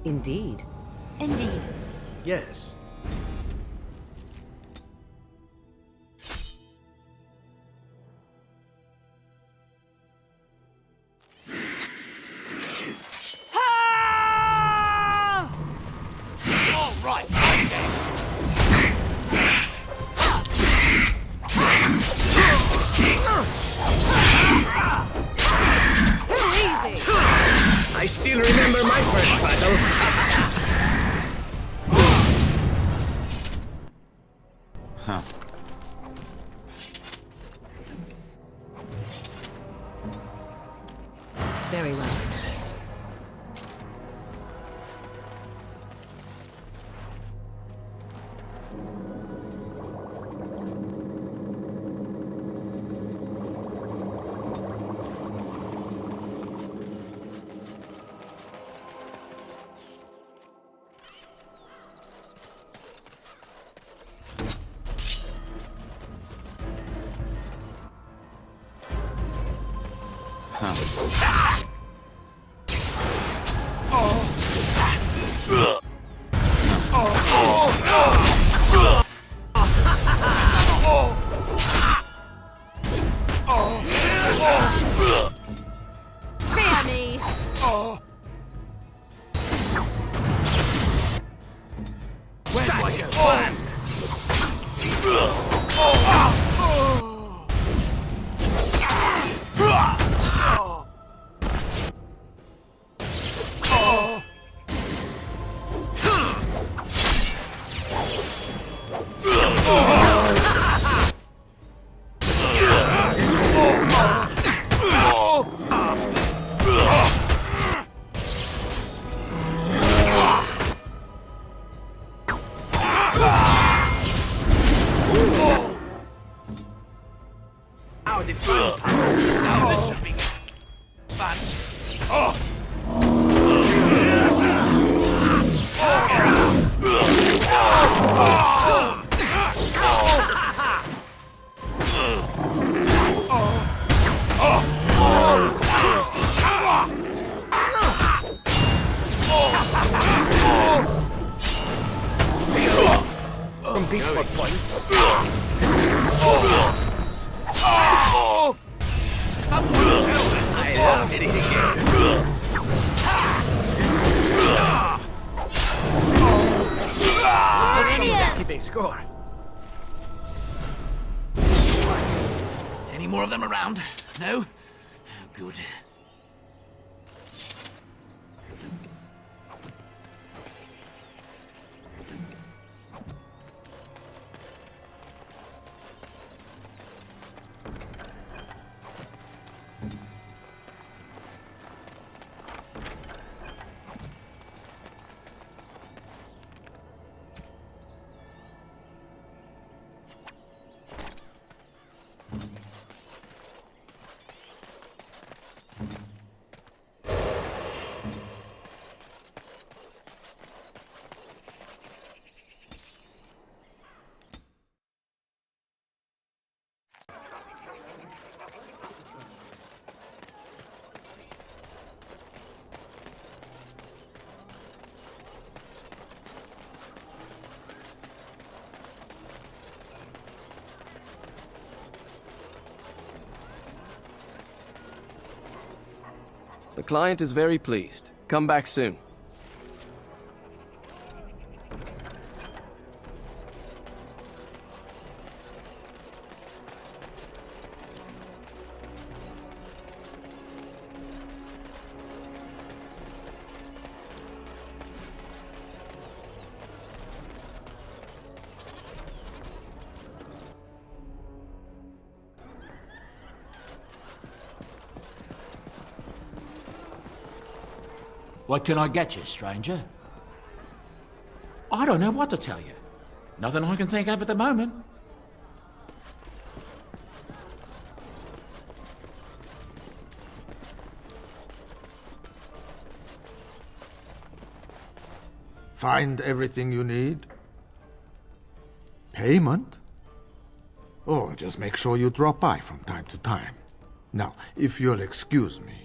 Indeed. Indeed. Yes. All right. Too easy! I still remember my first battle. Huh. Very well. Fear me! Where's my plan? Now the fun part. Now this should be fun. Compete for points. I love this game. Keeping score. Any more of them around? No? Good. The client is very pleased. Come back soon. What can I get you, stranger? I don't know what to tell you. Nothing I can think of at the moment. Find everything you need? Payment? Oh, just make sure you drop by from time to time. Now, if you'll excuse me.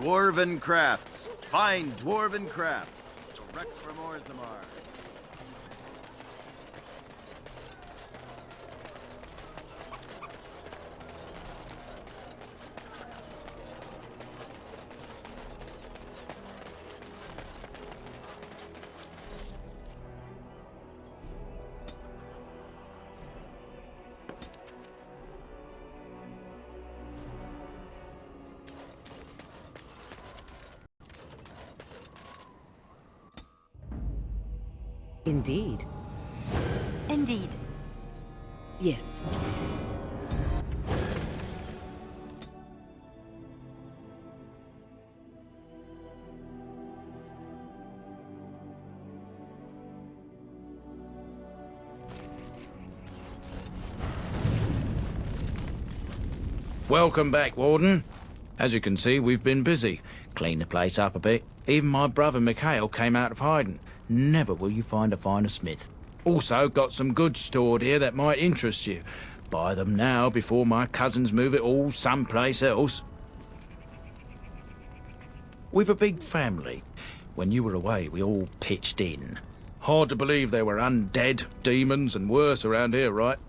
Dwarven crafts. Fine dwarven crafts. Direct from Orzammar. Indeed. Indeed. Yes. Welcome back, Warden. As you can see, we've been busy. Cleaned the place up a bit. Even my brother Mikhail came out of hiding. Never will you find a finer smith. Also, got some goods stored here that might interest you. Buy them now before my cousins move it all someplace else. We've a big family. When you were away, we all pitched in. Hard to believe there were undead, demons, and worse around here, right?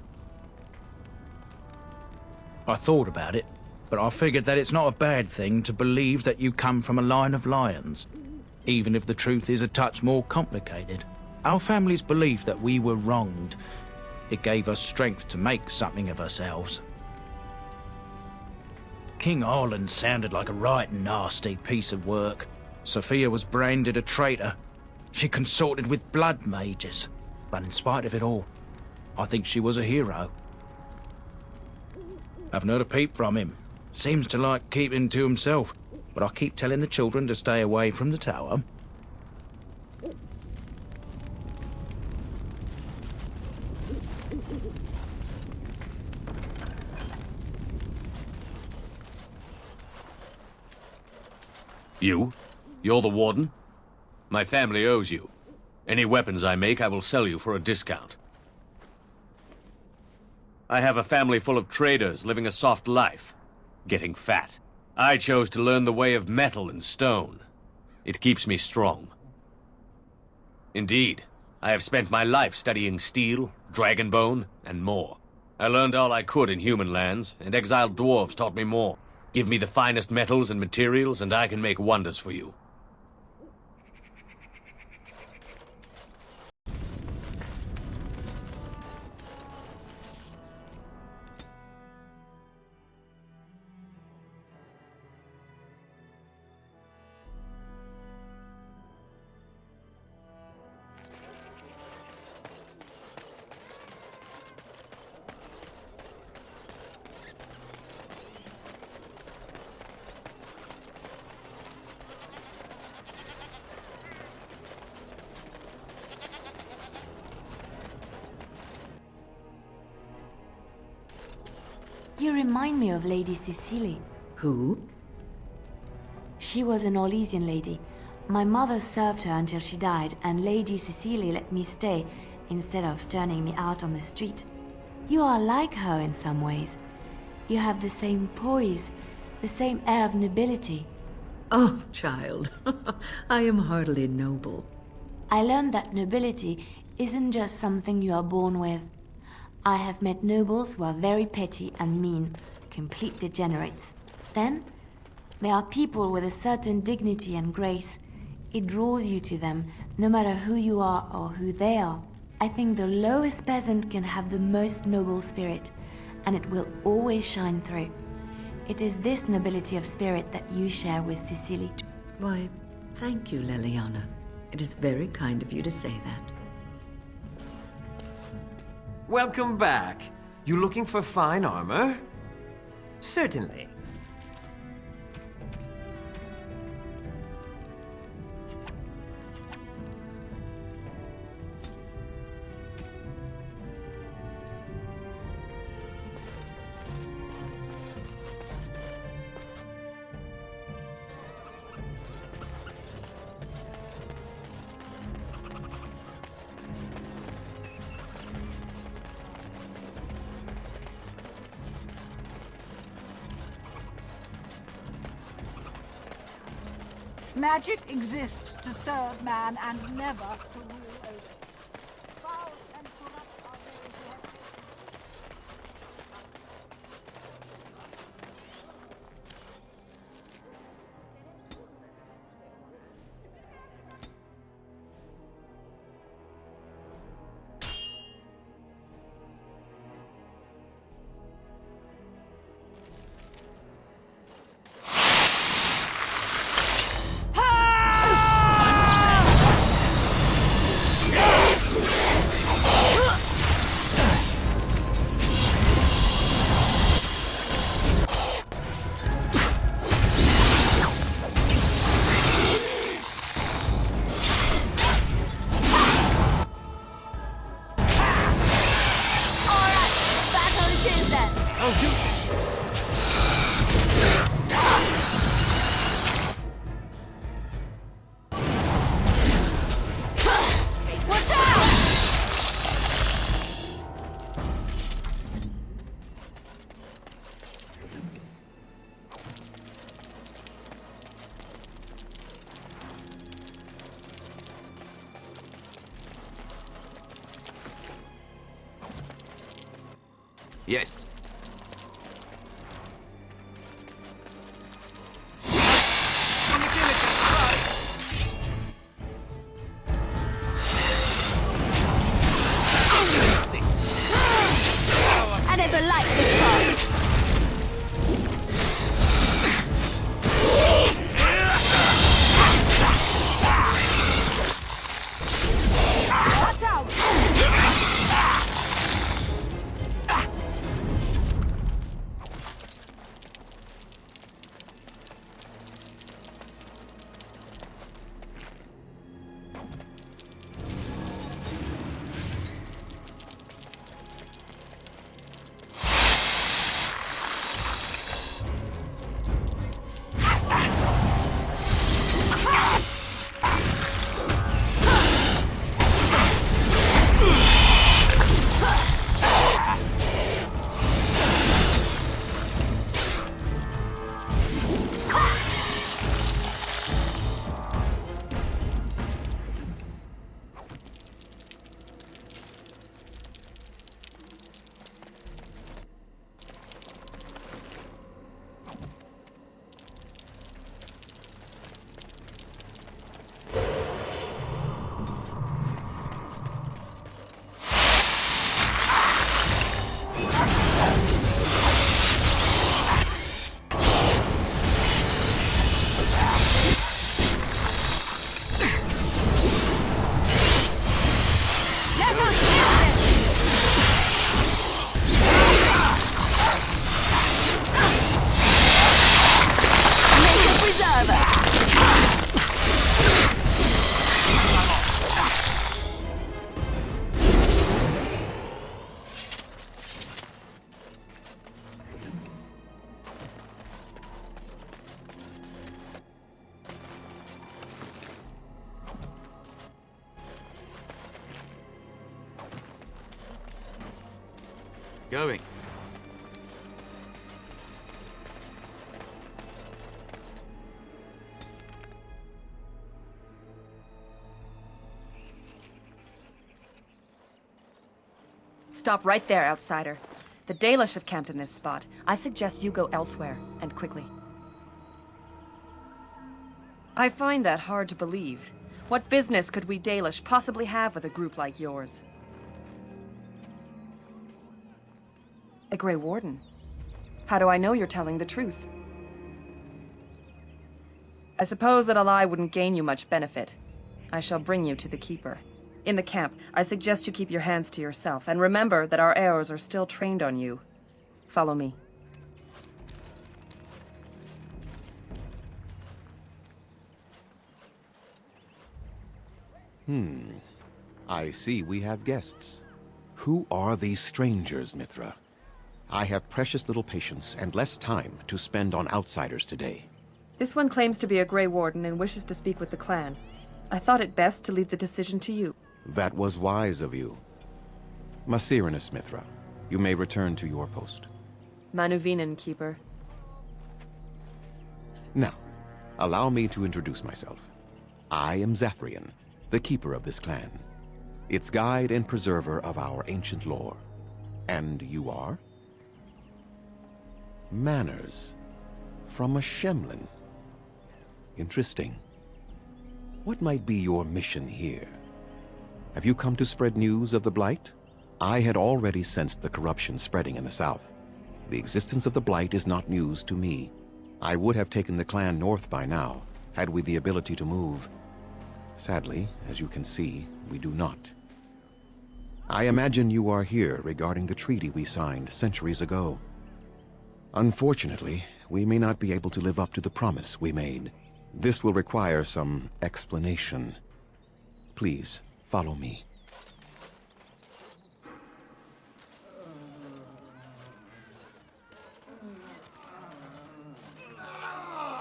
I thought about it, but I figured that it's not a bad thing to believe that you come from a line of lions, even if the truth is a touch more complicated. Our family's belief that we were wronged. It gave us strength to make something of ourselves. King Arlen sounded like a right nasty piece of work. Sophia was branded a traitor. She consorted with blood mages. But in spite of it all, I think she was a hero. Haven't heard a peep from him. Seems to like keeping to himself. But I keep telling the children to stay away from the tower. You? You're the warden? My family owes you. Any weapons I make, I will sell you for a discount. I have a family full of traders living a soft life, getting fat. I chose to learn the way of metal and stone. It keeps me strong. Indeed, I have spent my life studying steel, dragonbone, and more. I learned all I could in human lands, and exiled dwarves taught me more. Give me the finest metals and materials, and I can make wonders for you. You remind me of Lady Cecily. Who? She was an Orlesian lady. My mother served her until she died, and Lady Cecily let me stay instead of turning me out on the street. You are like her in some ways. You have the same poise, the same air of nobility. Oh, child. I am hardly noble. I learned that nobility isn't just something you are born with. I have met nobles who are very petty and mean, complete degenerates. Then, there are people with a certain dignity and grace. It draws you to them, no matter who you are or who they are. I think the lowest peasant can have the most noble spirit, and it will always shine through. It is this nobility of spirit that you share with Cecily. Why, thank you, Leliana. It is very kind of you to say that. Welcome back. You looking for fine armor? Certainly. Magic exists to serve man and never to rule over it. Foul and corrupt are those who have... Yes. I never liked this part. Watch out! Going. Stop right there, outsider. The Dalish have camped in this spot. I suggest you go elsewhere, and quickly. I find that hard to believe. What business could we Dalish possibly have with a group like yours? A Grey Warden? How do I know you're telling the truth? I suppose that a lie wouldn't gain you much benefit. I shall bring you to the Keeper. In the camp, I suggest you keep your hands to yourself, and remember that our arrows are still trained on you. Follow me. I see we have guests. Who are these strangers, Mithra? I have precious little patience and less time to spend on outsiders today. This one claims to be a Grey Warden and wishes to speak with the clan. I thought it best to leave the decision to you. That was wise of you. Maserenus, Mithra, you may return to your post. Manuvinen, Keeper. Now, Allow me to introduce myself. I am Zafrian, the keeper of this clan, its guide and preserver of our ancient lore. And you are? Manners. From a Shemlin. Interesting. What might be your mission here? Have you come to spread news of the Blight? I had already sensed the corruption spreading in the south. The existence of the Blight is not news to me. I would have taken the clan north by now, had we the ability to move. Sadly, as you can see, we do not. I imagine you are here regarding the treaty we signed centuries ago. Unfortunately, we may not be able to live up to the promise we made. This will require some explanation. Please, follow me.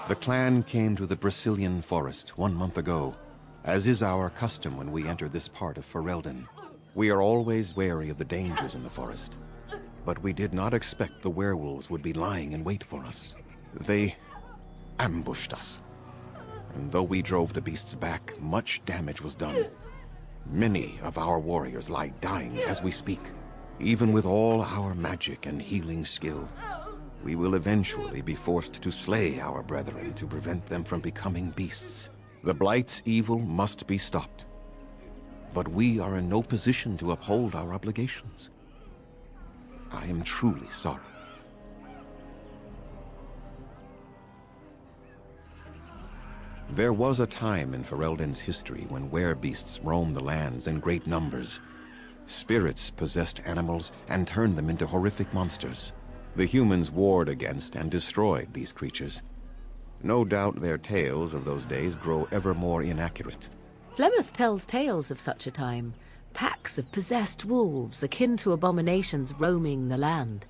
The clan came to the Brazilian forest 1 month ago, as is our custom when we enter this part of Ferelden. We are always wary of the dangers in the forest, but we did not expect the werewolves would be lying in wait for us. They ambushed us, and though we drove the beasts back, much damage was done. Many of our warriors lie dying as we speak. Even with all our magic and healing skill, we will eventually be forced to slay our brethren to prevent them from becoming beasts. The Blight's evil must be stopped. But we are in no position to uphold our obligations. I am truly sorry. There was a time in Ferelden's history when werebeasts roamed the lands in great numbers. Spirits possessed animals and turned them into horrific monsters. The humans warred against and destroyed these creatures. No doubt their tales of those days grow ever more inaccurate. Flemeth tells tales of such a time. Packs of possessed wolves akin to abominations roaming the land.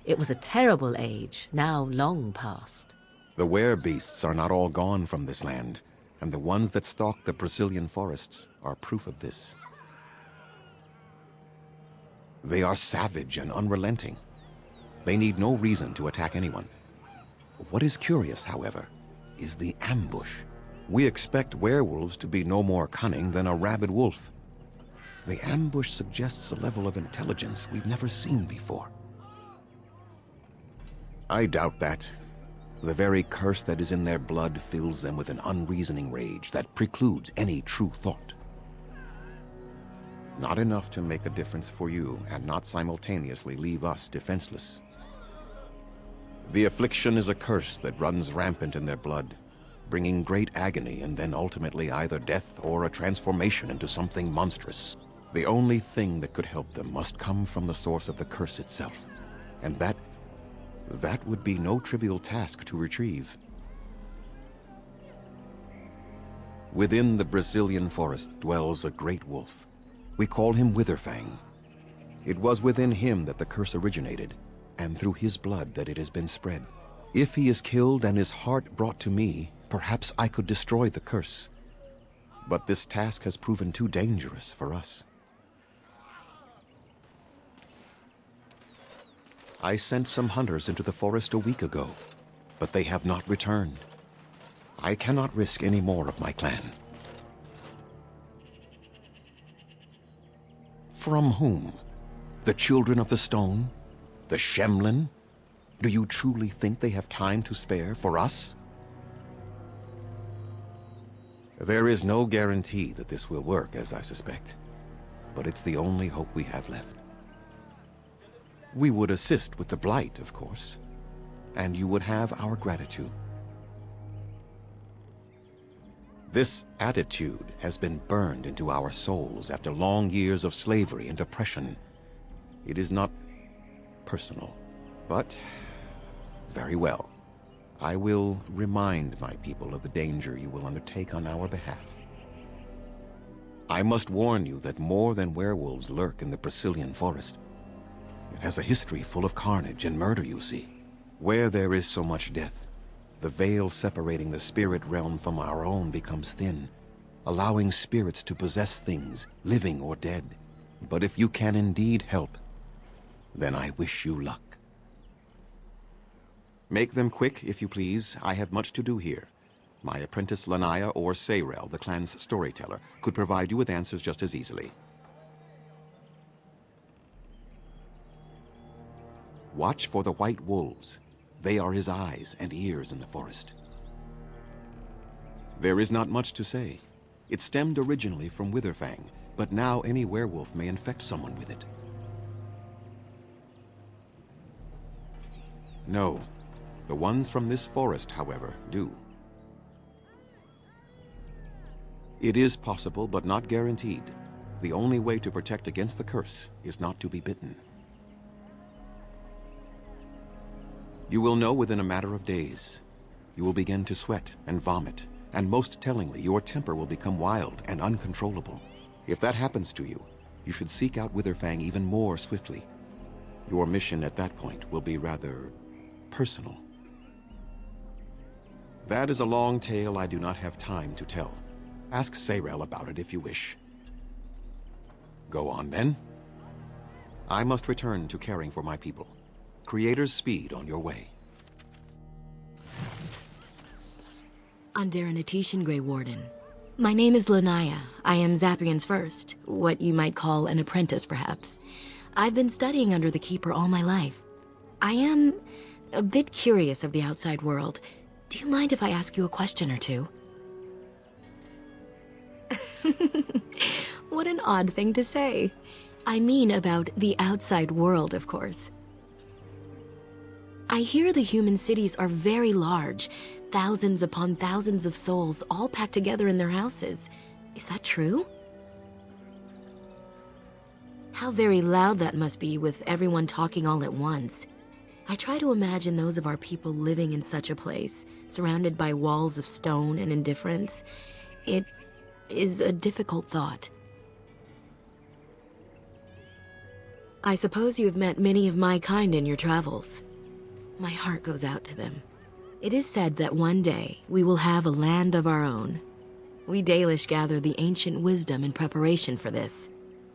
It was a terrible age, now long past. The werebeasts are not all gone from this land, and the ones that stalk the Brazilian forests are proof of this. They are savage and unrelenting. They need no reason to attack anyone. What is curious, however, is the ambush. We expect werewolves to be no more cunning than a rabid wolf. The ambush suggests a level of intelligence we've never seen before. I doubt that. The very curse that is in their blood fills them with an unreasoning rage that precludes any true thought. Not enough to make a difference for you, and not simultaneously leave us defenseless. The affliction is a curse that runs rampant in their blood, bringing great agony and then ultimately either death or a transformation into something monstrous. The only thing that could help them must come from the source of the curse itself, and that would be no trivial task to retrieve. Within the Brazilian forest dwells a great wolf. We call him Witherfang. It was within him that the curse originated, and through his blood that it has been spread. If he is killed and his heart brought to me, perhaps I could destroy the curse. But this task has proven too dangerous for us. I sent some hunters into the forest a week ago, but they have not returned. I cannot risk any more of my clan. From whom? The Children of the Stone? The Shemlin? Do you truly think they have time to spare for us? There is no guarantee that this will work, as I suspect, but it's the only hope we have left. We would assist with the Blight, of course, and you would have our gratitude. This attitude has been burned into our souls after long years of slavery and oppression. It is not personal, but very well. I will remind my people of the danger you will undertake on our behalf. I must warn you that more than werewolves lurk in the Brazilian forest. It has a history full of carnage and murder, you see. Where there is so much death, the veil separating the spirit realm from our own becomes thin, allowing spirits to possess things, living or dead. But if you can indeed help, then I wish you luck. Make them quick, if you please. I have much to do here. My apprentice Lanaya or Sayrel, the clan's storyteller, could provide you with answers just as easily. Watch for the white wolves. They are his eyes and ears in the forest. There is not much to say. It stemmed originally from Witherfang, but now any werewolf may infect someone with it. No. The ones from this forest, however, do. It is possible, but not guaranteed. The only way to protect against the curse is not to be bitten. You will know within a matter of days. You will begin to sweat and vomit, and most tellingly, your temper will become wild and uncontrollable. If that happens to you, you should seek out Witherfang even more swiftly. Your mission at that point will be rather personal. That is a long tale I do not have time to tell. Ask Sayrel about it if you wish. Go on, then. I must return to caring for my people. Creator's speed on your way. Andera Natishan, Grey Warden. My name is Lanaya. I am Zathrian's first, what you might call an apprentice, perhaps. I've been studying under the Keeper all my life. I am a bit curious of the outside world. Do you mind if I ask you a question or two? What an odd thing to say. I mean about the outside world, of course. I hear the human cities are very large, thousands upon thousands of souls all packed together in their houses. Is that true? How very loud that must be with everyone talking all at once. I try to imagine those of our people living in such a place, surrounded by walls of stone and indifference. It is a difficult thought. I suppose you have met many of my kind in your travels. My heart goes out to them. It is said that one day we will have a land of our own. We Dalish gather the ancient wisdom in preparation for this.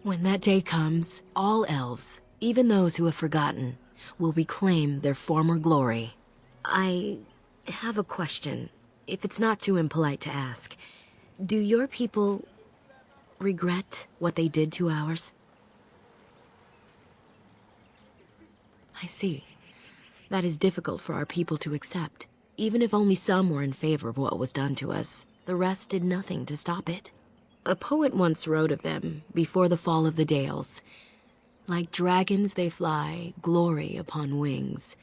When that day comes, all elves, even those who have forgotten, will reclaim their former glory. I have a question, if it's not too impolite to ask. Do your people regret what they did to ours? I see. That is difficult for our people to accept. Even if only some were in favor of what was done to us, the rest did nothing to stop it. A poet once wrote of them, before the fall of the Dales. Like dragons they fly, glory upon wings.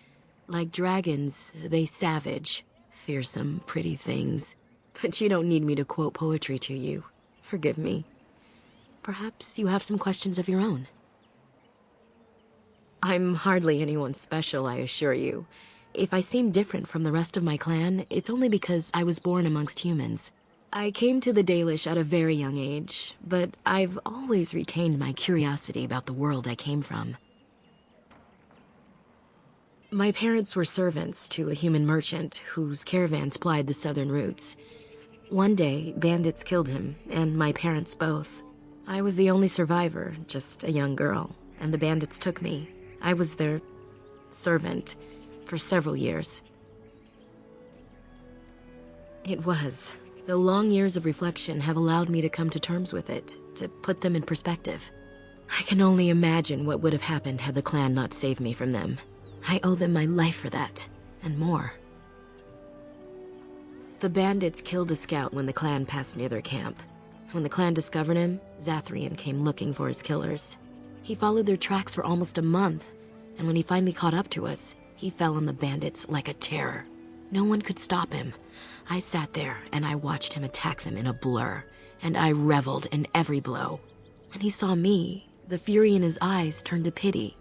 Like dragons, they savage, fearsome, pretty things. But you don't need me to quote poetry to you. Forgive me. Perhaps you have some questions of your own. I'm hardly anyone special, I assure you. If I seem different from the rest of my clan, it's only because I was born amongst humans. I came to the Dalish at a very young age, but I've always retained my curiosity about the world I came from. My parents were servants to a human merchant whose caravans plied the southern routes. One day, bandits killed him, and my parents both. I was the only survivor, just a young girl, and the bandits took me. I was their servant for several years. It was, though long years of reflection have allowed me to come to terms with it, to put them in perspective. I can only imagine what would have happened had the clan not saved me from them. I owe them my life for that, and more. The bandits killed a scout when the clan passed near their camp. When the clan discovered him, Zathrian came looking for his killers. He followed their tracks for almost a month, and when he finally caught up to us, he fell on the bandits like a terror. No one could stop him. I sat there and I watched him attack them in a blur, and I reveled in every blow. When he saw me, the fury in his eyes turned to pity.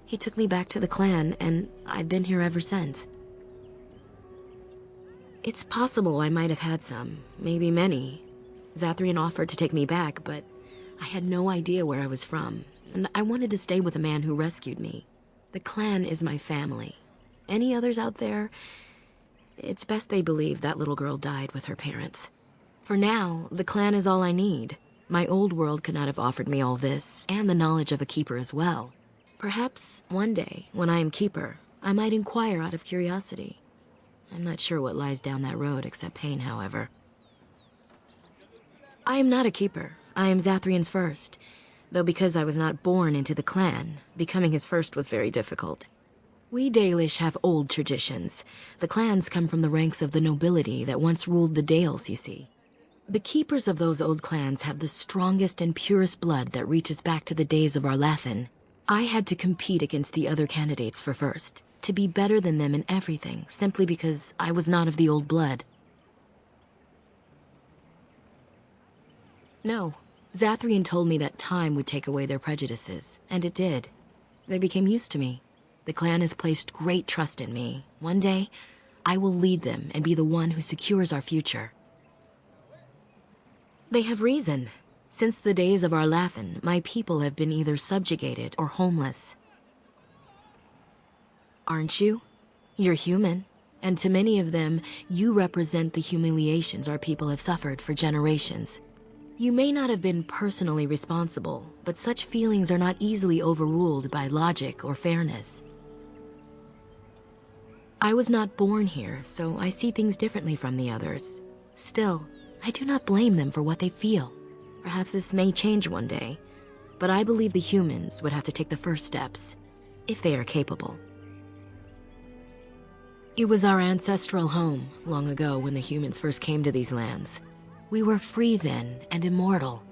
He took me back to the clan, and I've been here ever since. It's possible I might have had some, maybe many. Zathrian offered to take me back, but I had no idea where I was from, and I wanted to stay with the man who rescued me. The clan is my family. Any others out there? It's best they believe that little girl died with her parents. For now, the clan is all I need. My old world could not have offered me all this, and the knowledge of a keeper as well. Perhaps one day, when I am keeper, I might inquire out of curiosity. I'm not sure what lies down that road except pain, however. I am not a keeper. I am Zathrian's first. Though because I was not born into the clan, becoming his first was very difficult. We Dalish have old traditions. The clans come from the ranks of the nobility that once ruled the Dales, you see. The keepers of those old clans have the strongest and purest blood that reaches back to the days of Arlathan. I had to compete against the other candidates for first, to be better than them in everything, simply because I was not of the old blood. No, Zathrian told me that time would take away their prejudices, and it did. They became used to me. The clan has placed great trust in me. One day, I will lead them and be the one who secures our future. They have reason. Since the days of Arlathan, my people have been either subjugated or homeless. Aren't you? You're human, and to many of them, you represent the humiliations our people have suffered for generations. You may not have been personally responsible, but such feelings are not easily overruled by logic or fairness. I was not born here, so I see things differently from the others. Still, I do not blame them for what they feel. Perhaps this may change one day, but I believe the humans would have to take the first steps, if they are capable. It was our ancestral home, long ago when the humans first came to these lands. We were free then, and immortal.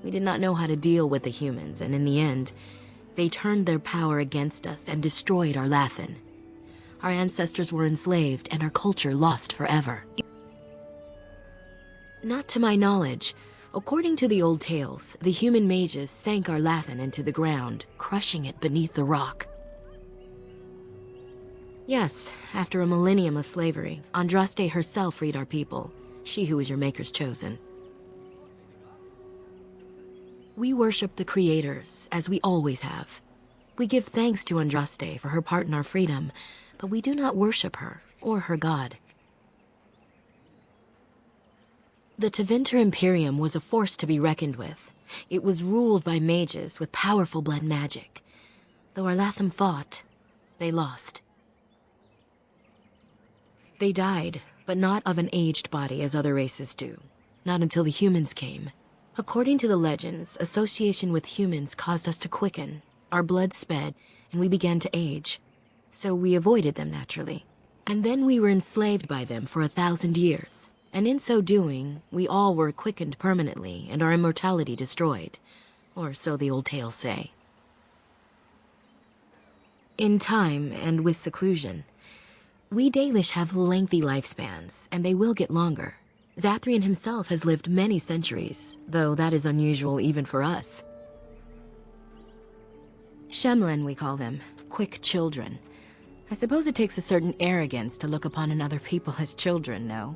We did not know how to deal with the humans, and in the end, they turned their power against us and destroyed Arlathan. Our ancestors were enslaved, and our culture lost forever. Not to my knowledge. According to the old tales, the human mages sank Arlathan into the ground, crushing it beneath the rock. Yes, after a millennium of slavery, Andraste herself freed our people. She who was your maker's chosen. We worship the creators, as we always have. We give thanks to Andraste for her part in our freedom, but we do not worship her or her god. The Tevinter Imperium was a force to be reckoned with. It was ruled by mages with powerful blood magic. Though Arlathan fought, they lost. They died, but not of an aged body as other races do. Not until the humans came. According to the legends, association with humans caused us to quicken. Our blood sped, and we began to age. So we avoided them naturally. And then we were enslaved by them for 1,000 years. And in so doing, we all were quickened permanently and our immortality destroyed. Or so the old tales say. In time, and with seclusion, we Dalish have lengthy lifespans, and they will get longer. Zathrian himself has lived many centuries, though that is unusual even for us. Shemlin, we call them, quick children. I suppose it takes a certain arrogance to look upon another people as children, no?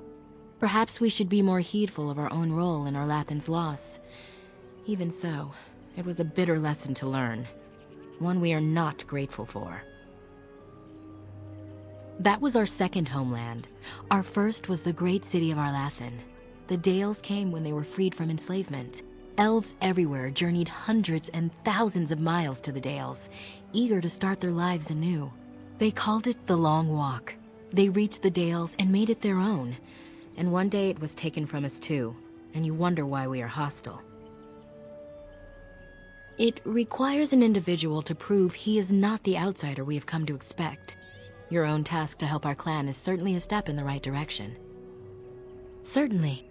Perhaps we should be more heedful of our own role in Arlathan's loss. Even so, it was a bitter lesson to learn. One we are not grateful for. That was our second homeland. Our first was the great city of Arlathan. The Dales came when they were freed from enslavement. Elves everywhere journeyed hundreds and thousands of miles to the Dales, eager to start their lives anew. They called it the Long Walk. They reached the Dales and made it their own. And one day it was taken from us too, and you wonder why we are hostile. It requires an individual to prove he is not the outsider we have come to expect. Your own task to help our clan is certainly a step in the right direction. Certainly.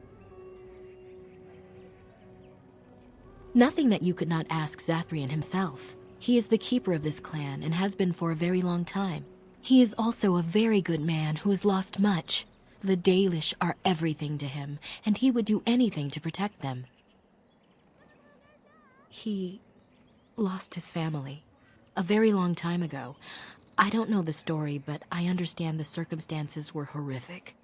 Nothing that you could not ask Zathrian himself. He is the keeper of this clan and has been for a very long time. He is also a very good man who has lost much. The Dalish are everything to him, and he would do anything to protect them. He lost his family a very long time ago. I don't know the story, but I understand the circumstances were horrific.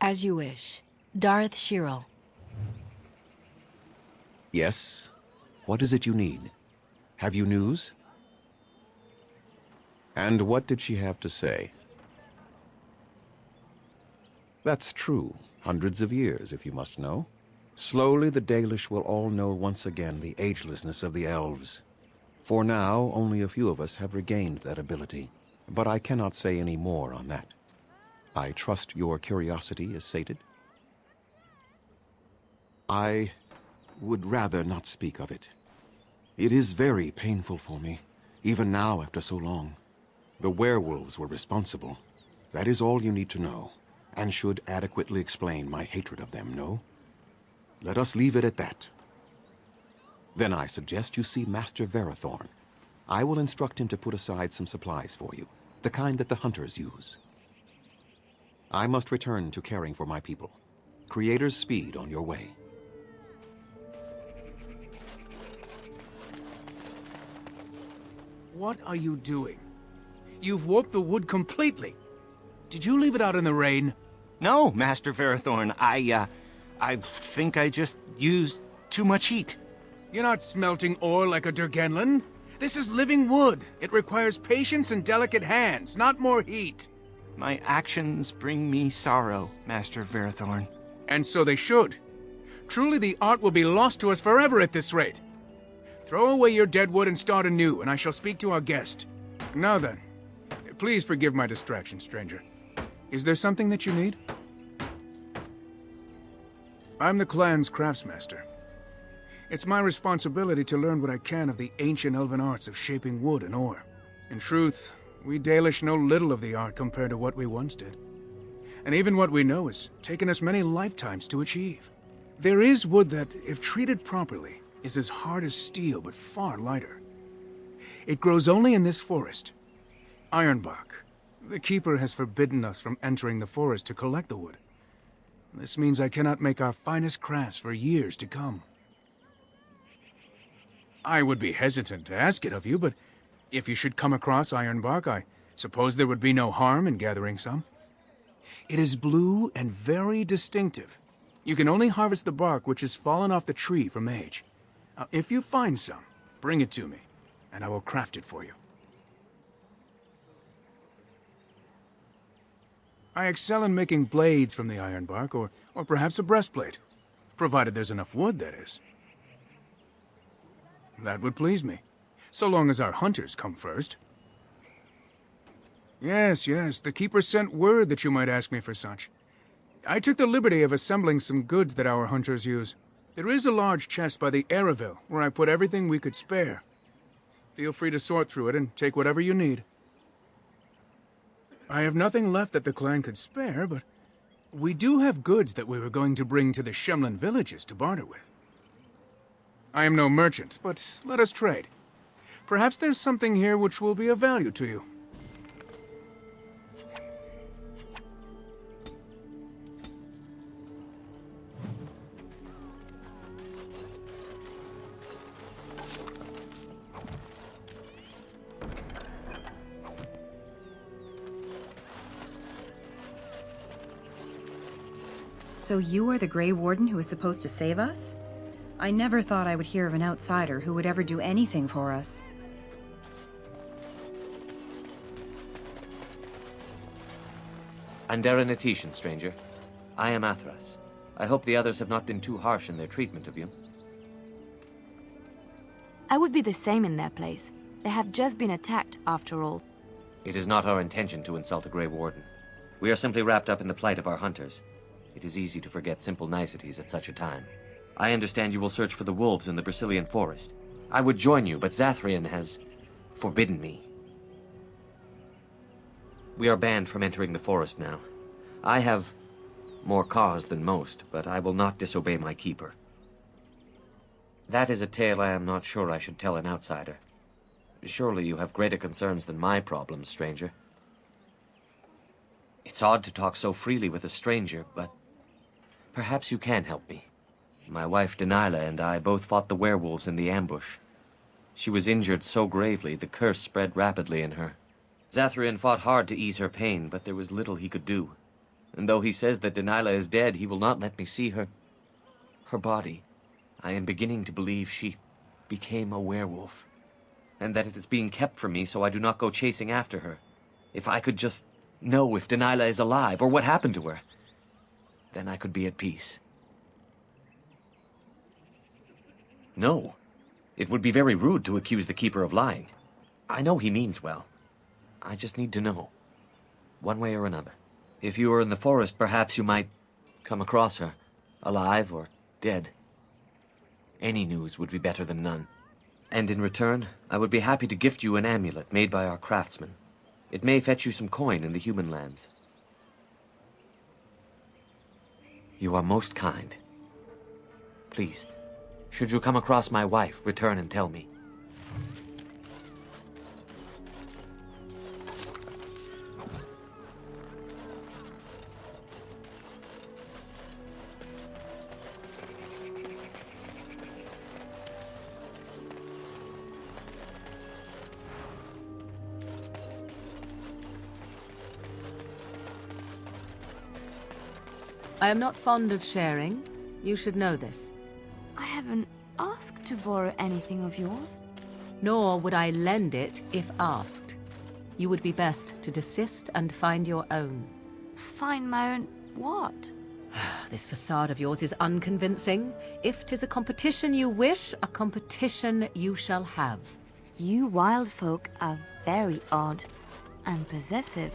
As you wish. Darth Shirel. Yes? What is it you need? Have you news? And what did she have to say? That's true. Hundreds of years, if you must know. Slowly the Dalish will all know once again the agelessness of the elves. For now, only a few of us have regained that ability. but I cannot say any more on that. I trust your curiosity is sated. I would rather not speak of it. It is very painful for me, even now after so long. The werewolves were responsible. That is all you need to know, and should adequately explain my hatred of them, no? Let us leave it at that. Then I suggest you see Master Verathorn. I will instruct him to put aside some supplies for you, the kind that the hunters use. I must return to caring for my people. Creator's speed on your way. What are you doing? You've warped the wood completely. Did you leave it out in the rain? No, Master Verathorn. I think I just used too much heat. You're not smelting ore like a Durgenlin. This is living wood. It requires patience and delicate hands, not more heat. My actions bring me sorrow, Master Verathorn. And so they should. Truly the art will be lost to us forever at this rate. Throw away your dead wood and start anew, and I shall speak to our guest. Now then, please forgive my distraction, stranger. Is there something that you need? I'm the clan's craftsmaster. It's my responsibility to learn what I can of the ancient elven arts of shaping wood and ore. In truth, we Dalish know little of the art compared to what we once did. And even what we know has taken us many lifetimes to achieve. There is wood that, if treated properly, is as hard as steel but far lighter. It grows only in this forest. Ironbark. The Keeper has forbidden us from entering the forest to collect the wood. This means I cannot make our finest crafts for years to come. I would be hesitant to ask it of you, but if you should come across ironbark, I suppose there would be no harm in gathering some. It is blue and very distinctive. You can only harvest the bark which has fallen off the tree from age. Now, if you find some, bring it to me, and I will craft it for you. I excel in making blades from the ironbark, or perhaps a breastplate, provided there's enough wood, that is. That would please me, so long as our hunters come first. Yes, the Keeper sent word that you might ask me for such. I took the liberty of assembling some goods that our hunters use. There is a large chest by the Aeraville, where I put everything we could spare. Feel free to sort through it and take whatever you need. I have nothing left that the clan could spare, but we do have goods that we were going to bring to the Shemlin villages to barter with. I am no merchant, but let us trade. Perhaps there's something here which will be of value to you. So you are the Grey Warden who is supposed to save us? I never thought I would hear of an outsider who would ever do anything for us. Andera Natishan, stranger. I am Athras. I hope the others have not been too harsh in their treatment of you. I would be the same in their place. They have just been attacked, after all. It is not our intention to insult a Grey Warden. We are simply wrapped up in the plight of our hunters. It is easy to forget simple niceties at such a time. I understand you will search for the wolves in the Brazilian forest. I would join you, but Zathrian has forbidden me. We are banned from entering the forest now. I have more cause than most, but I will not disobey my keeper. That is a tale I am not sure I should tell an outsider. Surely you have greater concerns than my problems, stranger. It's odd to talk so freely with a stranger, but perhaps you can help me. My wife Delilah and I both fought the werewolves in the ambush. She was injured so gravely, the curse spread rapidly in her. Zathrian fought hard to ease her pain, but there was little he could do. And though he says that Delilah is dead, he will not let me see her body. I am beginning to believe she became a werewolf, and that it is being kept from me so I do not go chasing after her. If I could just know if Delilah is alive, or what happened to her, then I could be at peace. No. It would be very rude to accuse the Keeper of lying. I know he means well. I just need to know. One way or another. If you were in the forest, perhaps you might come across her, alive or dead. Any news would be better than none. And in return, I would be happy to gift you an amulet made by our craftsmen. It may fetch you some coin in the human lands. You are most kind. Please, should you come across my wife, return and tell me. I am not fond of sharing. You should know this. I haven't asked to borrow anything of yours. Nor would I lend it if asked. You would be best to desist and find your own. Find my own what? This facade of yours is unconvincing. If 'tis a competition you wish, a competition you shall have. You wild folk are very odd and possessive.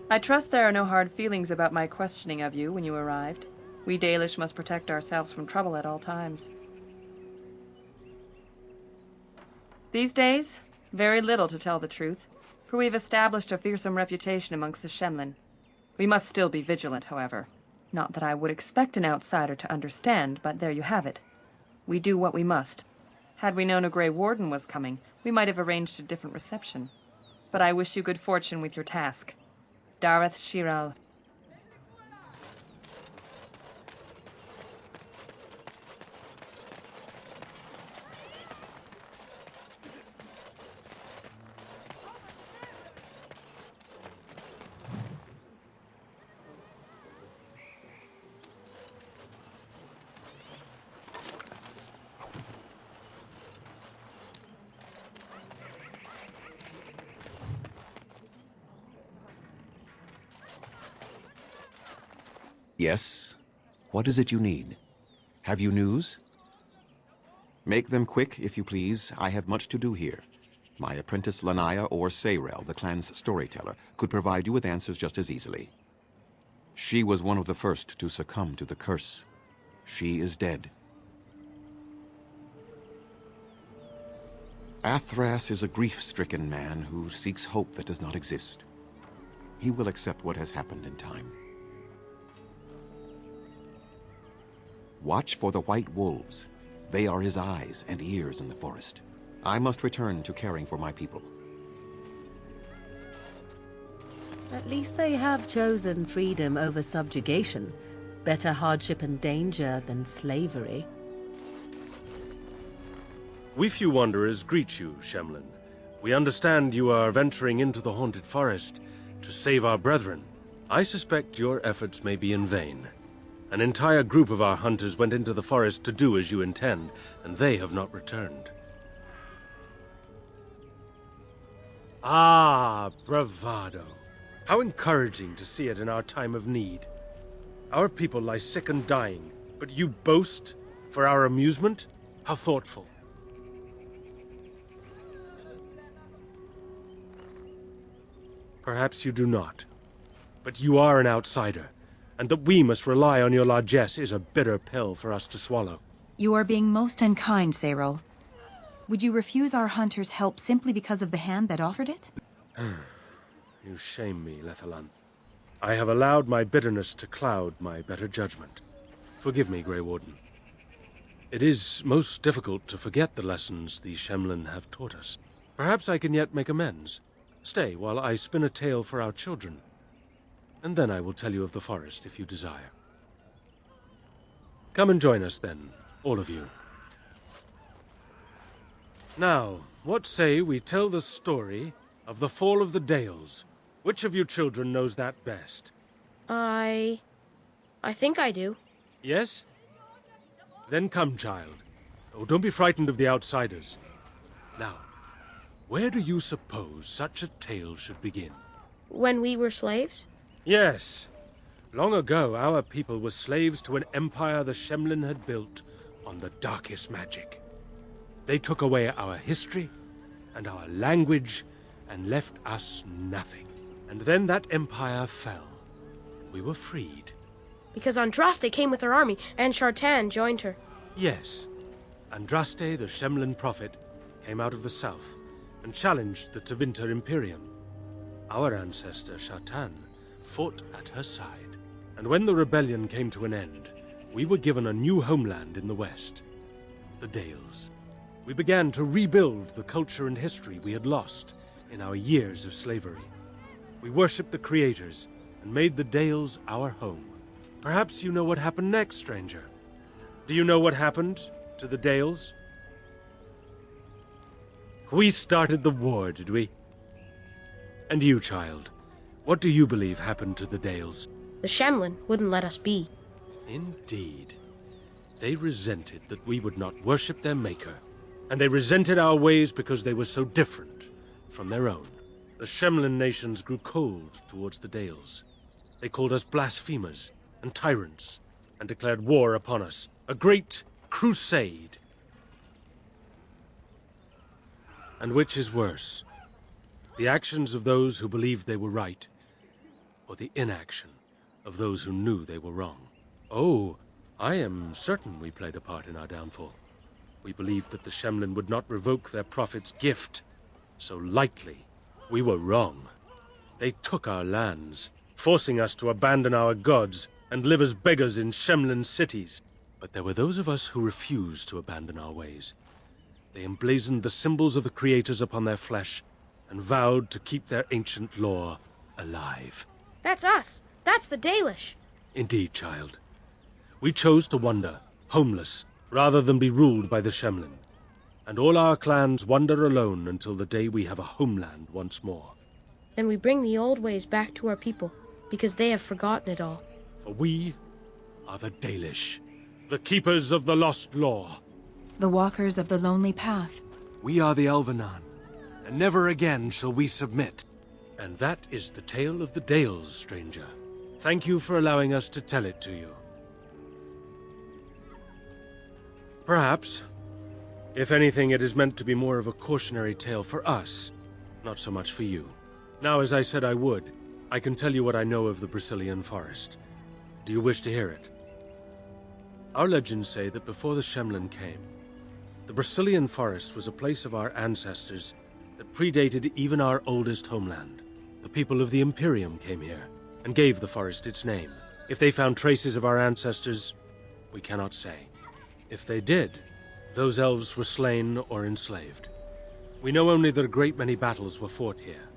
I trust there are no hard feelings about my questioning of you when you arrived. We Dalish must protect ourselves from trouble at all times. These days, very little to tell the truth, for we've established a fearsome reputation amongst the Shemlin. We must still be vigilant, however. Not that I would expect an outsider to understand, but there you have it. We do what we must. Had we known a Grey Warden was coming, we might have arranged a different reception. But I wish you good fortune with your task. Dareth Shiral. Yes? What is it you need? Have you news? Make them quick, if you please. I have much to do here. My apprentice Lanaya or Sayrel, the clan's storyteller, could provide you with answers just as easily. She was one of the first to succumb to the curse. She is dead. Athras is a grief-stricken man who seeks hope that does not exist. He will accept what has happened in time. Watch for the white wolves. They are his eyes and ears in the forest. I must return to caring for my people. At least they have chosen freedom over subjugation. Better hardship and danger than slavery. We few wanderers greet you, Shemlin. We understand you are venturing into the haunted forest to save our brethren. I suspect your efforts may be in vain. An entire group of our hunters went into the forest to do as you intend, and they have not returned. Ah, bravado. How encouraging to see it in our time of need. Our people lie sick and dying, but you boast for our amusement? How thoughtful. Perhaps you do not, but you are an outsider. And that we must rely on your largesse is a bitter pill for us to swallow. You are being most unkind, Sayrel. Would you refuse our hunters' help simply because of the hand that offered it? You shame me, Lethalan. I have allowed my bitterness to cloud my better judgment. Forgive me, Grey Warden. It is most difficult to forget the lessons these Shemlin have taught us. Perhaps I can yet make amends. Stay while I spin a tale for our children. And then I will tell you of the forest if you desire. Come and join us then, all of you. Now, what say we tell the story of the fall of the Dales? Which of you children knows that best? I think I do. Yes? Then come, child. Oh, don't be frightened of the outsiders. Now, where do you suppose such a tale should begin? When we were slaves? Yes. Long ago, our people were slaves to an empire the Shemlin had built on the darkest magic. They took away our history, and our language, and left us nothing. And then that empire fell. We were freed. Because Andraste came with her army, and Shartan joined her. Yes. Andraste, the Shemlin prophet, came out of the south and challenged the Tevinter Imperium. Our ancestor, Shartan, fought at her side. And when the rebellion came to an end, we were given a new homeland in the west, the Dales. We began to rebuild the culture and history we had lost in our years of slavery. We worshipped the creators and made the Dales our home. Perhaps you know what happened next, stranger. Do you know what happened to the Dales? We started the war, did we? And you, child, what do you believe happened to the Dales? The Shemlin wouldn't let us be. Indeed. They resented that we would not worship their maker, and they resented our ways because they were so different from their own. The Shemlin nations grew cold towards the Dales. They called us blasphemers and tyrants, and declared war upon us, a great crusade. And which is worse, the actions of those who believed they were right, or the inaction of those who knew they were wrong? Oh, I am certain we played a part in our downfall. We believed that the Shemlin would not revoke their prophet's gift so lightly. We were wrong. They took our lands, forcing us to abandon our gods and live as beggars in Shemlin cities. But there were those of us who refused to abandon our ways. They emblazoned the symbols of the creators upon their flesh and vowed to keep their ancient lore alive. That's us. That's the Dalish. Indeed, child. We chose to wander, homeless, rather than be ruled by the Shemlin. And all our clans wander alone until the day we have a homeland once more. And we bring the old ways back to our people, because they have forgotten it all. For we are the Dalish, the keepers of the lost law. The walkers of the lonely path. We are the Elvenan, and never again shall we submit. And that is the tale of the Dales, stranger. Thank you for allowing us to tell it to you. Perhaps, if anything, it is meant to be more of a cautionary tale for us, not so much for you. Now, as I said I would, I can tell you what I know of the Brazilian forest. Do you wish to hear it? Our legends say that before the Shemlin came, the Brazilian forest was a place of our ancestors that predated even our oldest homeland. The people of the Imperium came here and gave the forest its name. If they found traces of our ancestors, we cannot say. If they did, those elves were slain or enslaved. We know only that a great many battles were fought here.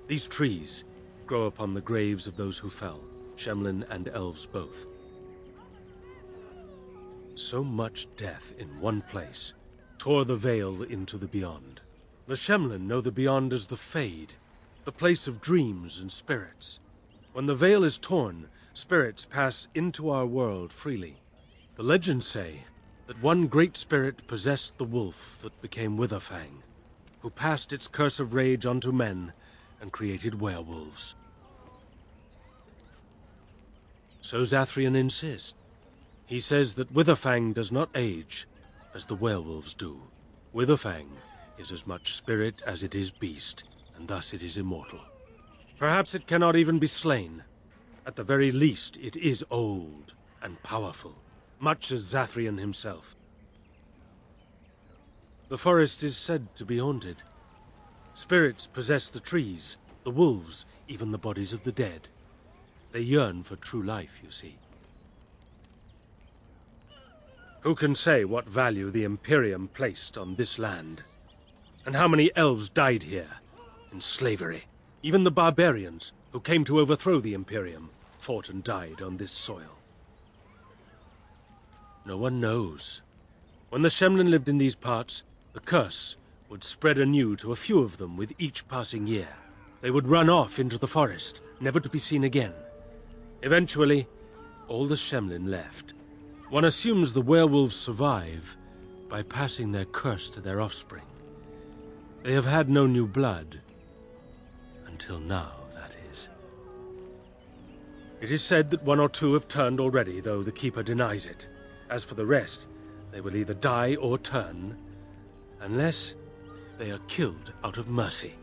These trees grow upon the graves of those who fell, Shemlin and elves both. So much death in one place tore the veil into the beyond. The Shemlin know the beyond as the Fade, the place of dreams and spirits. When the veil is torn, spirits pass into our world freely. The legends say that one great spirit possessed the wolf that became Witherfang, who passed its curse of rage onto men and created werewolves. So Zathrian insists. He says that Witherfang does not age as the werewolves do. Witherfang is as much spirit as it is beast, and thus it is immortal. Perhaps it cannot even be slain. At the very least, it is old and powerful, much as Zathrian himself. The forest is said to be haunted. Spirits possess the trees, the wolves, even the bodies of the dead. They yearn for true life, you see. Who can say what value the Imperium placed on this land? And how many elves died here, in slavery? Even the barbarians, who came to overthrow the Imperium, fought and died on this soil. No one knows. When the Shemlin lived in these parts, the curse would spread anew to a few of them with each passing year. They would run off into the forest, never to be seen again. Eventually, all the Shemlin left. One assumes the werewolves survive by passing their curse to their offspring. They have had no new blood. Until now, that is. It is said that one or two have turned already, though the Keeper denies it. As for the rest, they will either die or turn, unless They are killed out of mercy.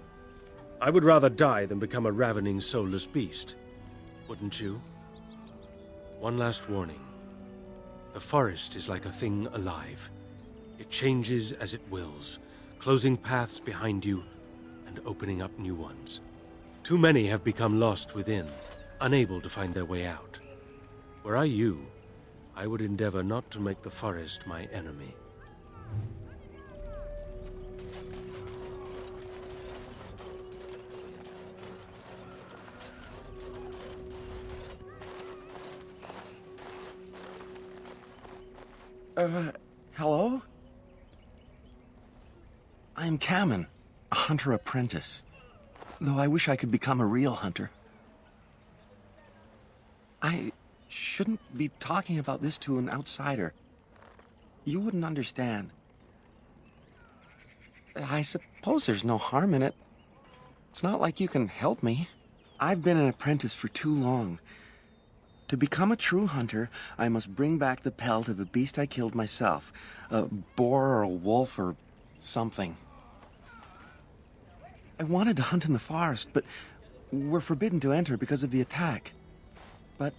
I would rather die than become a ravening, soulless beast. Wouldn't you? One last warning. The forest is like a thing alive. It changes as it wills, closing paths behind you and opening up new ones. Too many have become lost within, unable to find their way out. Were I you, I would endeavor not to make the forest my enemy. Hello? I am Kamen, a hunter apprentice. Though I wish I could become a real hunter. I shouldn't be talking about this to an outsider. You wouldn't understand. I suppose there's no harm in it. It's not like you can help me. I've been an apprentice for too long. To become a true hunter, I must bring back the pelt of a beast I killed myself. A boar or a wolf or something. I wanted to hunt in the forest, but we're forbidden to enter because of the attack. But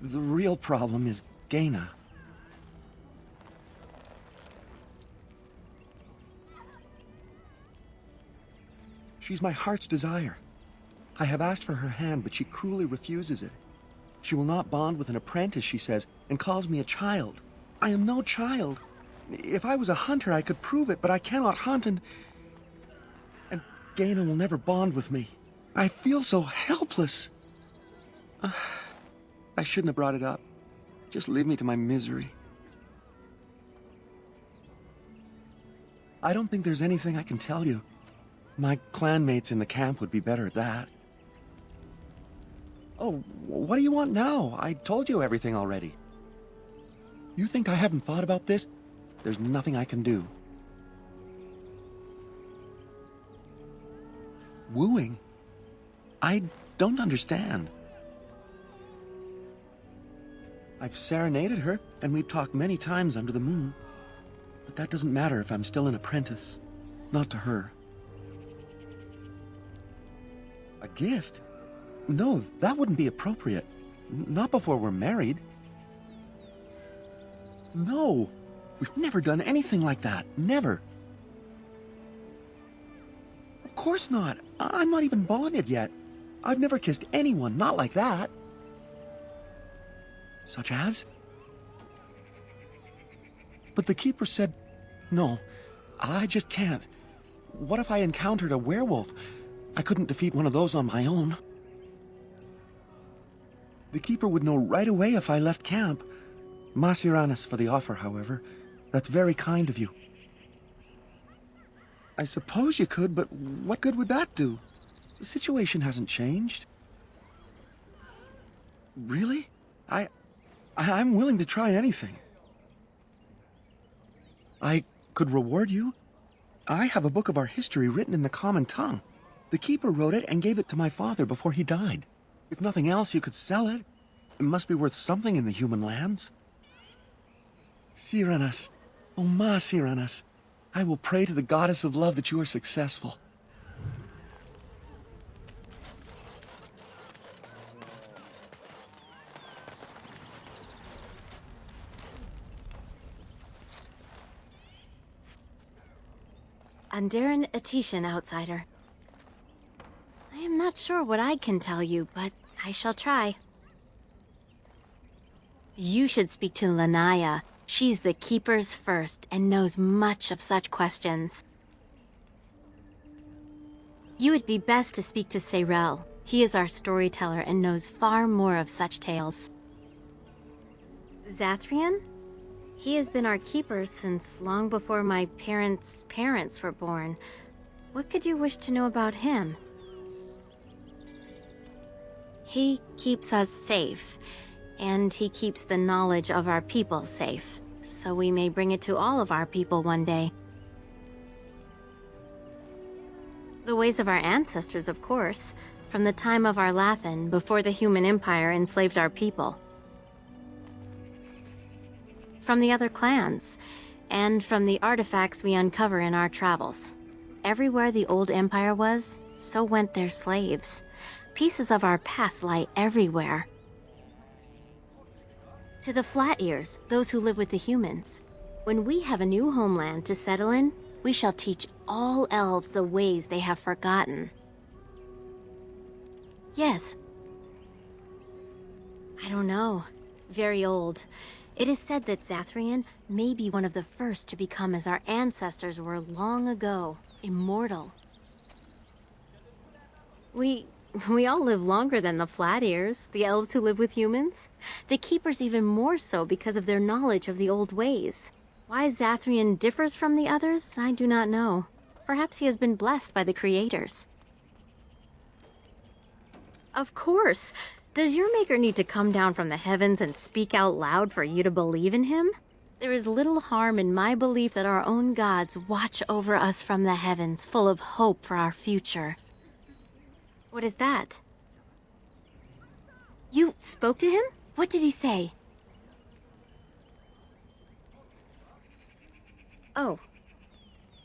the real problem is Gaina. She's my heart's desire. I have asked for her hand, but she cruelly refuses it. She will not bond with an apprentice, she says, and calls me a child. I am no child. If I was a hunter, I could prove it, but I cannot hunt, and Gaina will never bond with me. I feel so helpless. I shouldn't have brought it up. Just leave me to my misery. I don't think there's anything I can tell you. My clanmates in the camp would be better at that. Oh, what do you want now? I told you everything already. You think I haven't thought about this? There's nothing I can do. Wooing? I don't understand. I've serenaded her, and we've talked many times under the moon. But that doesn't matter if I'm still an apprentice. Not to her. A gift? No, that wouldn't be appropriate. Not before we're married. No, we've never done anything like that. Never. Of course not. I'm not even bonded yet. I've never kissed anyone, not like that. Such as? But the keeper said, no, I just can't. What if I encountered a werewolf? I couldn't defeat one of those on my own. The keeper would know right away if I left camp. Masiranis for the offer, however. That's very kind of you. I suppose you could, but what good would that do? The situation hasn't changed. Really? I'm willing to try anything. I could reward you. I have a book of our history written in the common tongue. The keeper wrote it and gave it to my father before he died. If nothing else, you could sell it. It must be worth something in the human lands. Siranas, oh ma Siranas, I will pray to the goddess of love that you are successful. Andaran Atishan, outsider. I am not sure what I can tell you, but I shall try. You should speak to Lanaya. She's the Keeper's first and knows much of such questions. You would be best to speak to Seyrel. He is our storyteller and knows far more of such tales. Zathrian? He has been our keeper since long before my parents' parents were born. What could you wish to know about him? He keeps us safe, and he keeps the knowledge of our people safe, so we may bring it to all of our people one day. The ways of our ancestors, of course, from the time of our Lathan, before the human empire enslaved our people. From the other clans, and from the artifacts we uncover in our travels. everywhere the old empire was, so went their slaves. Pieces of our past lie everywhere. To the Flat Ears, those who live with the humans. When we have a new homeland to settle in, we shall teach all elves the ways they have forgotten. Yes. I don't know. Very old. It is said that Zathrian may be one of the first to become as our ancestors were long ago, immortal. We all live longer than the Flat Ears, the elves who live with humans. The Keepers even more so because of their knowledge of the old ways. Why Zathrian differs from the others, I do not know. Perhaps he has been blessed by the creators. Of course. Does your maker need to come down from the heavens and speak out loud for you to believe in him? There is little harm in my belief that our own gods watch over us from the heavens, full of hope for our future. What is that? You spoke to him? What did he say? Oh.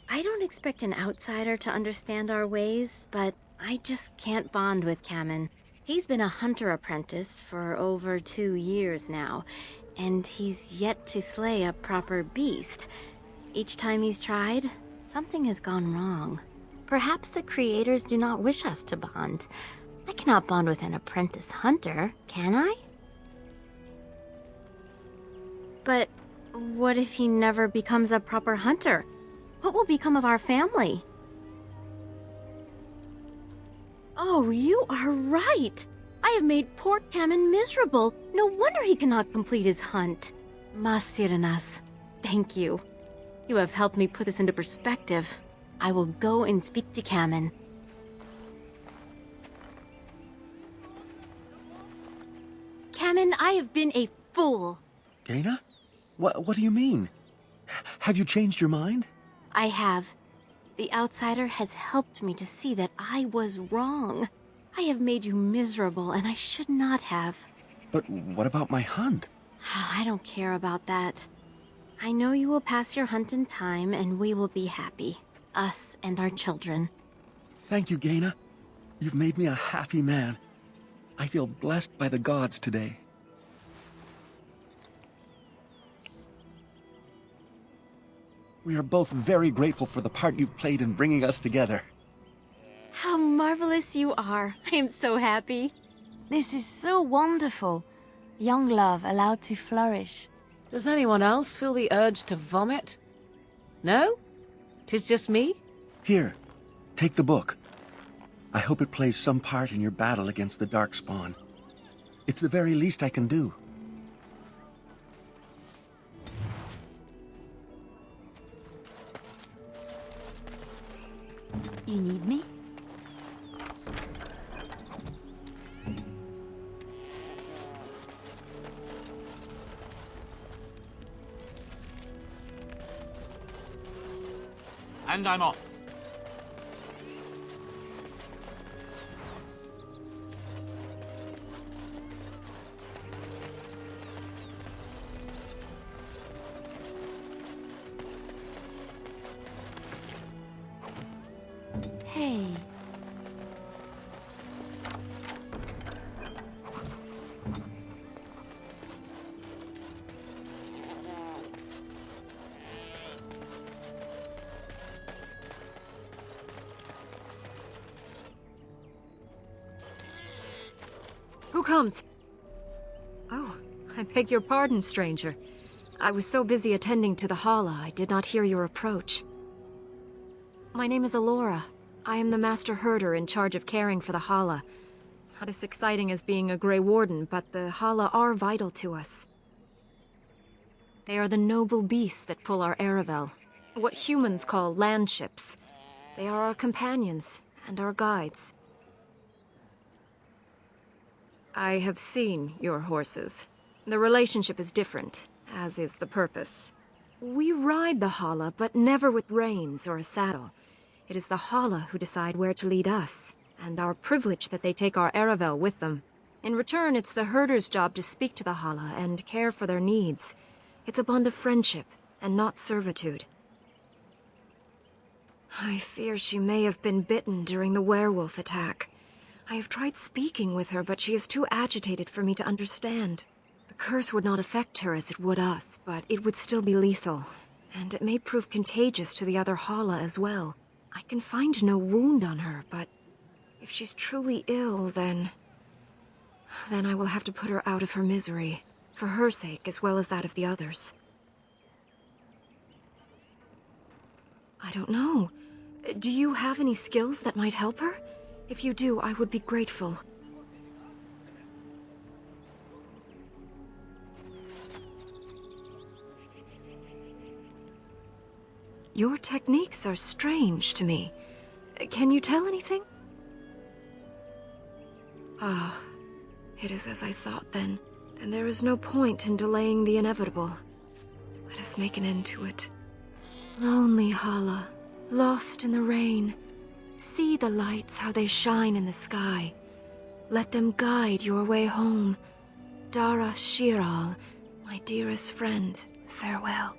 I don't expect an outsider to understand our ways, but I just can't bond with Kamen. He's been a hunter apprentice for over 2 years now, and he's yet to slay a proper beast. Each time he's tried, something has gone wrong. Perhaps the creators do not wish us to bond. I cannot bond with an apprentice hunter, can I? But what if he never becomes a proper hunter? What will become of our family? Oh, you are right! I have made poor Kamen miserable. No wonder he cannot complete his hunt. Masiranas, thank you. You have helped me put this into perspective. I will go and speak to Kamen. Kamen, I have been a fool. Gaina? What do you mean? Have you changed your mind? I have. The outsider has helped me to see that I was wrong. I have made you miserable, and I should not have. But what about my hunt? I don't care about that. I know you will pass your hunt in time, and we will be happy. Us and our children. Thank you, Gaina. You've made me a happy man. I feel blessed by the gods today. We are both very grateful for the part you've played in bringing us together. How marvelous you are. I am so happy. This is so wonderful. Young love allowed to flourish. Does anyone else feel the urge to vomit? No? 'Tis just me? Here, take the book. I hope it plays some part in your battle against the Darkspawn. It's the very least I can do. You need me? And I'm off. Hey. Who comes? Oh, I beg your pardon, stranger. I was so busy attending to the Hala, I did not hear your approach. My name is Alora. I am the master herder in charge of caring for the Hala. Not as exciting as being a Grey Warden, but the Hala are vital to us. They are the noble beasts that pull our Aravel, what humans call land ships. They are our companions and our guides. I have seen your horses. The relationship is different, as is the purpose. We ride the Hala, but never with reins or a saddle. It is the Hala who decide where to lead us, and our privilege that they take our Aravel with them. In return, it's the herder's job to speak to the Hala and care for their needs. It's a bond of friendship, and not servitude. I fear she may have been bitten during the werewolf attack. I have tried speaking with her, but she is too agitated for me to understand. The curse would not affect her as it would us, but it would still be lethal. And it may prove contagious to the other Hala as well. I can find no wound on her, but if she's truly ill, then I will have to put her out of her misery, for her sake as well as that of the others. I don't know. Do you have any skills that might help her? If you do, I would be grateful. Your techniques are strange to me. Can you tell anything? Ah, it is as I thought then. Then there is no point in delaying the inevitable. Let us make an end to it. Lonely Hala, lost in the rain. See the lights, how they shine in the sky. Let them guide your way home. Dara Shiral, my dearest friend, farewell.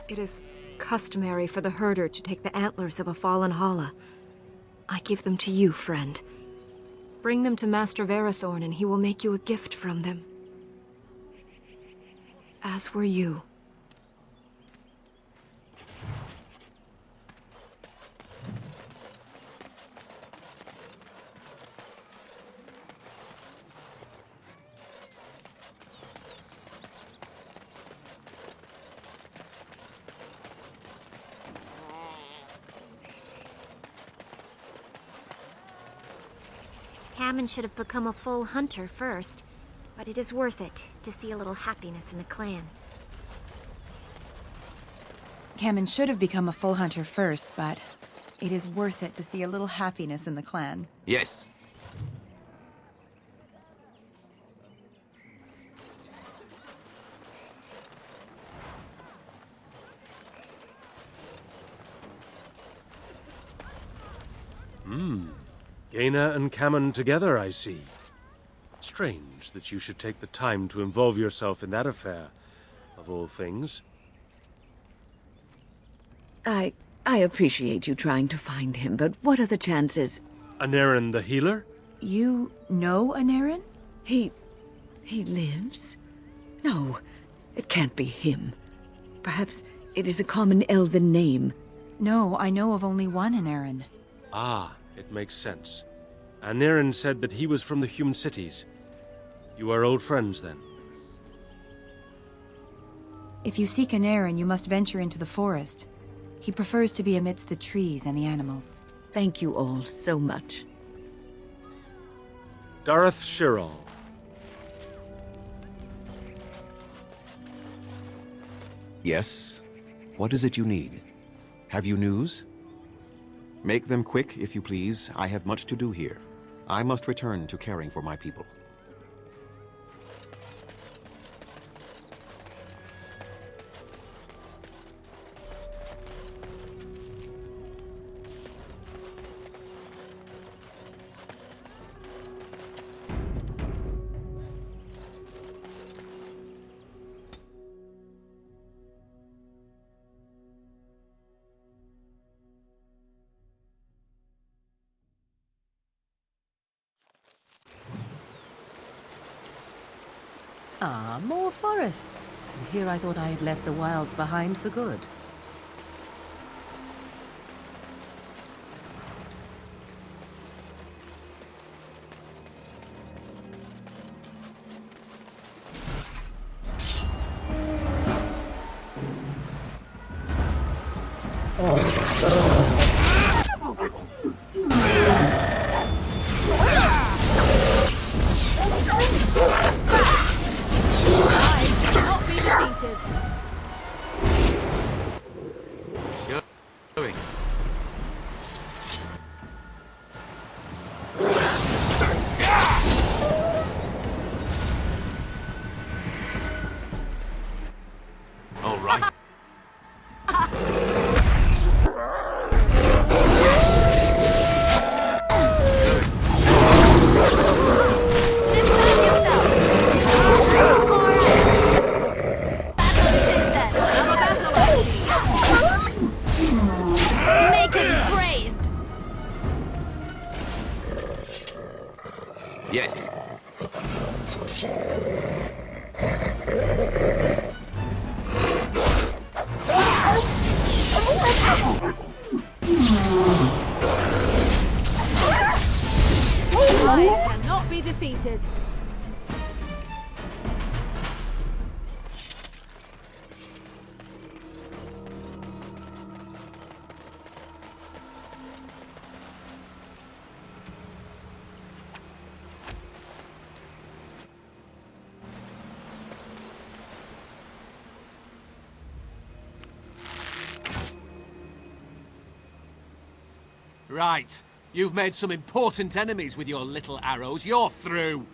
It is customary for the herder to take the antlers of a fallen Hala. I give them to you, friend. Bring them to Master Verathorn and he will make you a gift from them. As were you. Cammon should have become a full hunter first, but it is worth it to see a little happiness in the clan. Cammon should have become a full hunter first, but it is worth it to see a little happiness in the clan. Yes. Gaina and Cammon together, I see. Strange that you should take the time to involve yourself in that affair, of all things. I appreciate you trying to find him, but what are the chances? Aedan the healer? You know Aedan? He lives? No, it can't be him. Perhaps it is a common elven name. No, I know of only one Aedan. Ah, it makes sense. Aedan said that he was from the human cities. You are old friends, then? If you seek Aedan, you must venture into the forest. He prefers to be amidst the trees and the animals. Thank you all so much. Dareth Shiral. Yes? What is it you need? Have you news? Make them quick, if you please. I have much to do here. I must return to caring for my people. Ah, more forests. And here I thought I had left the wilds behind for good. Yes. I cannot be defeated. Right. You've made some important enemies with your little arrows. You're through.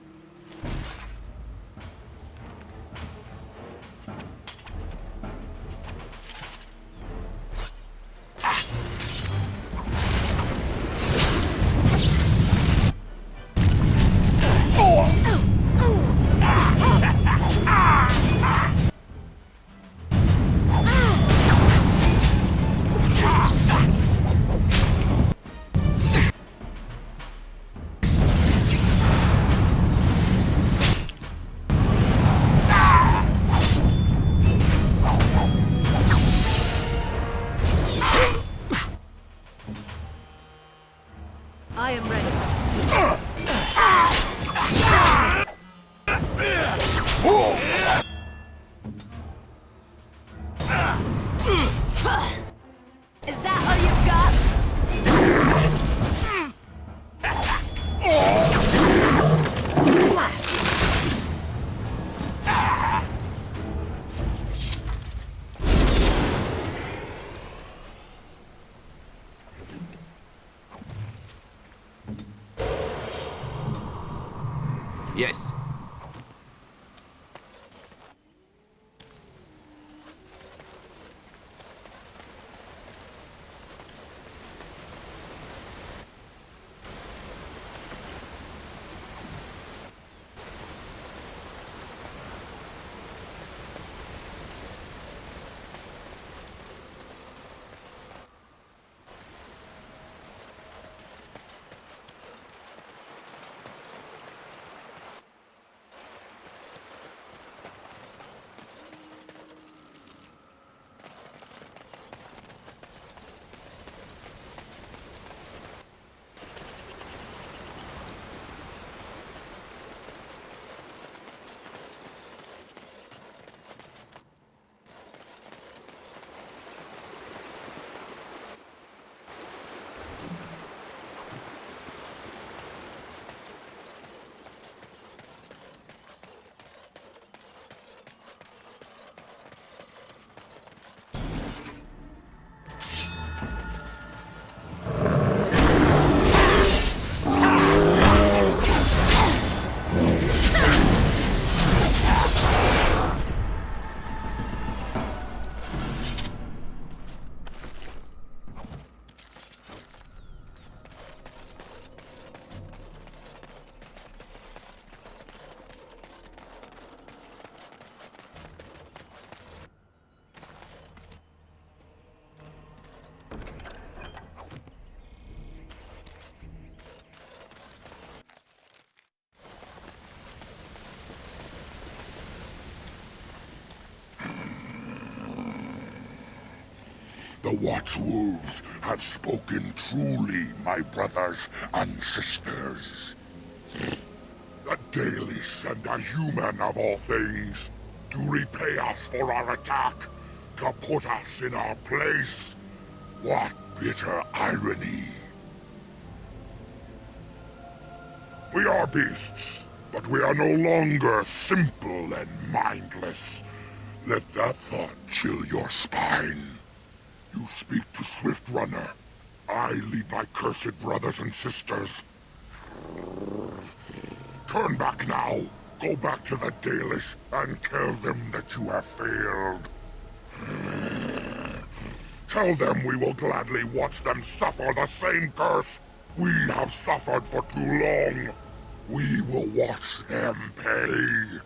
I am ready. Is that all you've got? Yes. The Watchwolves have spoken truly, my brothers and sisters. The Dalish and the human of all things, to repay us for our attack, to put us in our place. What bitter irony. We are beasts, but we are no longer simple and mindless. Let that thought chill your spine. You speak to Swift Runner. I lead my cursed brothers and sisters. Turn back now. Go back to the Dalish and tell them that you have failed. Tell them we will gladly watch them suffer the same curse we have suffered for too long. We will watch them pay.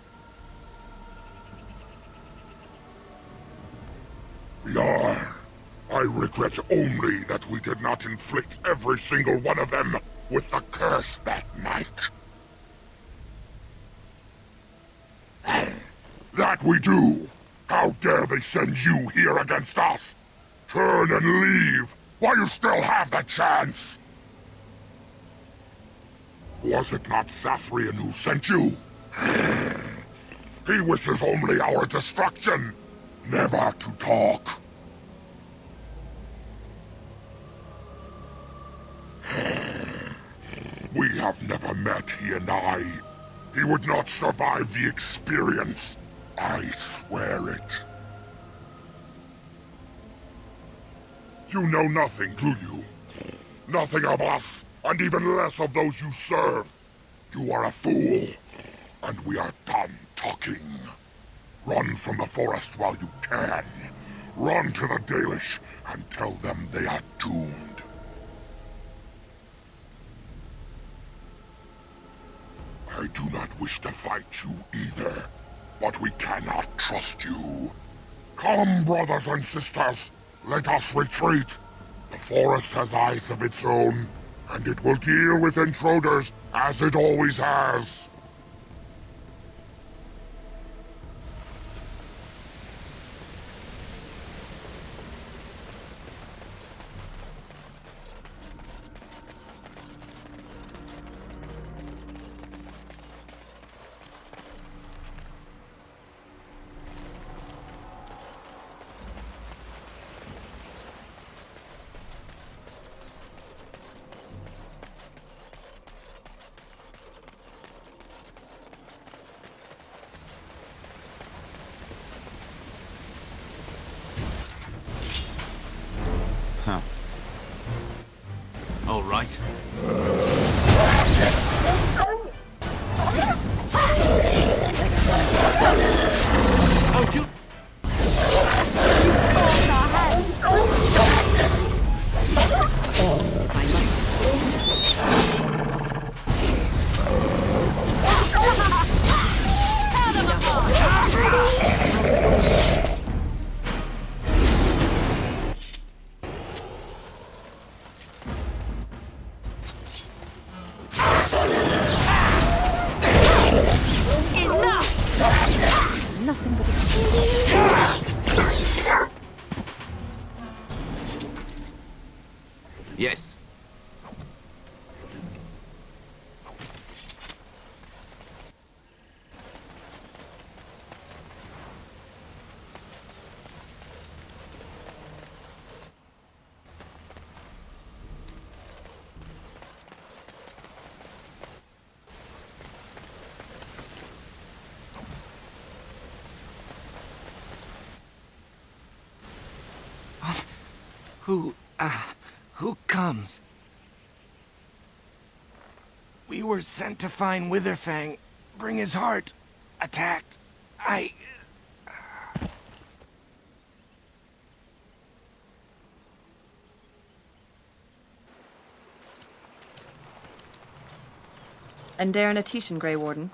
Yarn. I regret only that we did not inflict every single one of them with the curse that night. we do? How dare they send you here against us? Turn and leave, while you still have the chance! Was it not Sathrian who sent you? He wishes only our destruction, never to talk. We have never met, he and I. He would not survive the experience. I swear it. You know nothing, do you? Nothing of us, and even less of those you serve. You are a fool, and we are done talking. Run from the forest while you can. Run to the Dalish and tell them they are doomed. I do not wish to fight you either, but we cannot trust you. Come, brothers and sisters, let us retreat. The forest has eyes of its own, and it will deal with intruders as it always has. Huh. All right. Oh, you... Yes. Who comes? We were sent to find Witherfang, bring his heart. Attacked. And Aedan Aedan, Grey Warden.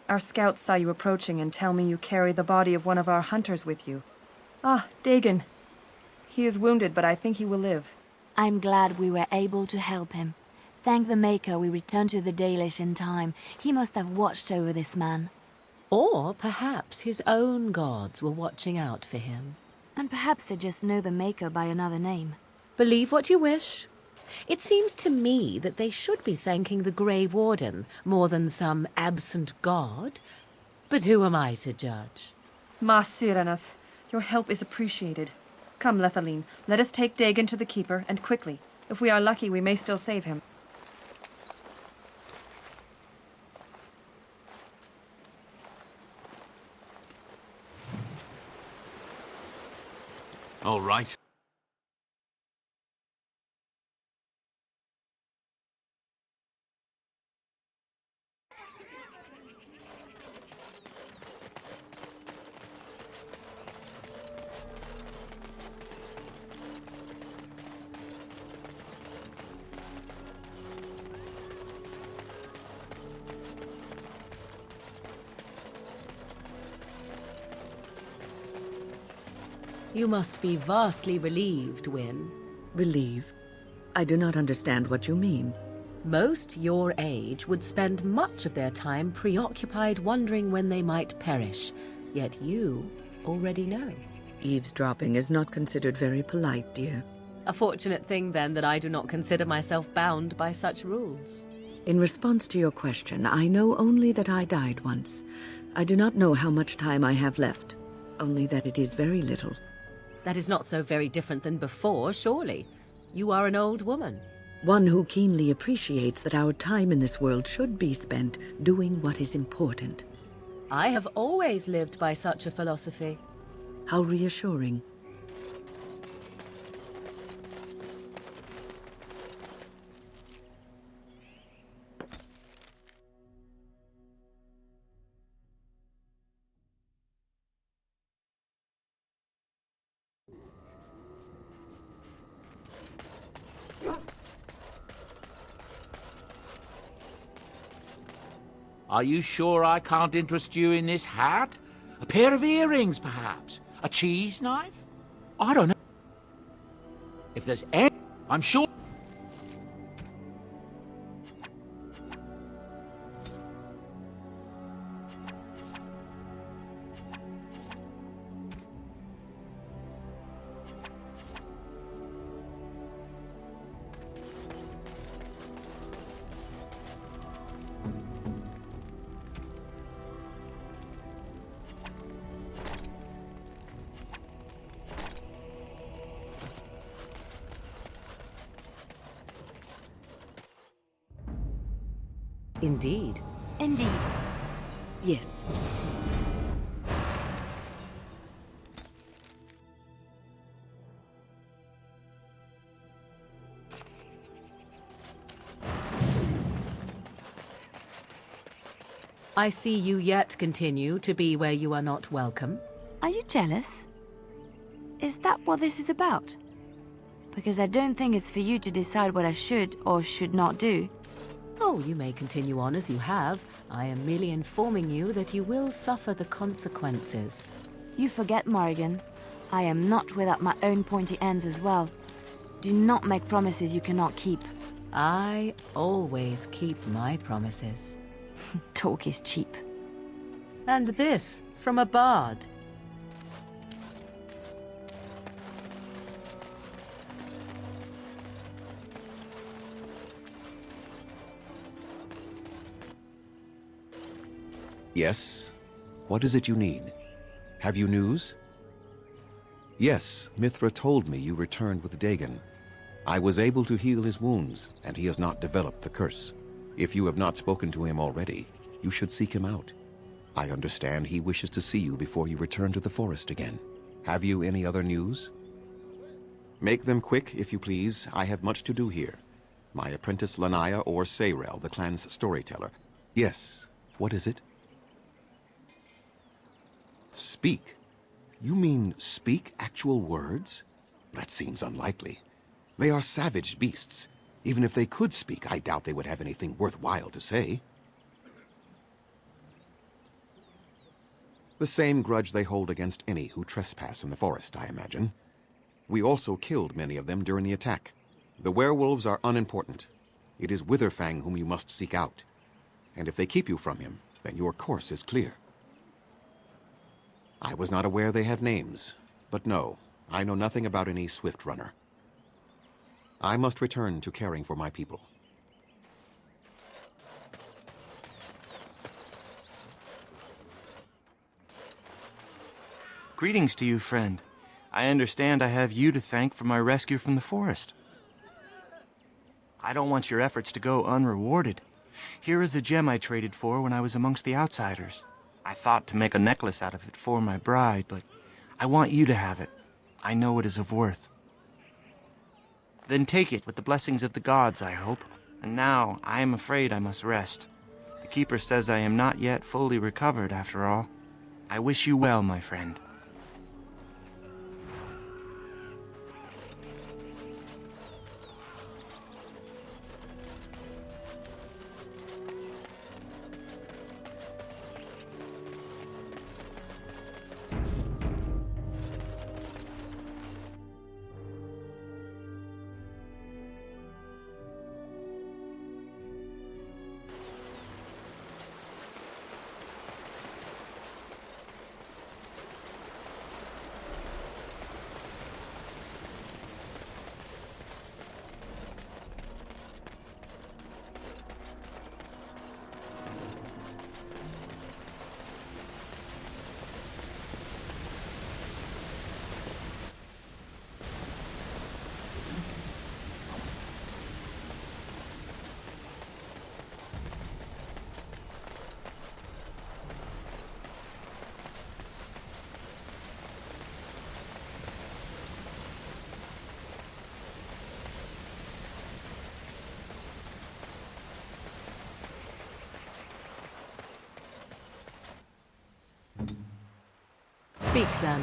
Our scouts saw you approaching and tell me you carry the body of one of our hunters with you. Ah, Dagon. He is wounded, but I think he will live. I'm glad we were able to help him. Thank the Maker we returned to the Dalish in time. He must have watched over this man. Or perhaps his own gods were watching out for him. And perhaps they just know the Maker by another name. Believe what you wish. It seems to me that they should be thanking the Grey Warden more than some absent god. But who am I to judge? Ma Sirenas, your help is appreciated. Come, Lethaline, let us take Dagon to the Keeper, and quickly. If we are lucky, we may still save him. All right. You must be vastly relieved, Wynne. Relieved? I do not understand what you mean. Most your age would spend much of their time preoccupied wondering when they might perish, yet you already know. Eavesdropping is not considered very polite, dear. A fortunate thing, then, that I do not consider myself bound by such rules. In response to your question, I know only that I died once. I do not know how much time I have left, only that it is very little. That is not so very different than before, surely. You are an old woman. One who keenly appreciates that our time in this world should be spent doing what is important. I have always lived by such a philosophy. How reassuring. Are you sure I can't interest you in this hat? A pair of earrings, perhaps? A cheese knife? I don't know. If there's any, I'm sure. Indeed. Indeed. Yes. I see you yet continue to be where you are not welcome. Are you jealous? Is that what this is about? Because I don't think it's for you to decide what I should or should not do. Oh, you may continue on as you have. I am merely informing you that you will suffer the consequences. You forget, Morrigan. I am not without my own pointy ends as well. Do not make promises you cannot keep. I always keep my promises. Talk is cheap. And this from a bard. Yes? What is it you need? Have you news? Yes, Mithra told me you returned with Dagon. I was able to heal his wounds, and he has not developed the curse. If you have not spoken to him already, you should seek him out. I understand he wishes to see you before you return to the forest again. Have you any other news? Make them quick, if you please. I have much to do here. My apprentice Lanaya or Sayrel, the clan's storyteller. Yes, what is it? Speak? You mean speak actual words? That seems unlikely. They are savage beasts. Even if they could speak, I doubt they would have anything worthwhile to say. The same grudge they hold against any who trespass in the forest, I imagine. We also killed many of them during the attack. The werewolves are unimportant. It is Witherfang whom you must seek out. And if they keep you from him, then your course is clear. I was not aware they have names, but no, I know nothing about any swift runner. I must return to caring for my people. Greetings to you, friend. I understand I have you to thank for my rescue from the forest. I don't want your efforts to go unrewarded. Here is a gem I traded for when I was amongst the outsiders. I thought to make a necklace out of it for my bride, but I want you to have it. I know it is of worth. Then take it with the blessings of the gods, I hope. And now I am afraid I must rest. The keeper says I am not yet fully recovered, after all. I wish you well, my friend. Speak then.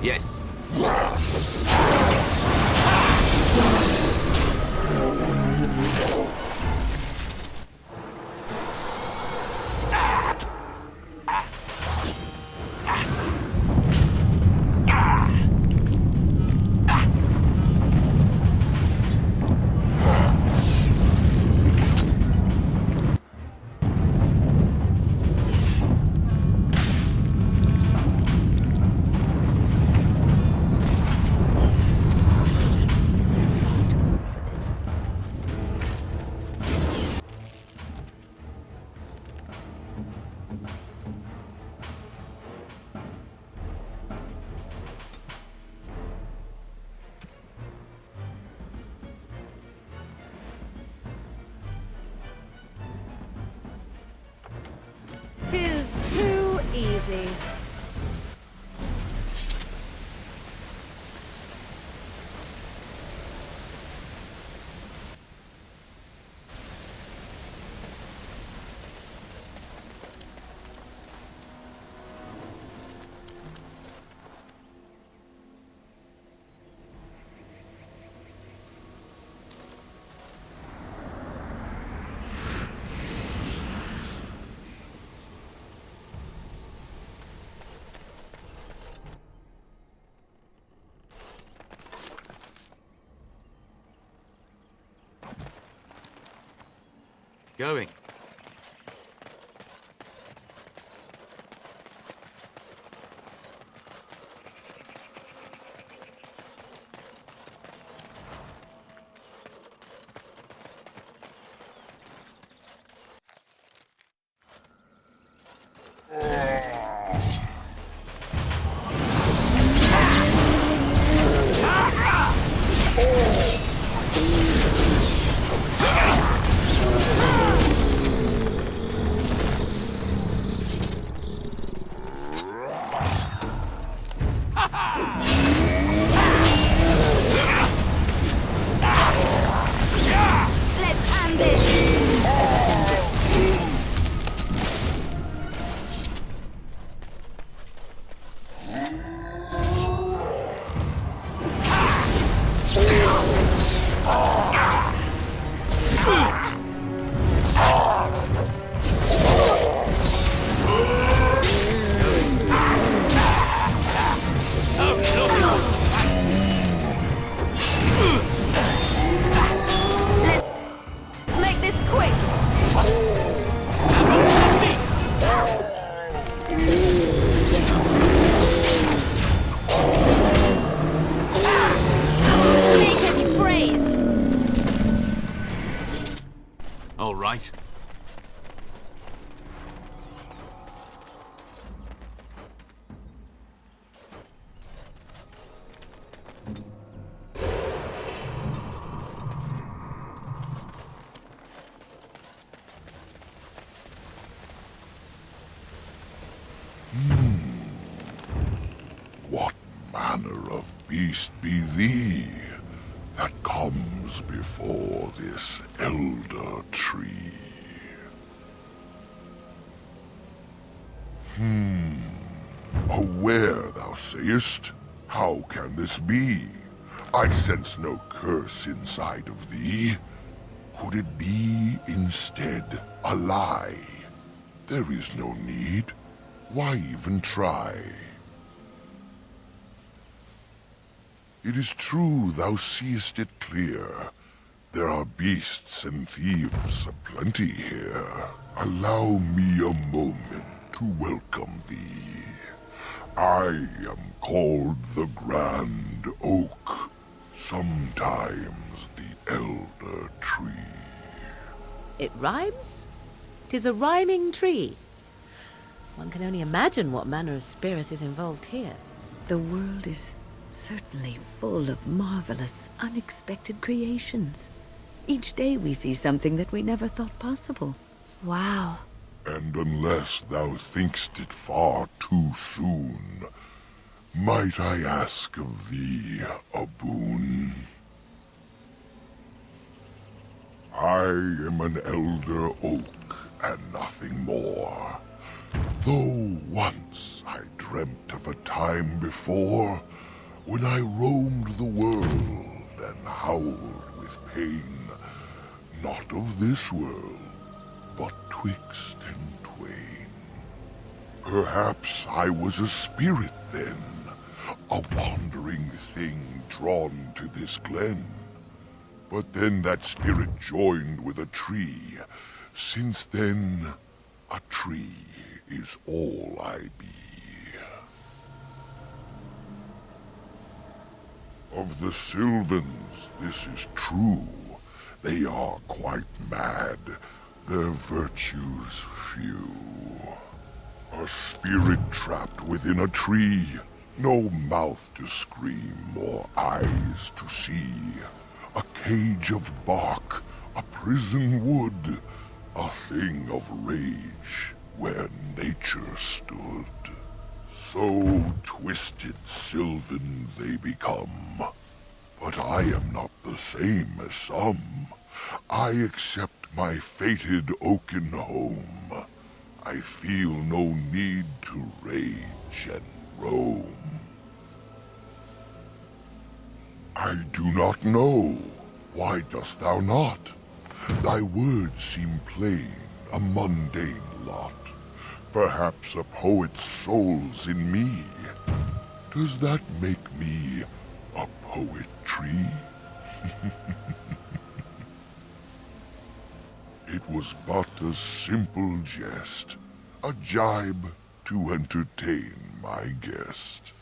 Yes. Tis too easy. Going. beast be thee that comes before this elder tree? Aware, thou sayest? How can this be? I sense no curse inside of thee. Could it be, instead, a lie? There is no need. Why even try? It is true thou seest it clear. There are beasts and thieves aplenty here. Allow me a moment to welcome thee. I am called the Grand Oak, sometimes the Elder Tree. It rhymes? 'Tis a rhyming tree. One can only imagine what manner of spirit is involved here. The world is certainly full of marvelous, unexpected creations. Each day we see something that we never thought possible. Wow. And unless thou thinkst it far too soon, might I ask of thee a boon? I am an elder oak and nothing more. Though once I dreamt of a time before when I roamed the world and howled with pain, not of this world, but twixt and twain. Perhaps I was a spirit then, a wandering thing drawn to this glen. But then that spirit joined with a tree. Since then, a tree is all I be. Of the Sylvans, this is true. They are quite mad, their virtues few. A spirit trapped within a tree, no mouth to scream or eyes to see. A cage of bark, a prison wood, a thing of rage where nature stood. So twisted Sylvan they become, but I am not the same as some. I accept my fated oaken home. I feel no need to rage and roam. I do not know. Why dost thou not? Thy words seem plain, a mundane lot. Perhaps a poet's soul's in me. Does that make me a poetry? It was but a simple jest, a jibe to entertain my guest.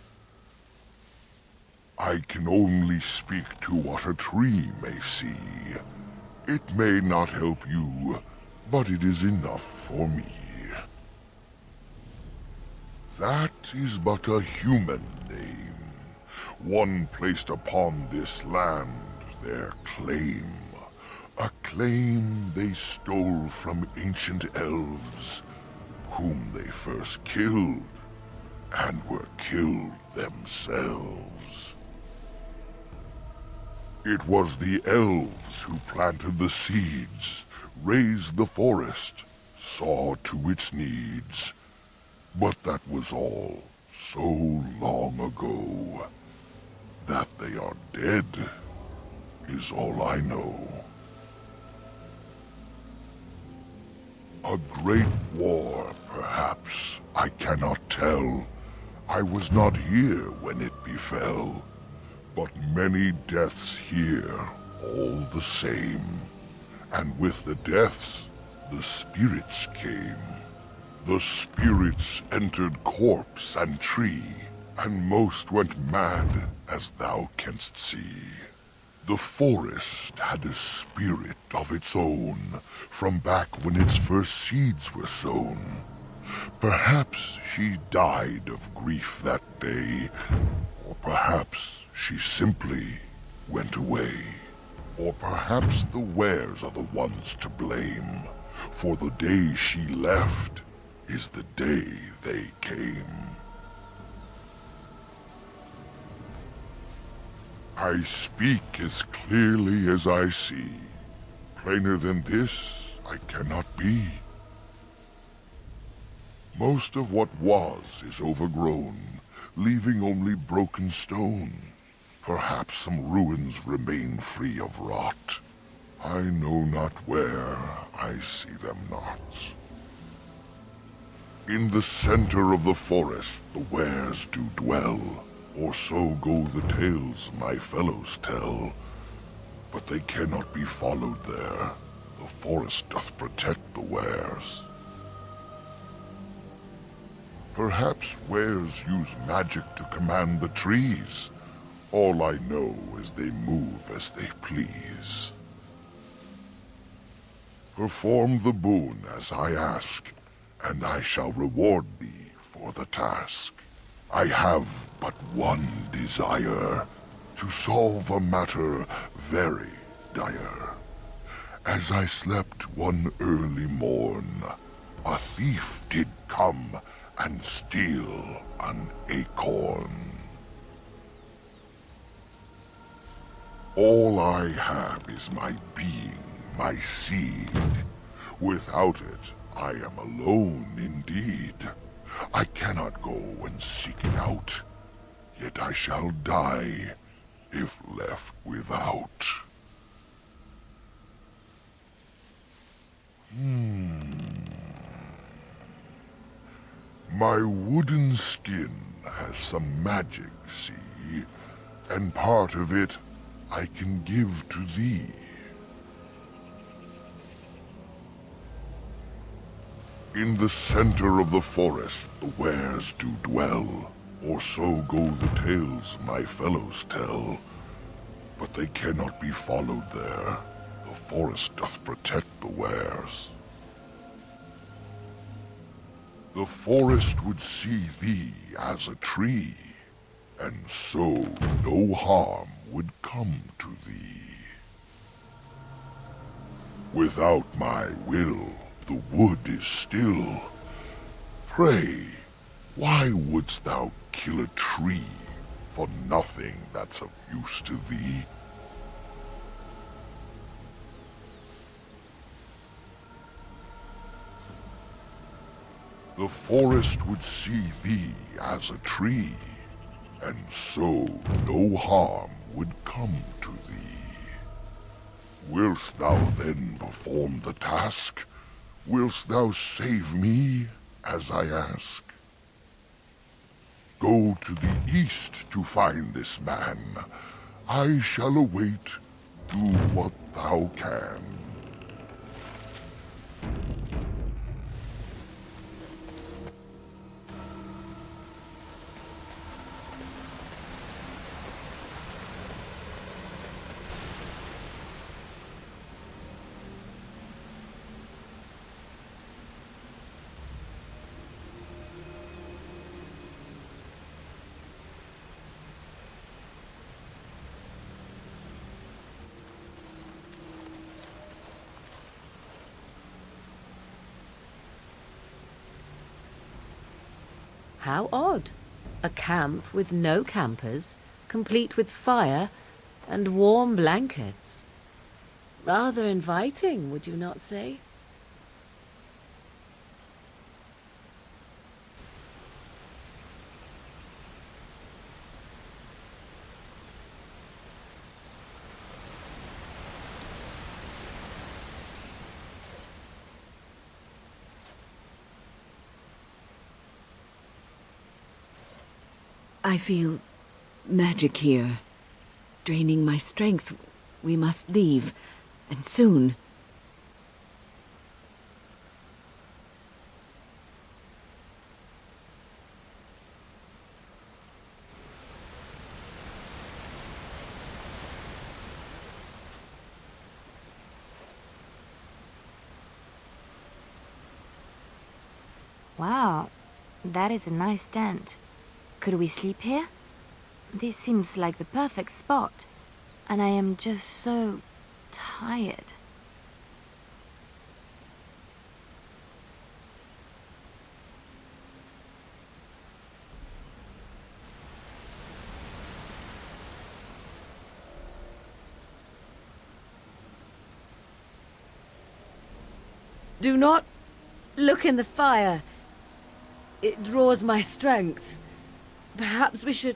I can only speak to what a tree may see. It may not help you, but it is enough for me. That is but a human name, one placed upon this land their claim. A claim they stole from ancient elves, whom they first killed, and were killed themselves. It was the elves who planted the seeds, raised the forest, saw to its needs. But that was all so long ago. That they are dead is all I know. A great war, perhaps, I cannot tell. I was not here when it befell. But many deaths here, all the same. And with the deaths, the spirits came. The spirits entered corpse and tree, and most went mad, as thou canst see. The forest had a spirit of its own, from back when its first seeds were sown. Perhaps she died of grief that day, or perhaps she simply went away. Or perhaps the wares are the ones to blame, for the day she left is the day they came. I speak as clearly as I see. Plainer than this, I cannot be. Most of what was is overgrown, leaving only broken stone. Perhaps some ruins remain free of rot. I know not where, I see them not. In the center of the forest the wares do dwell, or so go the tales my fellows tell. But they cannot be followed there. The forest doth protect the wares. Perhaps wares use magic to command the trees. All I know is they move as they please. Perform the boon as I ask, and I shall reward thee for the task. I have but one desire, to solve a matter very dire. As I slept one early morn, a thief did come and steal an acorn. All I have is my being, my seed. Without it, I am alone indeed. I cannot go and seek it out, yet I shall die if left without. My wooden skin has some magic, see, and part of it I can give to thee. In the center of the forest the wares do dwell, or so go the tales my fellows tell. But they cannot be followed there. The forest doth protect the wares. The forest would see thee as a tree, and so no harm would come to thee. Without my will, the wood is still. Pray, why wouldst thou kill a tree for nothing that's of use to thee? The forest would see thee as a tree, and so no harm would come to thee. Wilt thou then perform the task? Wilt thou save me, as I ask? Go to the east to find this man. I shall await. Do what thou can. How odd. A camp with no campers, complete with fire and warm blankets. Rather inviting, would you not say? I feel magic here, draining my strength. We must leave, and soon. Wow, that is a nice tent. Could we sleep here? This seems like the perfect spot, and I am just so tired. Do not look in the fire. It draws my strength. Perhaps we should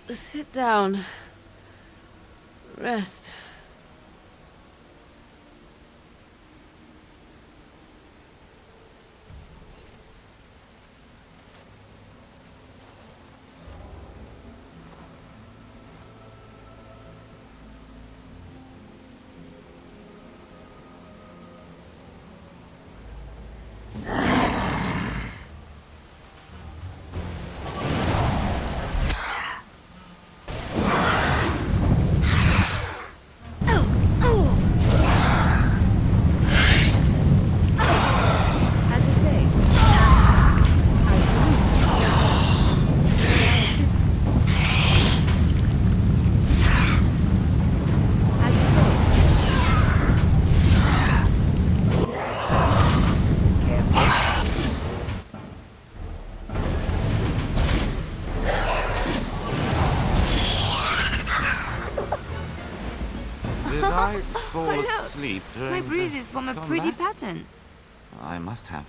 sit down. Rest. Did I fall Oh, look. asleep My during bruises the form a combat? pretty pattern. I must have.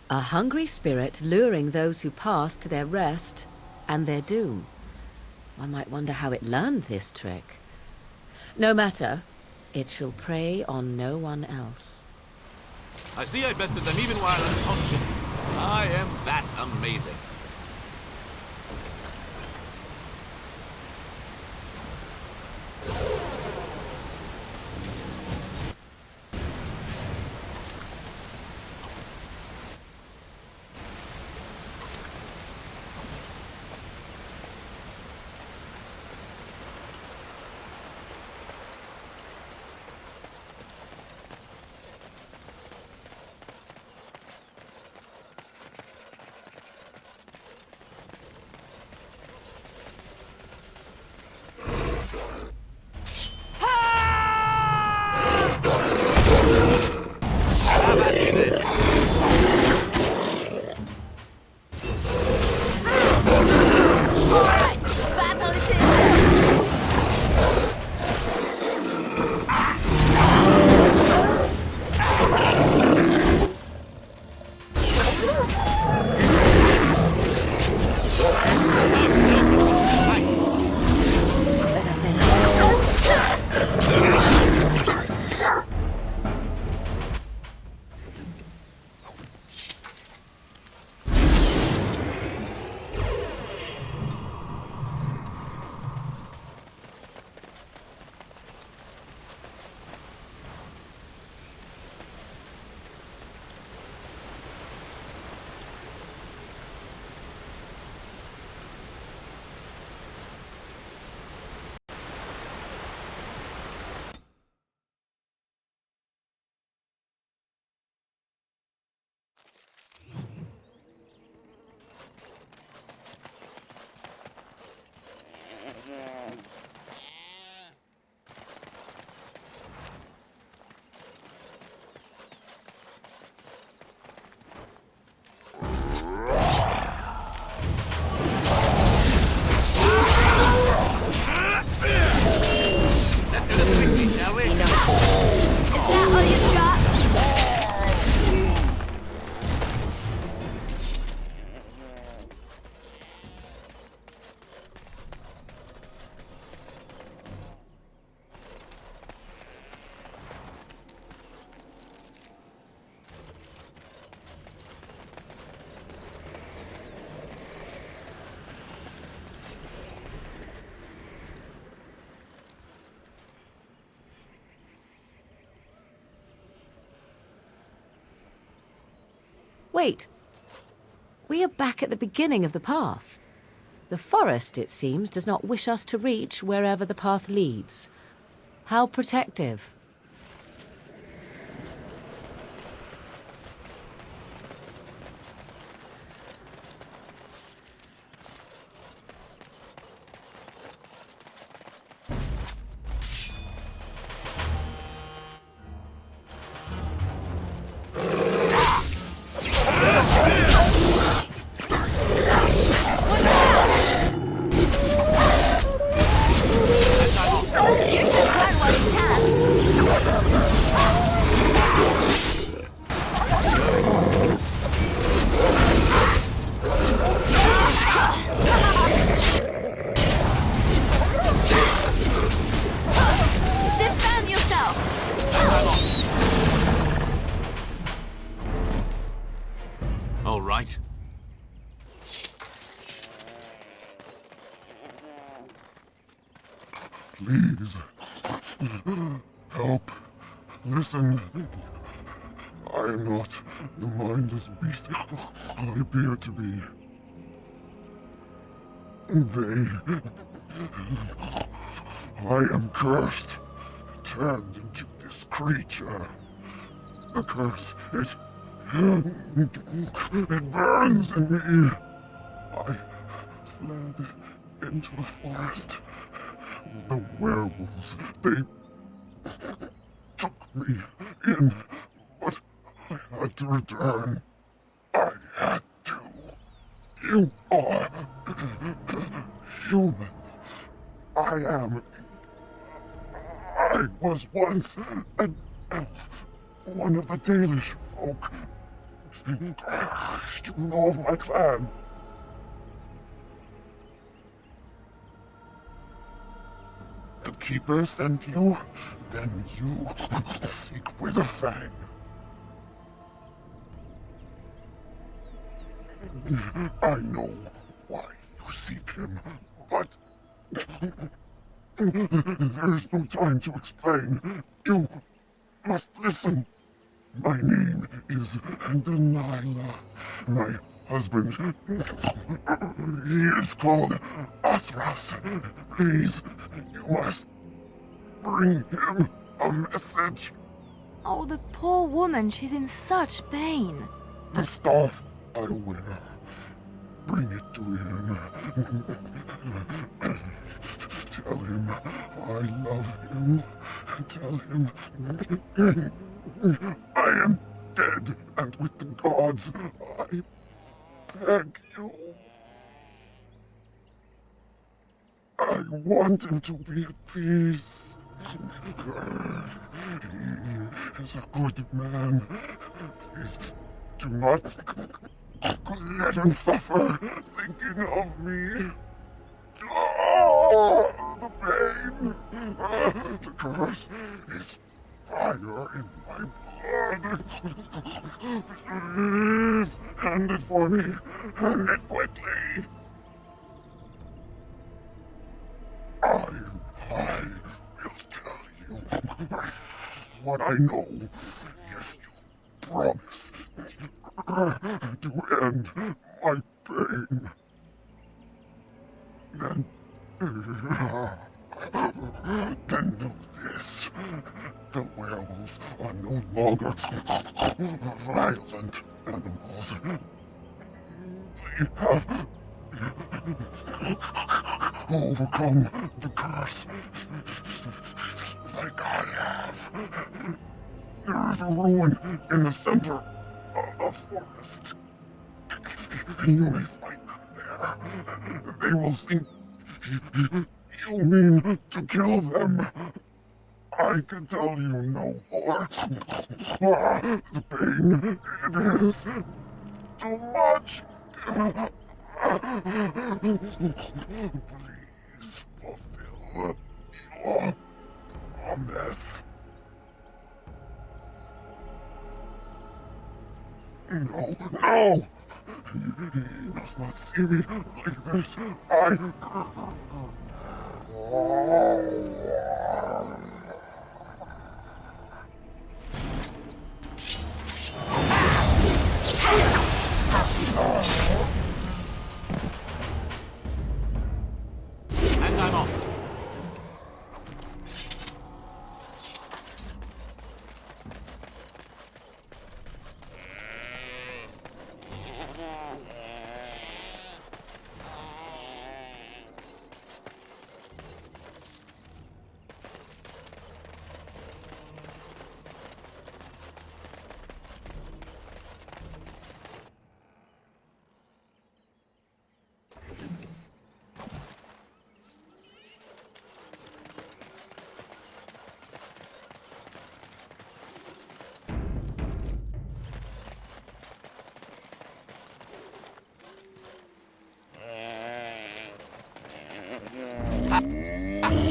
A hungry spirit luring those who pass to their rest and their doom. One might wonder how it learned this trick. No matter, it shall prey on no one else. I see I bested them even while unconscious. I am that amazing. Wait. We are back at the beginning of the path. The forest, it seems, does not wish us to reach wherever the path leads. How protective. Please. Help. Listen. I am not the mindless beast I appear to be. I am cursed, turned into this creature. The curse, it burns in me. I fled into the forest. The werewolves, they took me in, but I had to return. I had to. You are human. I was once an elf, one of the Dalish folk. You know of my clan. The Keeper sent you? Then you seek Witherfang. I know why you seek him, but there's no time to explain. You must listen. My name is Delilah. My husband, he is called Athras. Please, you must bring him a message. Oh, the poor woman, she's in such pain. The staff I wear. Bring it to him. Tell him I love him. Tell him I am dead, and with the gods, I beg you. I want him to be at peace. He is a good man. Please do not let him suffer thinking of me. Oh, the pain. The curse is fire in my blood. Please, hand it for me. Hand it quickly. I will tell you what I know if you promise to end my pain. Then know this. The werewolves are no longer violent animals. They have overcome the curse like I have. There is a ruin in the center of the forest. You may find them there. They will think you mean to kill them. I can tell you no more. The pain, it is too much. Please fulfill your promise. No! You must not see me like this. And I'm off.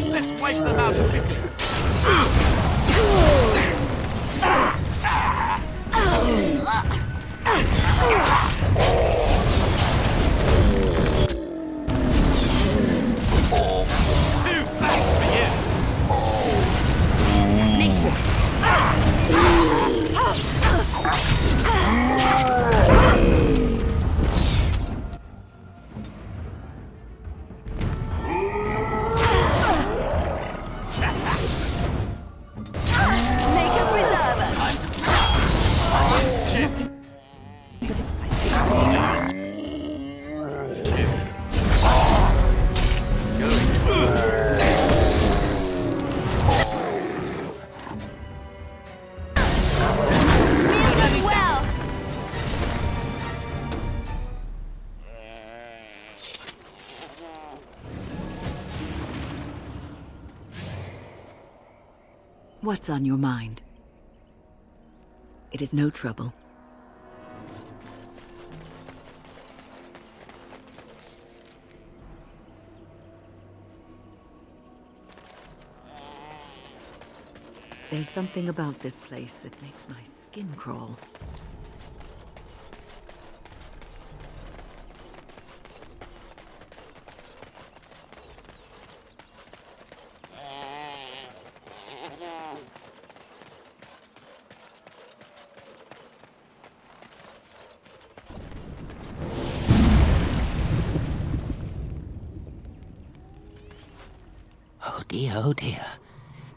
Let's wipe them out quickly. Too fast for you. What's on your mind? It is no trouble. There's something about this place that makes my skin crawl. Oh dear.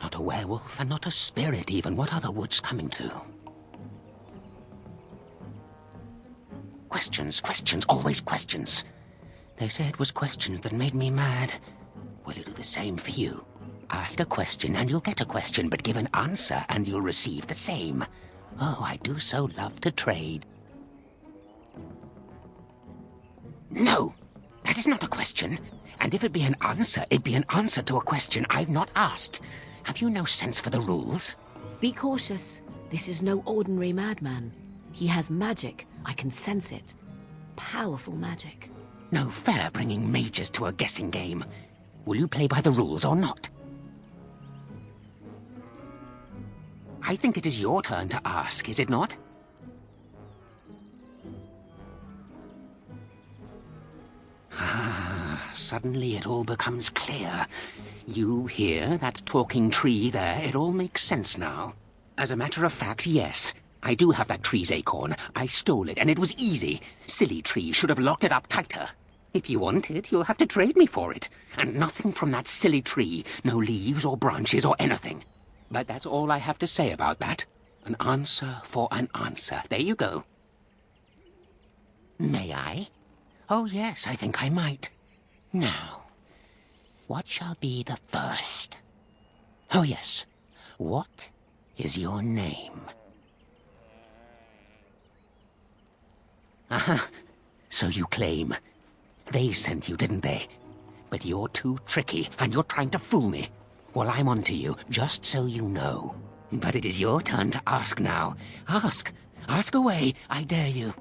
Not a werewolf, and not a spirit even. What are the woods coming to? Questions, questions, always questions. They say it was questions that made me mad. Will it do the same for you? Ask a question and you'll get a question, but give an answer and you'll receive the same. Oh, I do so love to trade. No! That is not a question. And if it be an answer, it'd be an answer to a question I've not asked. Have you no sense for the rules? Be cautious. This is no ordinary madman. He has magic. I can sense it. Powerful magic. No fair bringing mages to a guessing game. Will you play by the rules or not? I think it is your turn to ask, is it not? Suddenly it all becomes clear. You hear that talking tree there? It all makes sense now. As a matter of fact, yes. I do have that tree's acorn. I stole it, and it was easy. Silly tree should have locked it up tighter. If you want it, you'll have to trade me for it. And nothing from that silly tree. No leaves or branches or anything. But that's all I have to say about that. An answer for an answer. There you go. May I? Oh, yes, I think I might. Now, what shall be the first? Oh, yes. What is your name? Aha, so you claim. They sent you, didn't they? But you're too tricky, and you're trying to fool me. Well, I'm on to you, just so you know. But it is your turn to ask now. Ask. Ask away, I dare you.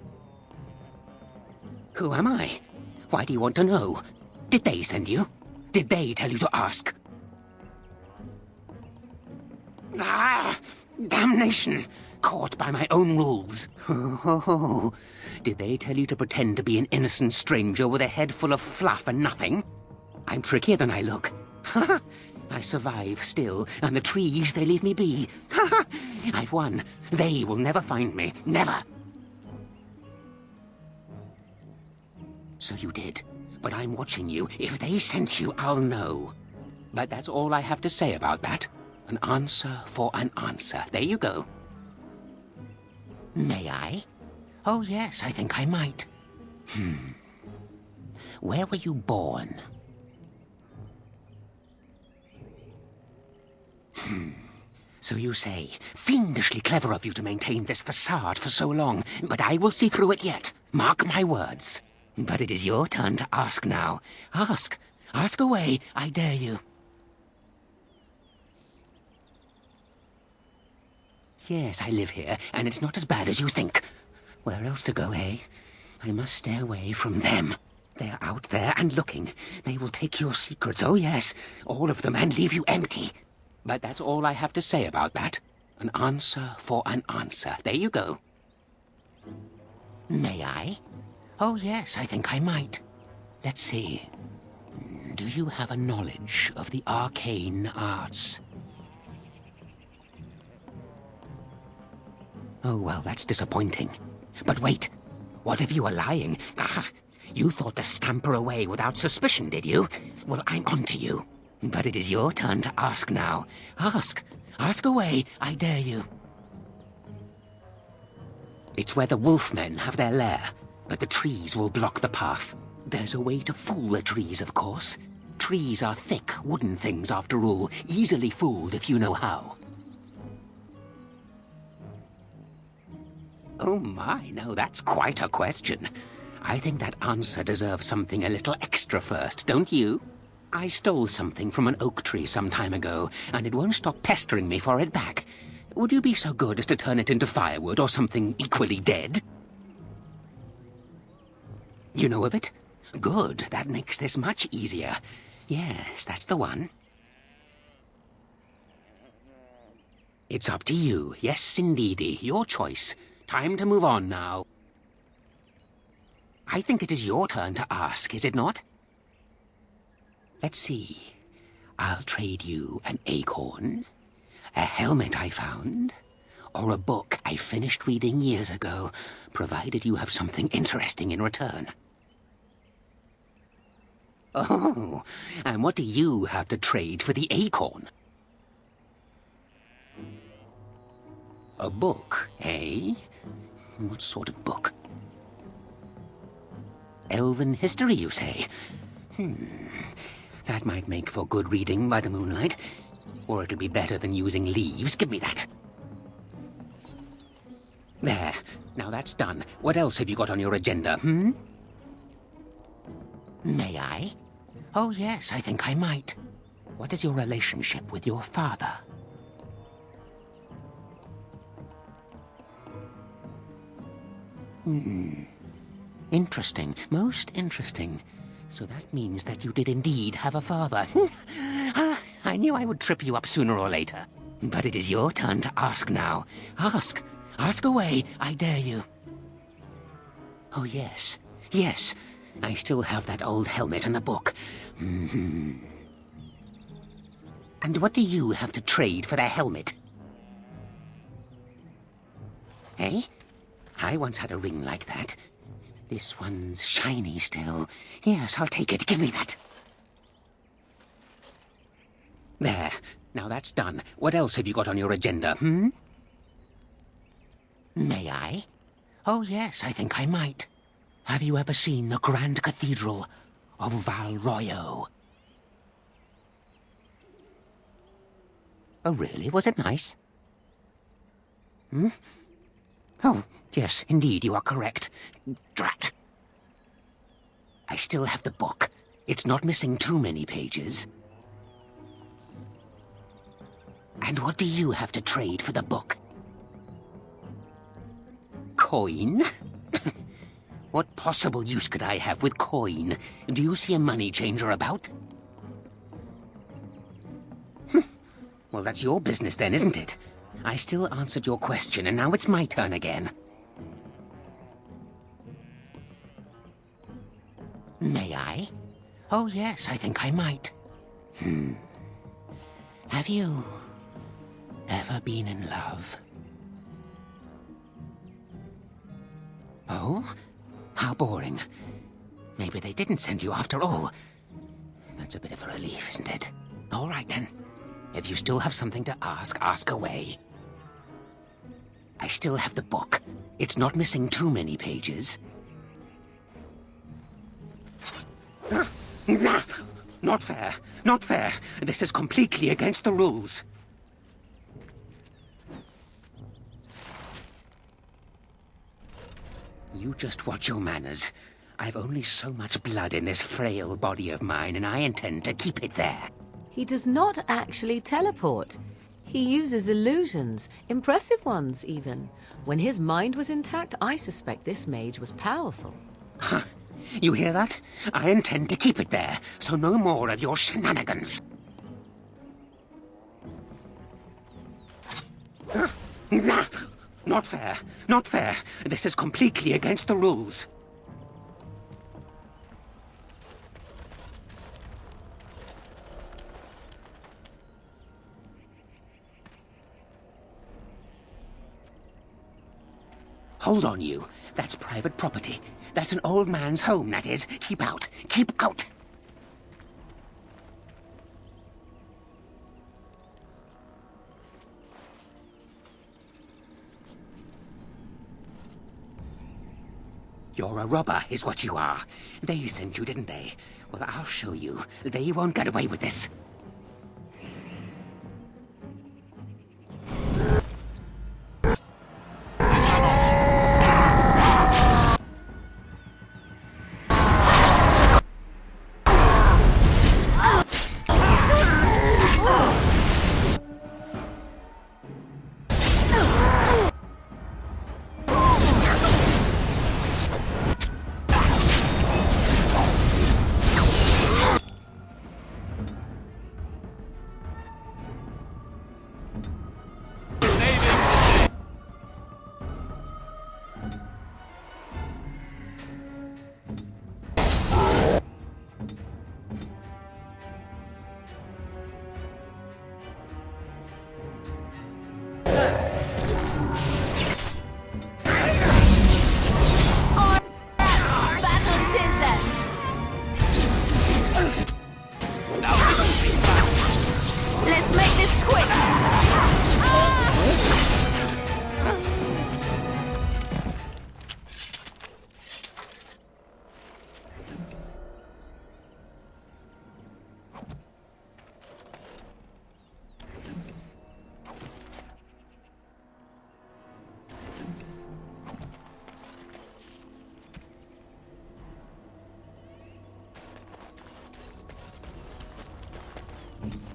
Who am I? Why do you want to know? Did they send you? Did they tell you to ask? Ah! Damnation! Caught by my own rules. Oh, did they tell you to pretend to be an innocent stranger with a head full of fluff and nothing? I'm trickier than I look. I survive still, and the trees, they leave me be. I've won. They will never find me. Never. So you did. But I'm watching you. If they sent you, I'll know. But that's all I have to say about that. An answer for an answer. There you go. May I? Oh, yes, I think I might. Where were you born? So you say. Fiendishly clever of you to maintain this facade for so long, but I will see through it yet. Mark my words. But it is your turn to ask now. Ask. Ask away, I dare you. Yes, I live here, and it's not as bad as you think. Where else to go, eh? I must stay away from them. They're out there and looking. They will take your secrets, oh yes, all of them, and leave you empty. But that's all I have to say about that. An answer for an answer. There you go. May I? Oh, yes, I think I might. Let's see. Do you have a knowledge of the arcane arts? Oh, well, that's disappointing. But wait, what if you were lying? Ah, you thought to scamper away without suspicion, did you? Well, I'm on to you. But it is your turn to ask now. Ask. Ask away, I dare you. It's where the wolfmen have their lair. But the trees will block the path. There's a way to fool the trees, of course. Trees are thick, wooden things, after all. Easily fooled if you know how. Oh my, no, that's quite a question. I think that answer deserves something a little extra first, don't you? I stole something from an oak tree some time ago, and it won't stop pestering me for it back. Would you be so good as to turn it into firewood or something equally dead? You know of it? Good, that makes this much easier. Yes, that's the one. It's up to you. Yes, indeedy. Your choice. Time to move on now. I think it is your turn to ask, is it not? Let's see. I'll trade you an acorn, a helmet I found, or a book I finished reading years ago, provided you have something interesting in return. Oh, and what do you have to trade for the acorn? A book, eh? What sort of book? Elven history, you say? That might make for good reading by the moonlight. Or it'll be better than using leaves. Give me that. There. Now that's done. What else have you got on your agenda, May I? Oh, yes, I think I might. What is your relationship with your father? Interesting. Most interesting. So that means that you did indeed have a father. I knew I would trip you up sooner or later. But it is your turn to ask now. Ask. Ask away. I dare you. Oh, yes. Yes. I still have that old helmet and the book. And what do you have to trade for the helmet? Eh? I once had a ring like that. This one's shiny still. Yes, I'll take it. Give me that. There. Now that's done. What else have you got on your agenda, May I? Oh, yes, I think I might. Have you ever seen the Grand Cathedral of Valroyo? Oh, really? Was it nice? Oh, yes, indeed, you are correct. Drat. I still have the book. It's not missing too many pages. And what do you have to trade for the book? Coin? What possible use could I have with coin? Do you see a money changer about? Well, that's your business then, isn't it? I still answered your question, and now it's my turn again. May I? Oh, yes, I think I might. Have you ever been in love? Oh? How boring. Maybe they didn't send you after all. That's a bit of a relief, isn't it? All right, then. If you still have something to ask, ask away. I still have the book. It's not missing too many pages. Not fair. Not fair. This is completely against the rules. You just watch your manners. I've only so much blood in this frail body of mine, and I intend to keep it there. He does not actually teleport. He uses illusions, impressive ones even. When his mind was intact, I suspect this mage was powerful. Huh. You hear that? I intend to keep it there, so no more of your shenanigans. Not fair. Not fair. This is completely against the rules. Hold on, you. That's private property. That's an old man's home, that is. Keep out. Keep out. You're a robber, is what you are. They sent you, didn't they? Well, I'll show you. They won't get away with this.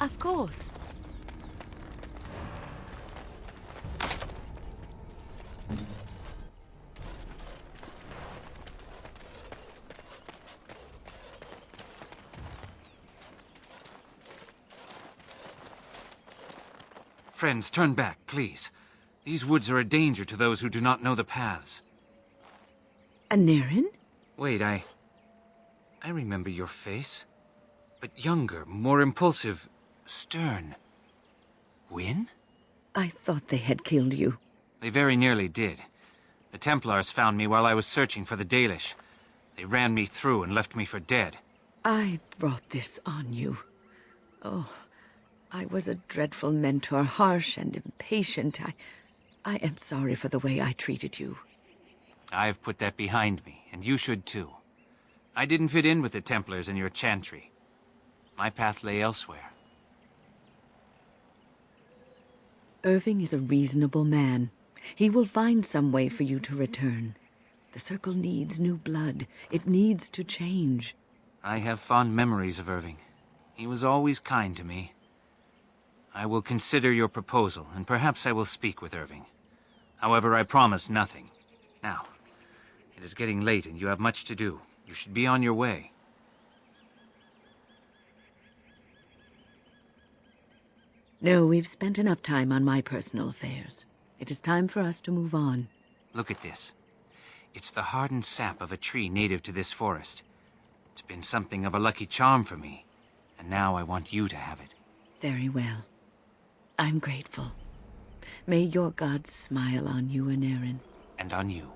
Of course. Friends, turn back, please. These woods are a danger to those who do not know the paths. Aedan? Wait, I remember your face. But younger, more impulsive, stern. Wynne? I thought they had killed you. They very nearly did. The Templars found me while I was searching for the Dalish. They ran me through and left me for dead. I brought this on you. Oh, I was a dreadful mentor, harsh and impatient. I am sorry for the way I treated you. I've put that behind me, and you should too. I didn't fit in with the Templars in your chantry. My path lay elsewhere. Irving is a reasonable man. He will find some way for you to return. The Circle needs new blood. It needs to change. I have fond memories of Irving. He was always kind to me. I will consider your proposal, and perhaps I will speak with Irving. However, I promise nothing. Now, it is getting late and you have much to do. You should be on your way. No, we've spent enough time on my personal affairs. It is time for us to move on. Look at this. It's the hardened sap of a tree native to this forest. It's been something of a lucky charm for me, and now I want you to have it. Very well. I'm grateful. May your gods smile on you and Aedan. And on you.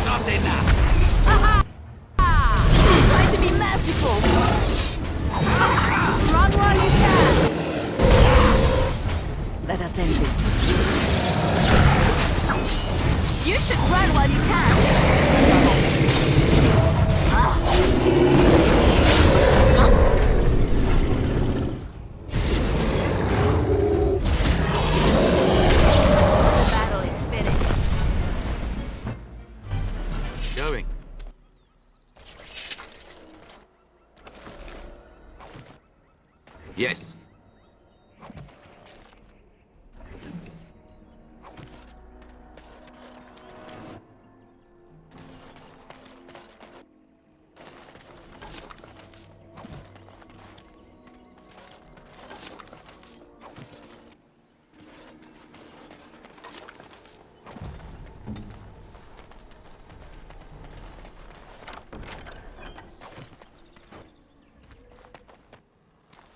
Not enough! Try to be merciful! Run while you can! Let us end this. You should run while you can! The battle is finished. Going. Yes.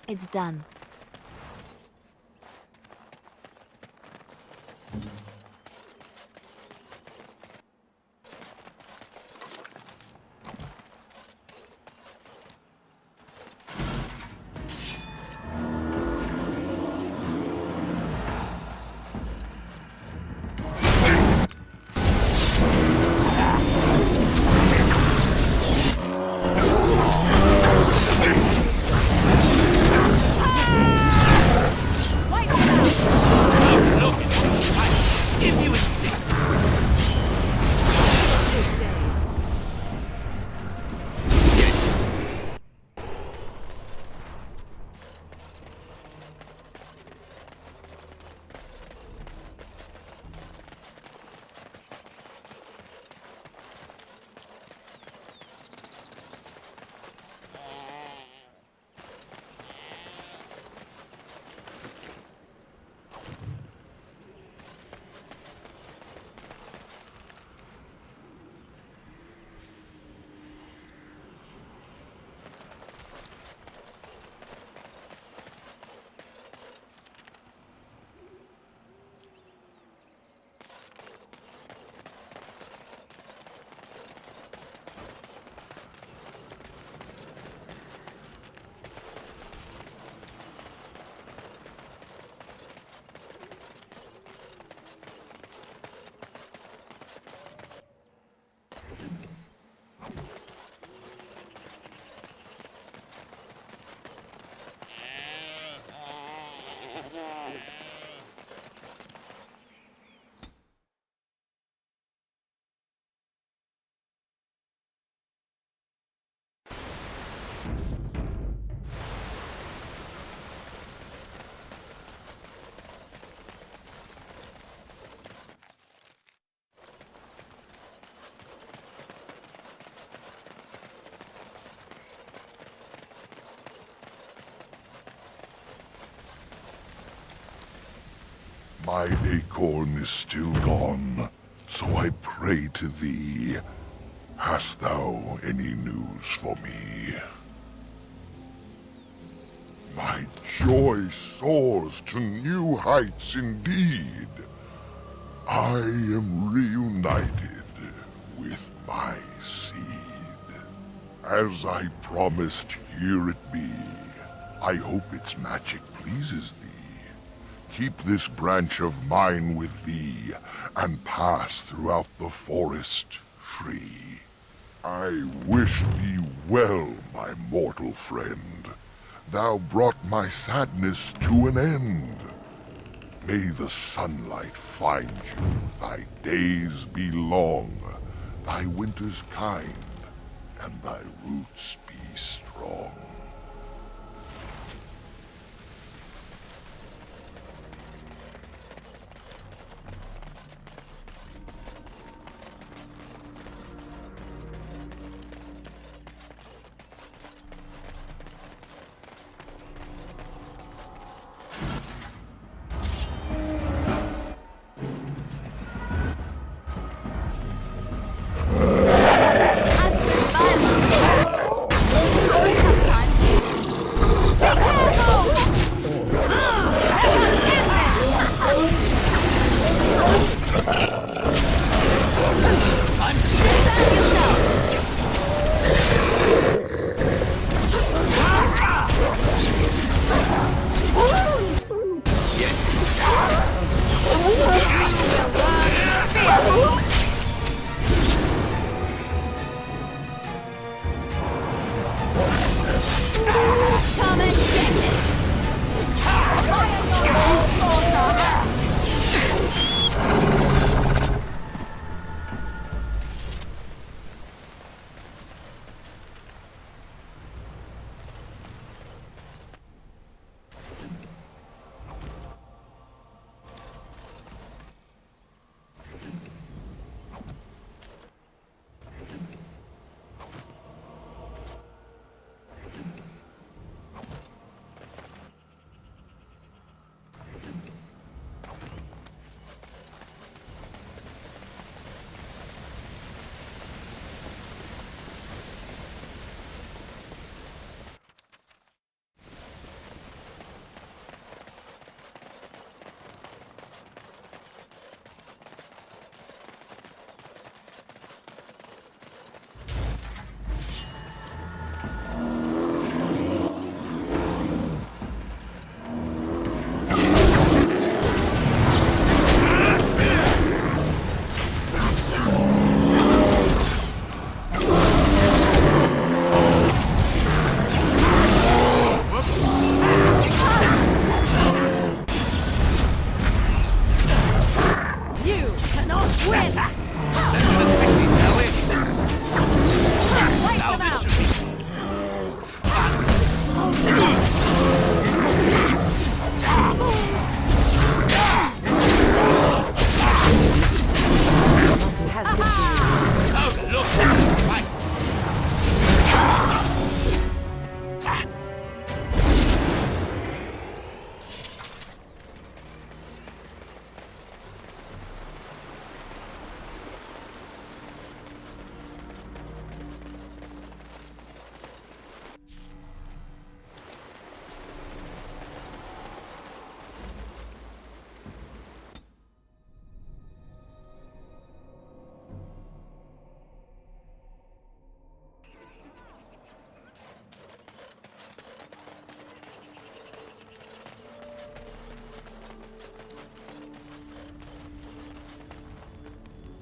It's done. My acorn is still gone, so I pray to thee. Hast thou any news for me? My joy soars to new heights indeed. I am reunited with my seed. As I promised, here it be. I hope its magic pleases thee. Keep this branch of mine with thee, and pass throughout the forest free. I wish thee well, my mortal friend. Thou brought my sadness to an end. May the sunlight find you, thy days be long, thy winters kind, and thy roots be strong.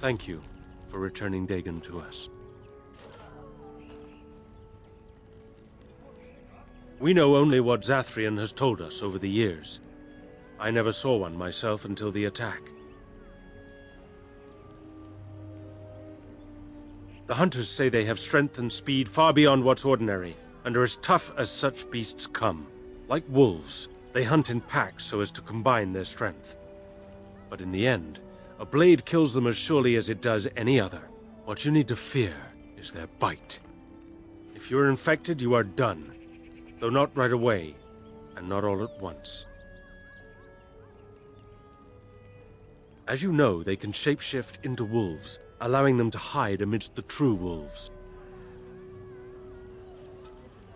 Thank you for returning Dagon to us. We know only what Zathrian has told us over the years. I never saw one myself until the attack. The hunters say they have strength and speed far beyond what's ordinary, and are as tough as such beasts come. Like wolves, they hunt in packs so as to combine their strength. But in the end, a blade kills them as surely as it does any other. What you need to fear is their bite. If you're infected, you are done. Though not right away, and not all at once. As you know, they can shapeshift into wolves, allowing them to hide amidst the true wolves.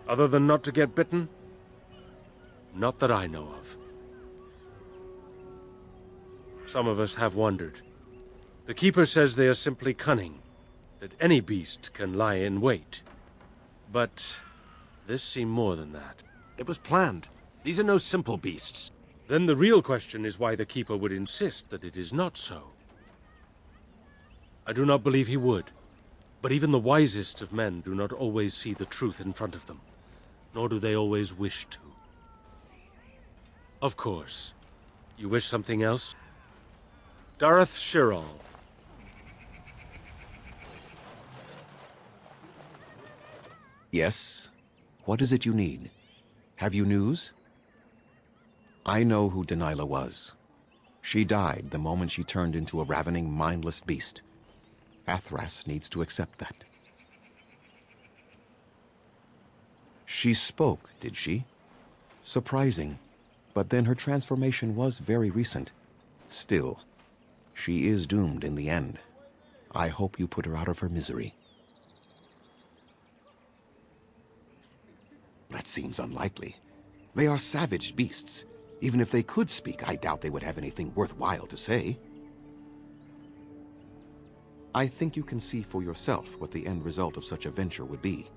Other than not to get bitten? Not that I know of. Some of us have wondered. The Keeper says they are simply cunning, that any beast can lie in wait. But this seemed more than that. It was planned. These are no simple beasts. Then the real question is why the Keeper would insist that it is not so. I do not believe he would. But even the wisest of men do not always see the truth in front of them, nor do they always wish to. Of course. You wish something else? Dareth Shirral. Yes? What is it you need? Have you news? I know who Delilah was. She died the moment she turned into a ravening, mindless beast. Athras needs to accept that. She spoke, did she? Surprising. But then her transformation was very recent. Still, she is doomed in the end. I hope you put her out of her misery. That seems unlikely. They are savage beasts. Even if they could speak, I doubt they would have anything worthwhile to say. I think you can see for yourself what the end result of such a venture would be.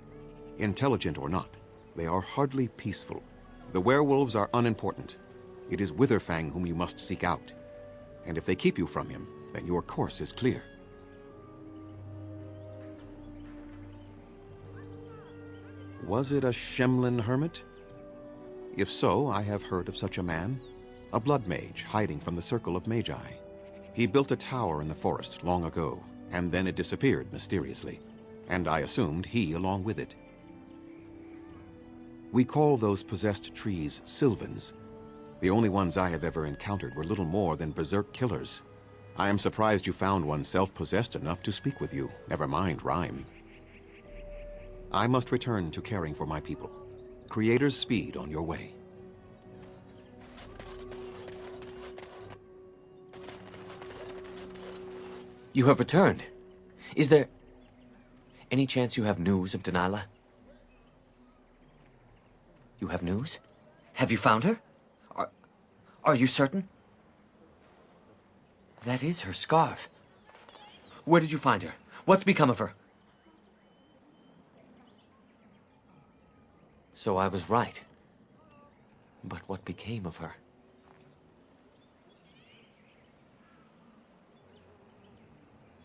Intelligent or not, they are hardly peaceful. The werewolves are unimportant. It is Witherfang whom you must seek out. And if they keep you from him, then your course is clear. Was it a Shemlin hermit? If so, I have heard of such a man. A blood mage hiding from the circle of magi. He built a tower in the forest long ago, and then it disappeared mysteriously. And I assumed he along with it. We call those possessed trees Sylvans. The only ones I have ever encountered were little more than berserk killers. I am surprised you found one self-possessed enough to speak with you, never mind rhyme. I must return to caring for my people. Creator's speed on your way. You have returned. Is there any chance you have news of Delilah? You have news? Have you found her? Are you certain? That is her scarf. Where did you find her? What's become of her? So I was right. But what became of her?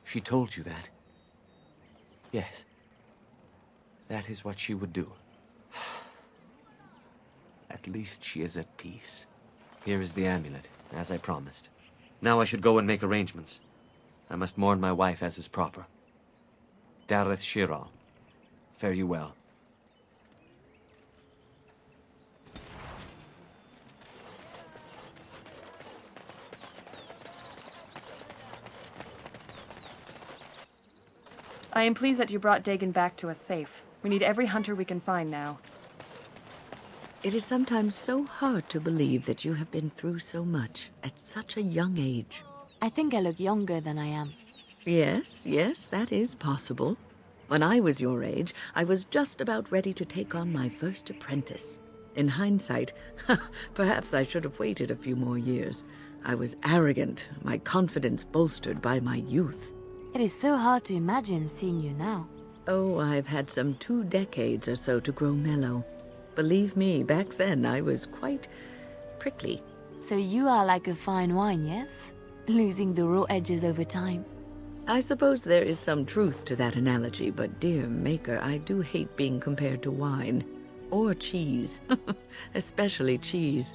She told you that? Yes. That is what she would do. At least she is at peace. Here is the amulet, as I promised. Now I should go and make arrangements. I must mourn my wife as is proper. Dareth Shirral, fare you well. I am pleased that you brought Dagon back to us safe. We need every hunter we can find now. It is sometimes so hard to believe that you have been through so much at such a young age. I think I look younger than I am. Yes, that is possible. When I was your age, I was just about ready to take on my first apprentice. In hindsight, perhaps I should have waited a few more years. I was arrogant, my confidence bolstered by my youth. It is so hard to imagine seeing you now. Oh, I've had some 2 decades or so to grow mellow. Believe me, back then I was quite prickly. So you are like a fine wine, yes? Losing the raw edges over time. I suppose there is some truth to that analogy, but dear Maker, I do hate being compared to wine. Or cheese. Especially cheese.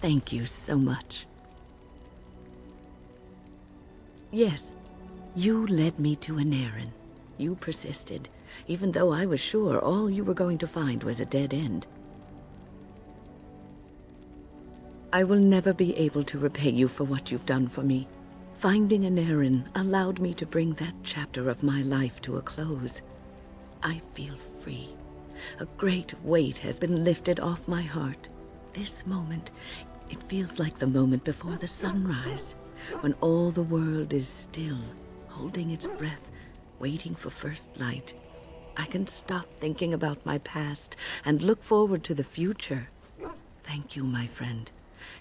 Thank you so much. Yes, you led me to an errand. You persisted, even though I was sure all you were going to find was a dead end. I will never be able to repay you for what you've done for me. Finding an Aedan allowed me to bring that chapter of my life to a close. I feel free. A great weight has been lifted off my heart. This moment, it feels like the moment before the sunrise, when all the world is still, holding its breath, waiting for first light. I can stop thinking about my past and look forward to the future. Thank you, my friend.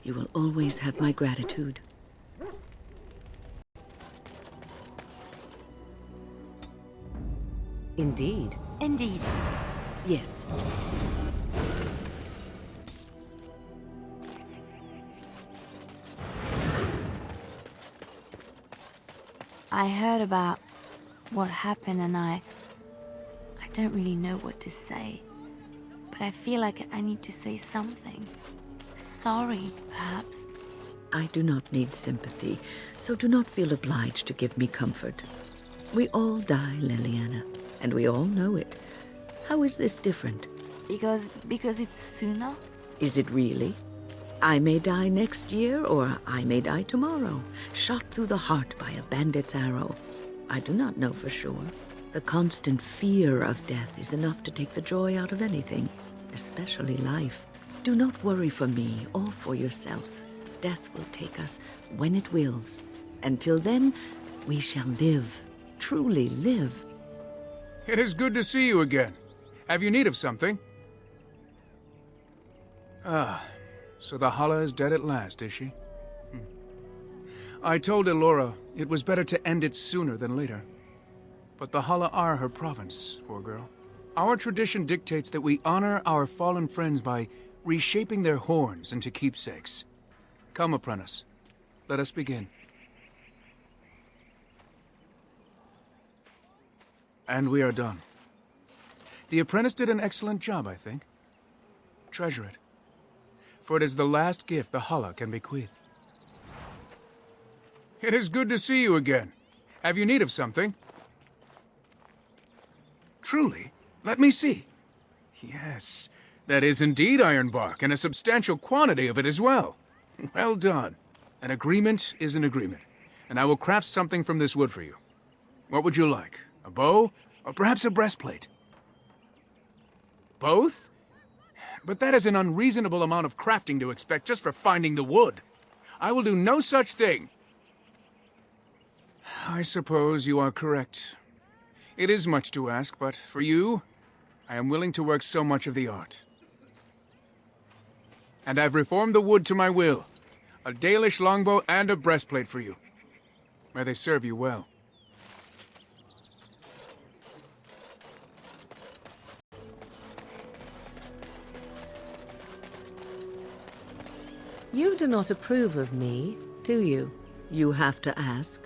You will always have my gratitude. Indeed. Indeed. Yes. I heard about what happened and I don't really know what to say. But I feel like I need to say something. Sorry, perhaps. I do not need sympathy, so do not feel obliged to give me comfort. We all die, Liliana, and we all know it. How is this different? Because it's sooner? Is it really? I may die next year, or I may die tomorrow, shot through the heart by a bandit's arrow. I do not know for sure. The constant fear of death is enough to take the joy out of anything, especially life. Do not worry for me or for yourself. Death will take us when it wills. Until then, we shall live, truly live. It is good to see you again. Have you need of something? Ah, so the Hala is dead at last, is she? I told Elora it was better to end it sooner than later. But the Hala are her province, poor girl. Our tradition dictates that we honor our fallen friends by reshaping their horns into keepsakes. Come, apprentice. Let us begin. And we are done. The apprentice did an excellent job, I think. Treasure it. For it is the last gift the Hala can bequeath. It is good to see you again. Have you need of something? Truly? Let me see. Yes, that is indeed ironbark, and a substantial quantity of it as well. Well done. An agreement is an agreement, and I will craft something from this wood for you. What would you like? A bow, or perhaps a breastplate? Both? But that is an unreasonable amount of crafting to expect just for finding the wood. I will do no such thing. I suppose you are correct. It is much to ask, but for you, I am willing to work so much of the art. And I've reformed the wood to my will. A Dalish longbow and a breastplate for you. May they serve you well. You do not approve of me, do you? You have to ask.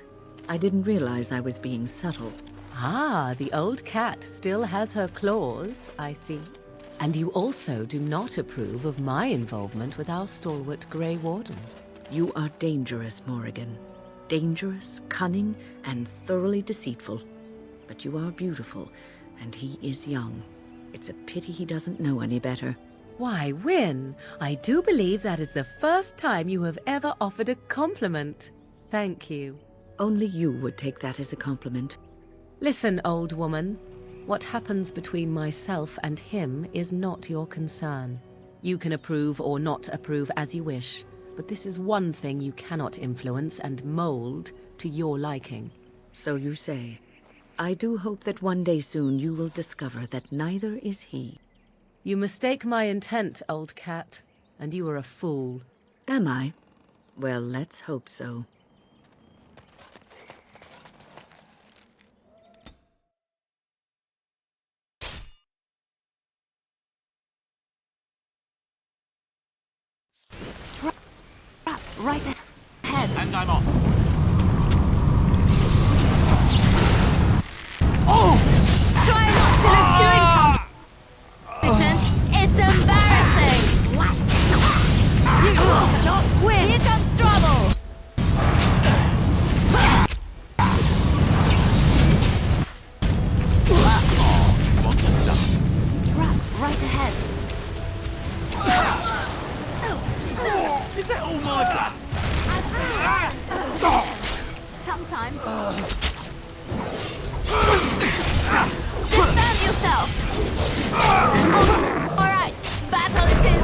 I didn't realize I was being subtle. Ah, the old cat still has her claws, I see. And you also do not approve of my involvement with our stalwart Grey Warden. You are dangerous, Morrigan. Dangerous, cunning, and thoroughly deceitful. But you are beautiful, and he is young. It's a pity he doesn't know any better. Why, Wynne, I do believe that is the first time you have ever offered a compliment. Thank you. Only you would take that as a compliment. Listen, old woman. What happens between myself and him is not your concern. You can approve or not approve as you wish, but this is one thing you cannot influence and mold to your liking. So you say. I do hope that one day soon you will discover that neither is he. You mistake my intent, old cat, and you are a fool. Am I? Well, let's hope so. Right ahead. And I'm off. Oh! Try not to look too incompetent. It's embarrassing. You cannot win. Here comes trouble. Trap right ahead. Is that Disband yourself! Alright, battle it is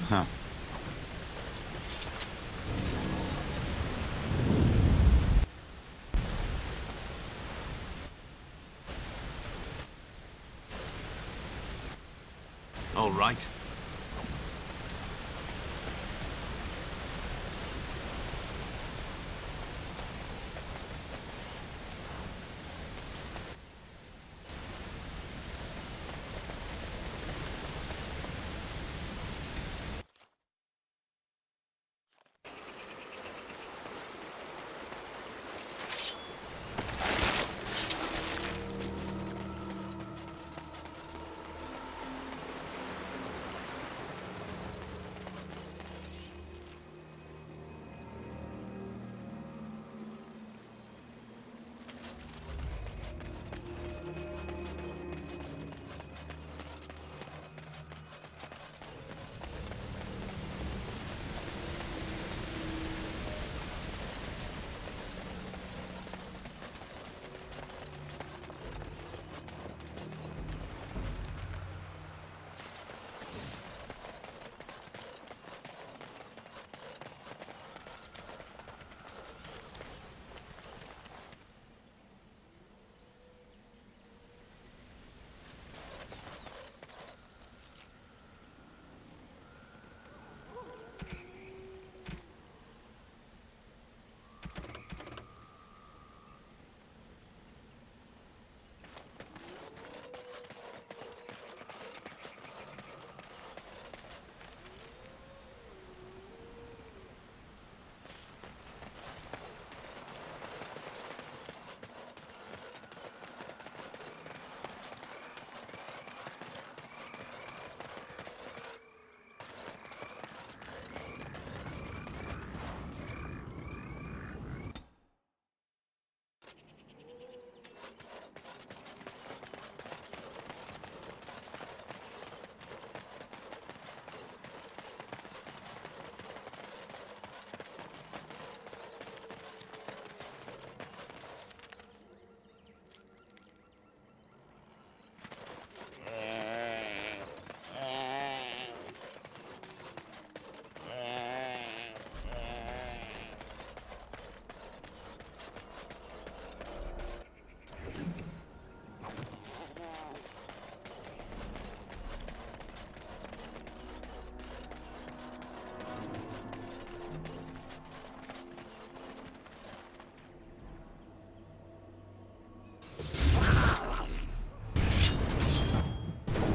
Huh. All right.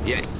Yes.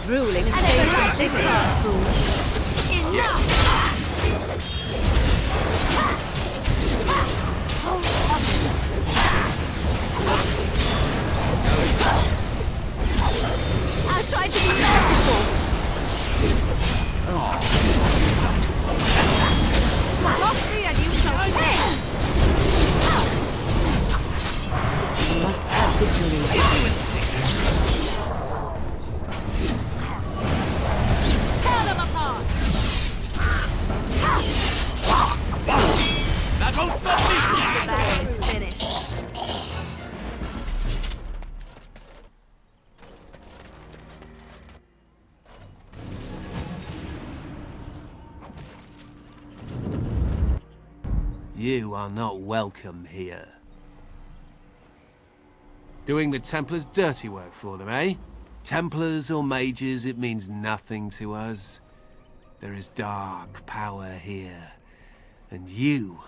Ruling and staying from digging, fool. I tried to be merciful. Lost me and you shall pay. You must have victory. Tear them apart. That won't stop me! The battle is finished. You are not welcome here. Doing the Templars' dirty work for them, eh? Templars or mages, it means nothing to us. There is dark power here, and you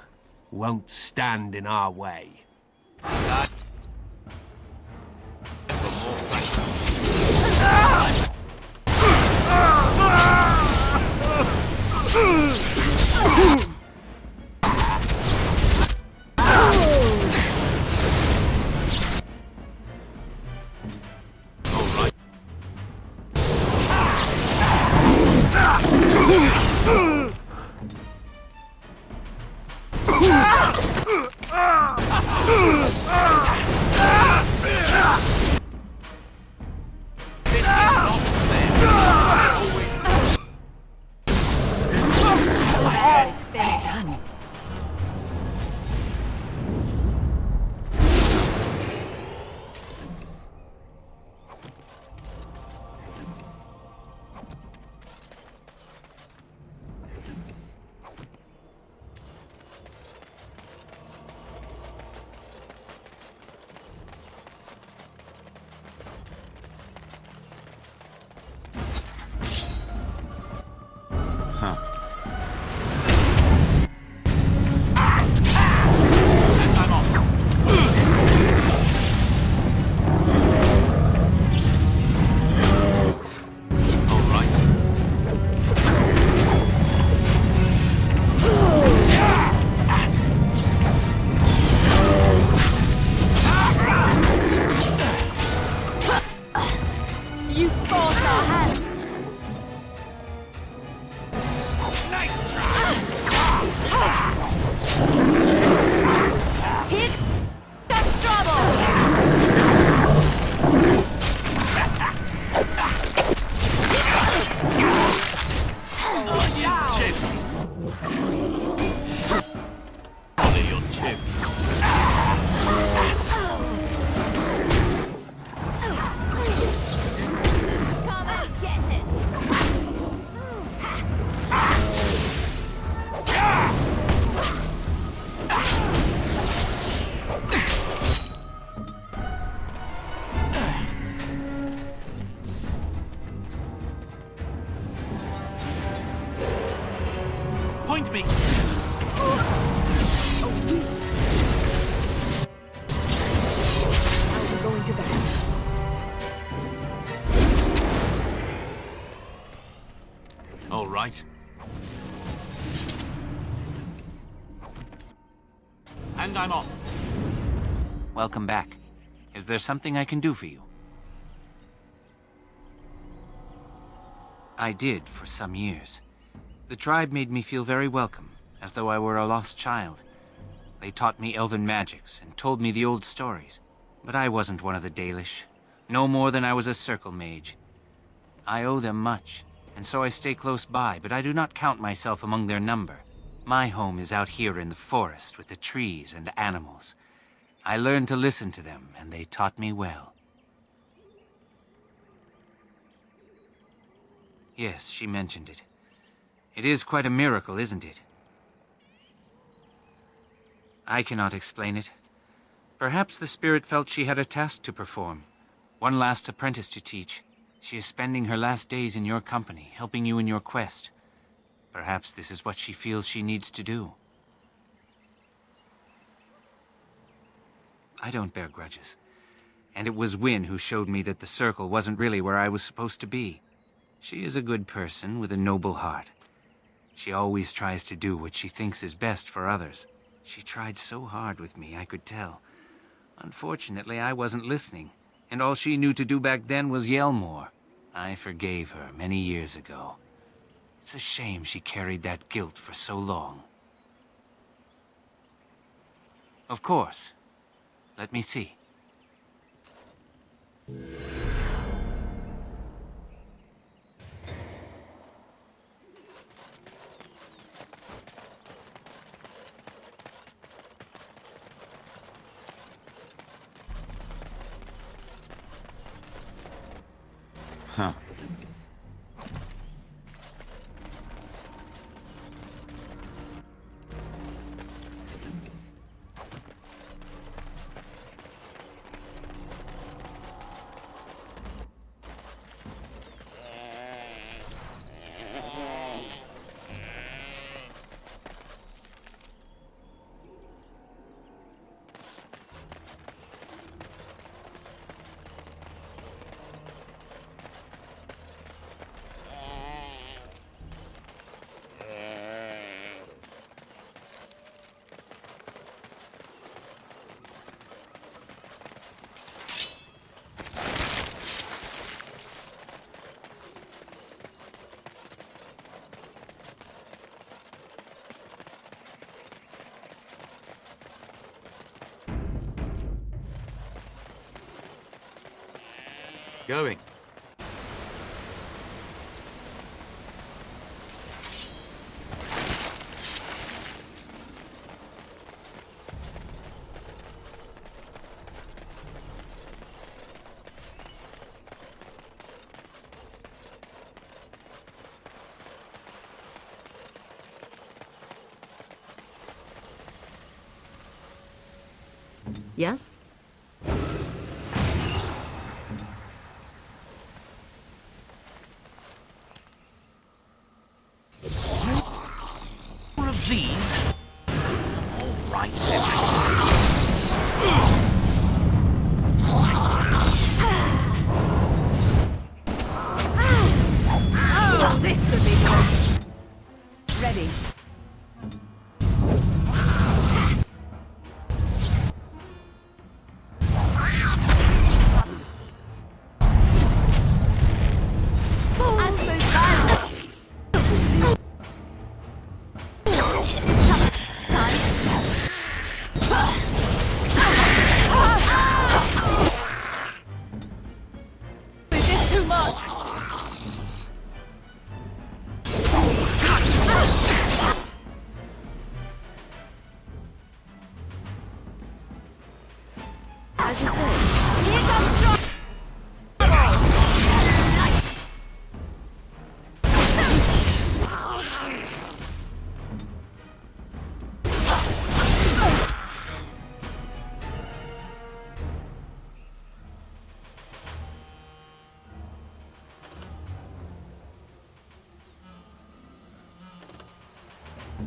won't stand in our way. Point me! Going to bed. All right. And I'm off. Welcome back. Is there something I can do for you? I did for some years. The tribe made me feel very welcome, as though I were a lost child. They taught me elven magics and told me the old stories. But I wasn't one of the Dalish, no more than I was a circle mage. I owe them much, and so I stay close by, but I do not count myself among their number. My home is out here in the forest with the trees and animals. I learned to listen to them, and they taught me well. Yes, she mentioned it. It is quite a miracle, isn't it? I cannot explain it. Perhaps the spirit felt she had a task to perform, one last apprentice to teach. She is spending her last days in your company, helping you in your quest. Perhaps this is what she feels she needs to do. I don't bear grudges. And it was Wynne who showed me that the circle wasn't really where I was supposed to be. She is a good person with a noble heart. She always tries to do what she thinks is best for others. She tried so hard with me, I could tell. Unfortunately, I wasn't listening, and all she knew to do back then was yell more. I forgave her many years ago. It's a shame she carried that guilt for so long. Of course. Let me see. Huh. Going. Yes? More of these? All right, then. Oh, this should be good. Ready.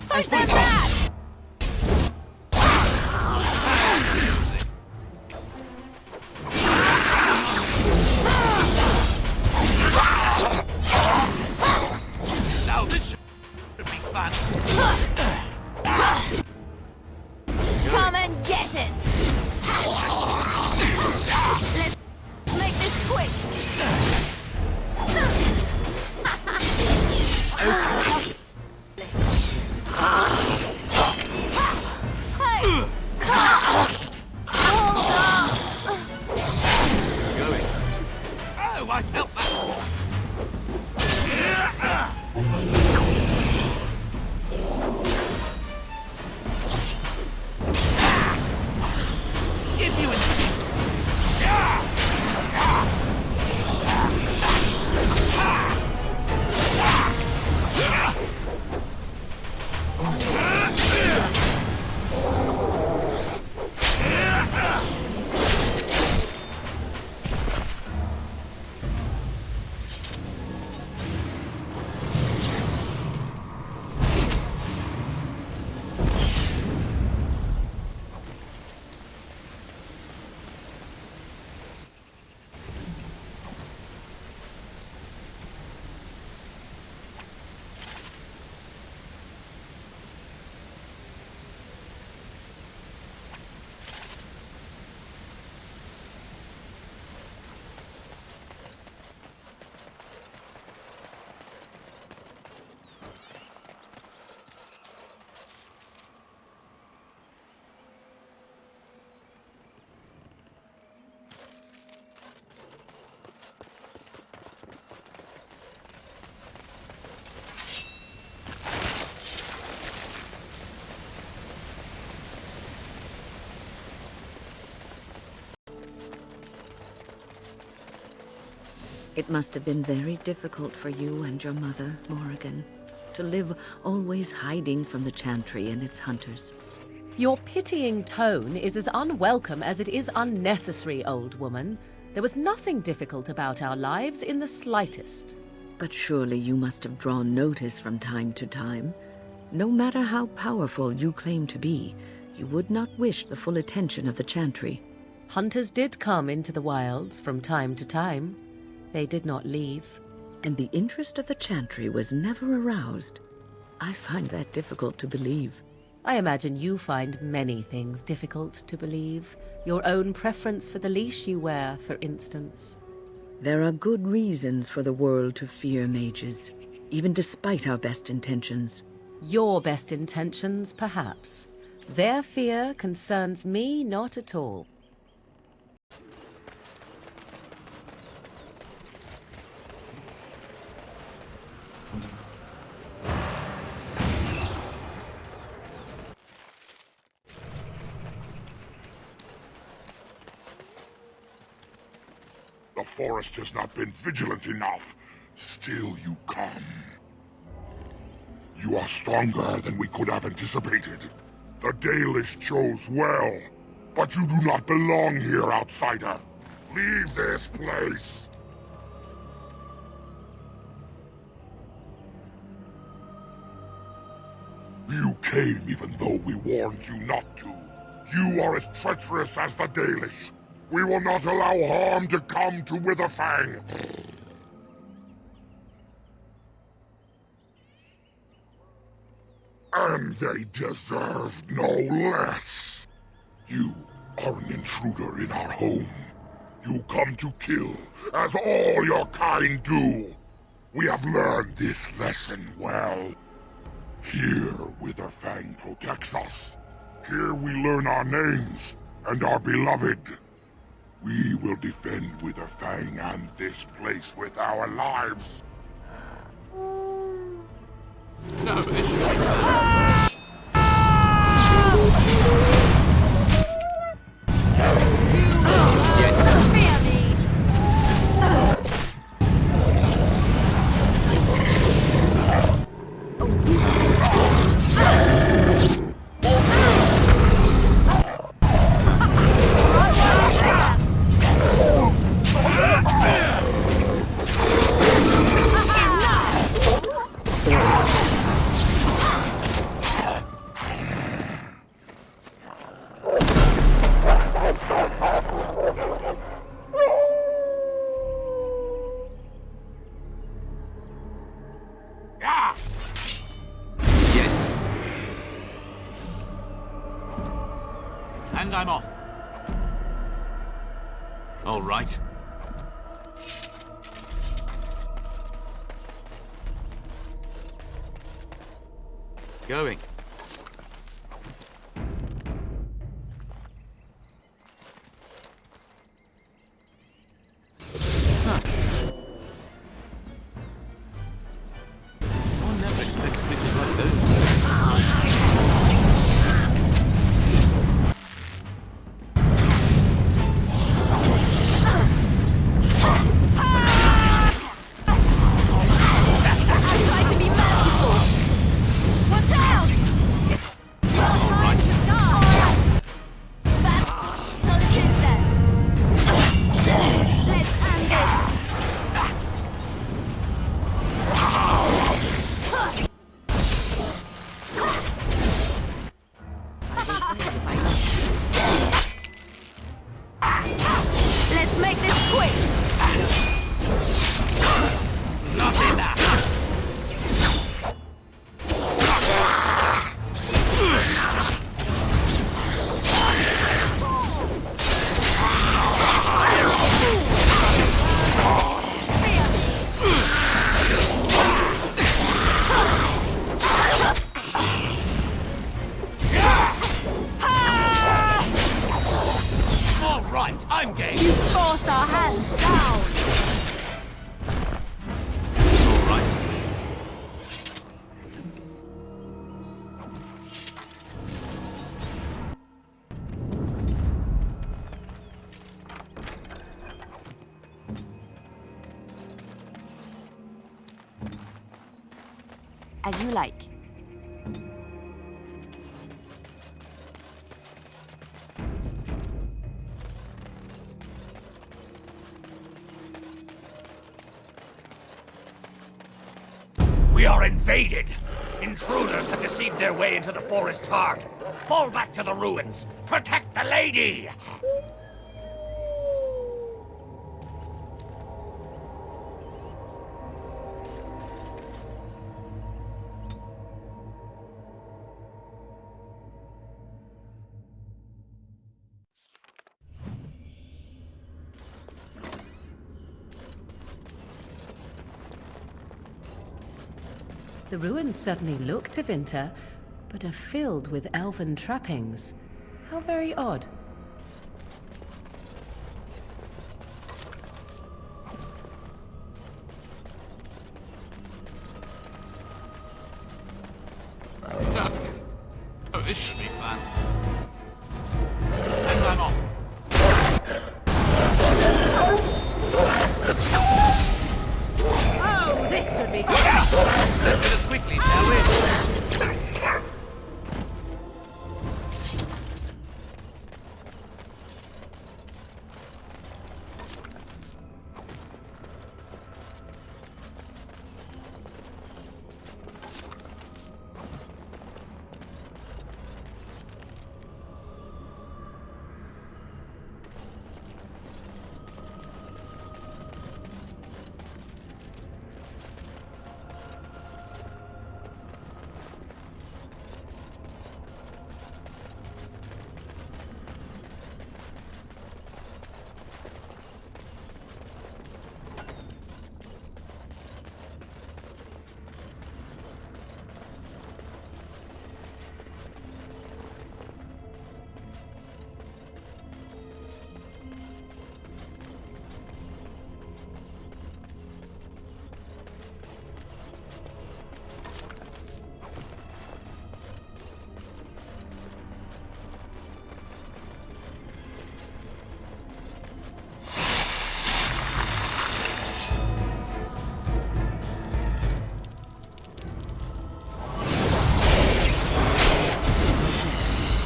Push them back! Now this should be fun. Come and get it! Let's make this quick! Oh, I felt that. Give you It must have been very difficult for you and your mother, Morrigan, to live always hiding from the Chantry and its hunters. Your pitying tone is as unwelcome as it is unnecessary, old woman. There was nothing difficult about our lives in the slightest. But surely you must have drawn notice from time to time. No matter how powerful you claim to be, you would not wish the full attention of the Chantry. Hunters did come into the wilds from time to time. They did not leave. And the interest of the Chantry was never aroused. I find that difficult to believe. I imagine you find many things difficult to believe. Your own preference for the leash you wear, for instance. There are good reasons for the world to fear mages, even despite our best intentions. Your best intentions, perhaps. Their fear concerns me not at all. The forest has not been vigilant enough. Still you come. You are stronger than we could have anticipated. The Dalish chose well, but you do not belong here, outsider. Leave this place! You came even though we warned you not to. You are as treacherous as the Dalish. We will not allow harm to come to Witherfang. And they deserve no less. You are an intruder in our home. You come to kill, as all your kind do. We have learned this lesson well. Here, Witherfang protects us. Here we learn our names and are beloved. We will defend Witherfang and this place with our lives. No, this should be fun. And I'm off. All right. Going. One never expects creatures like those. Let's make this quick! Nothing that. All right, I'm game. You forced our hand down! All right. As you like. We are invaded! Intruders have deceived their way into the forest's heart. Fall back to the ruins. Protect the lady! The ruins certainly look to Winter, but are filled with elven trappings. How very odd. Oh, this should be fun. And I'm off. Let's do it quickly, shall we?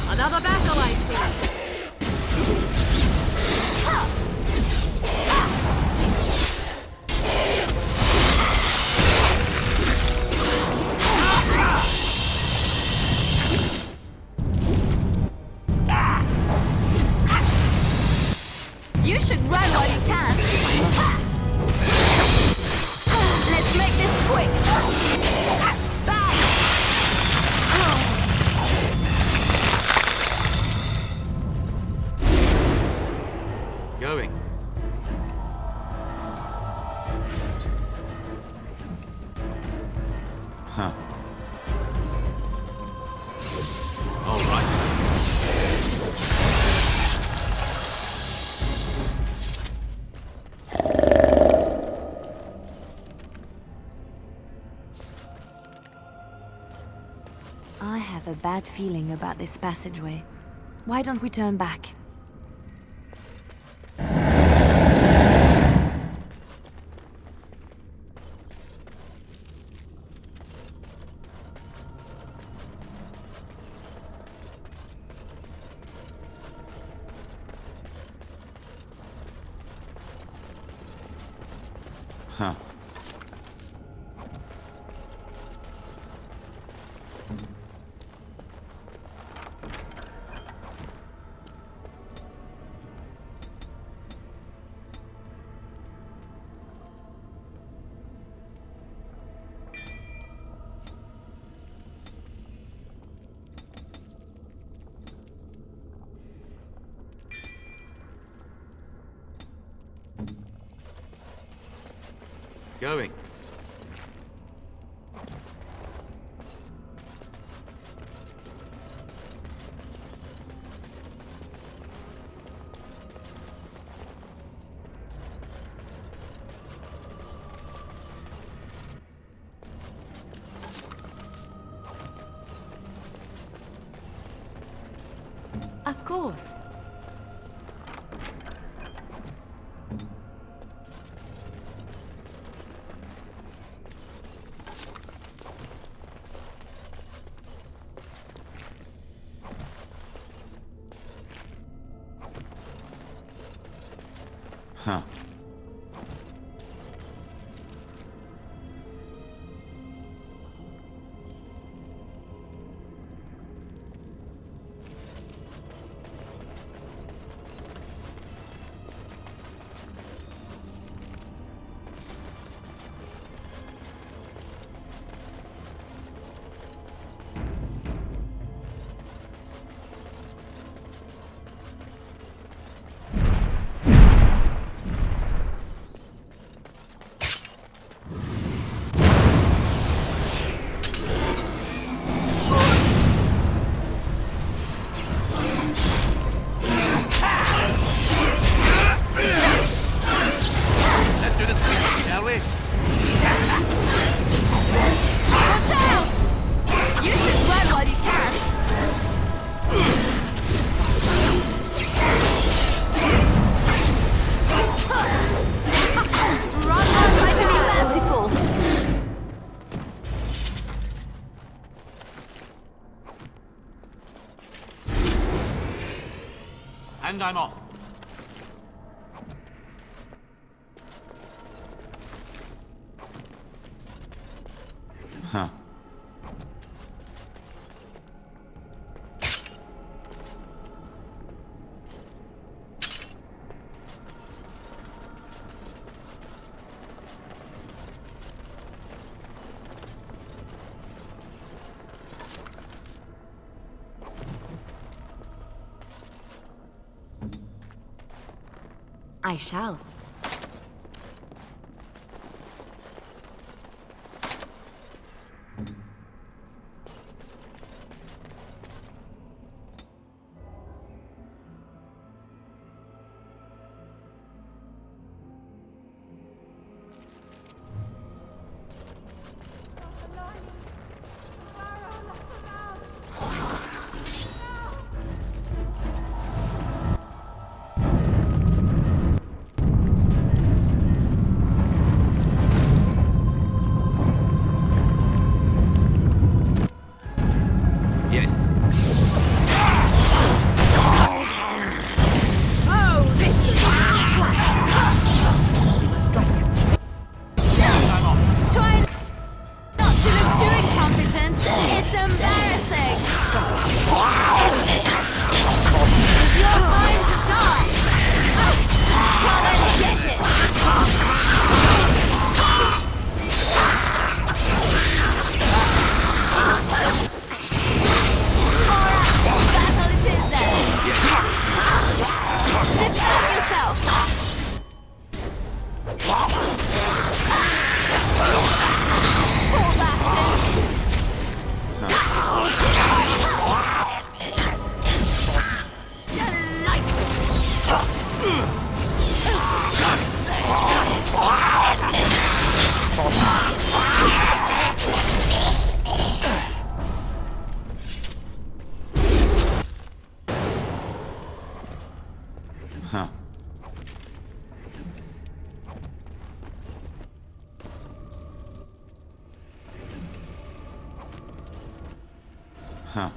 Another battle, I see. You should run while you can. Let's make this quick. Going. Huh. All right. I have a bad feeling about this passageway. Why don't we turn back? Huh. Going. Of course. Huh. And I'm off. Huh. I shall. Huh. Huh.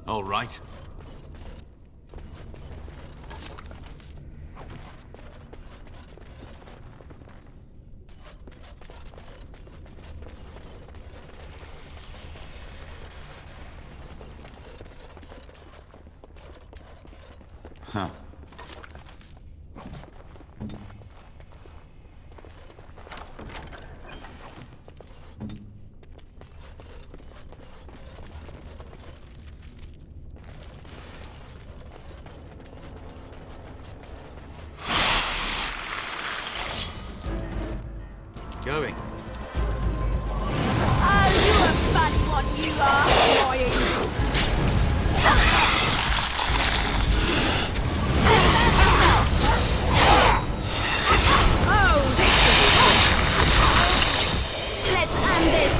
All right. Huh. Going. Oh, you a fun one, you are, annoying. Oh, this is good. Let's end this.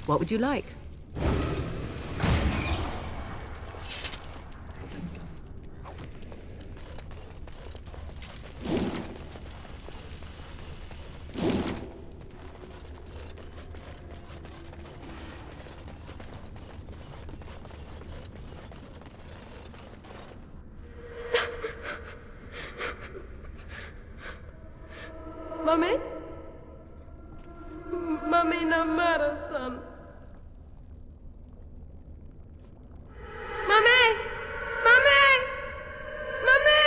What would you like? Mummy? Mummy, no matter, son. Mummy! Mummy! Mummy!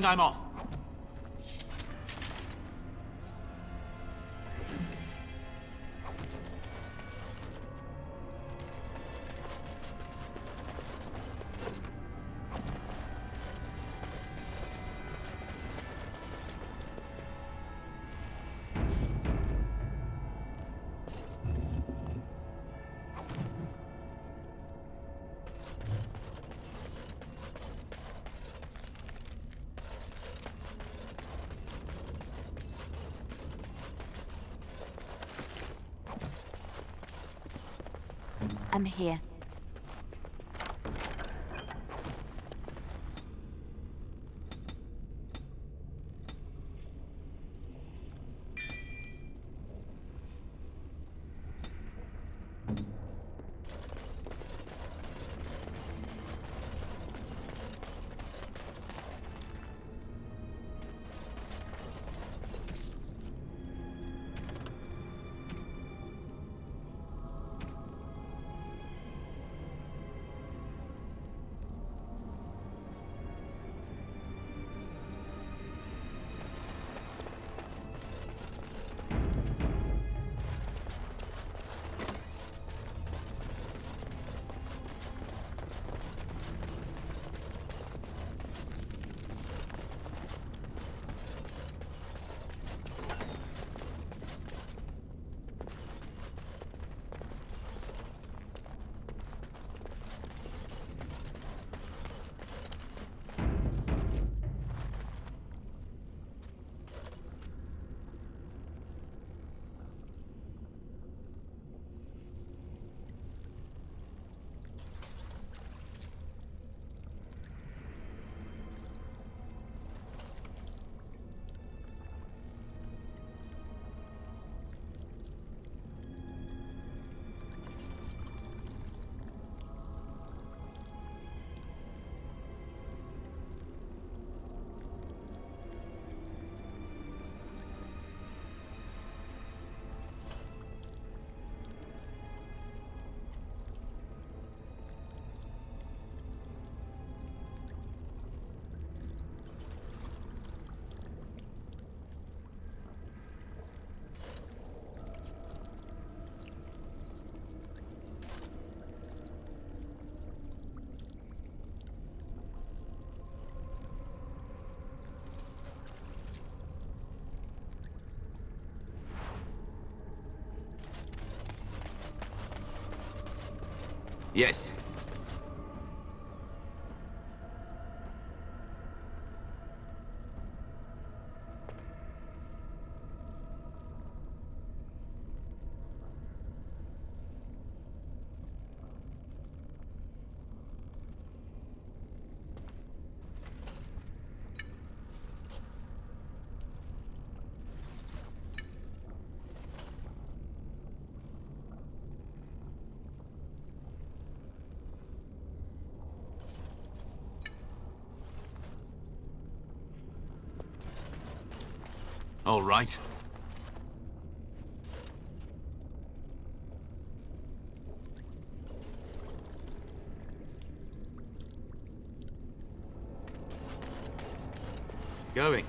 I'm off. I'm here. Yes. All right. Going.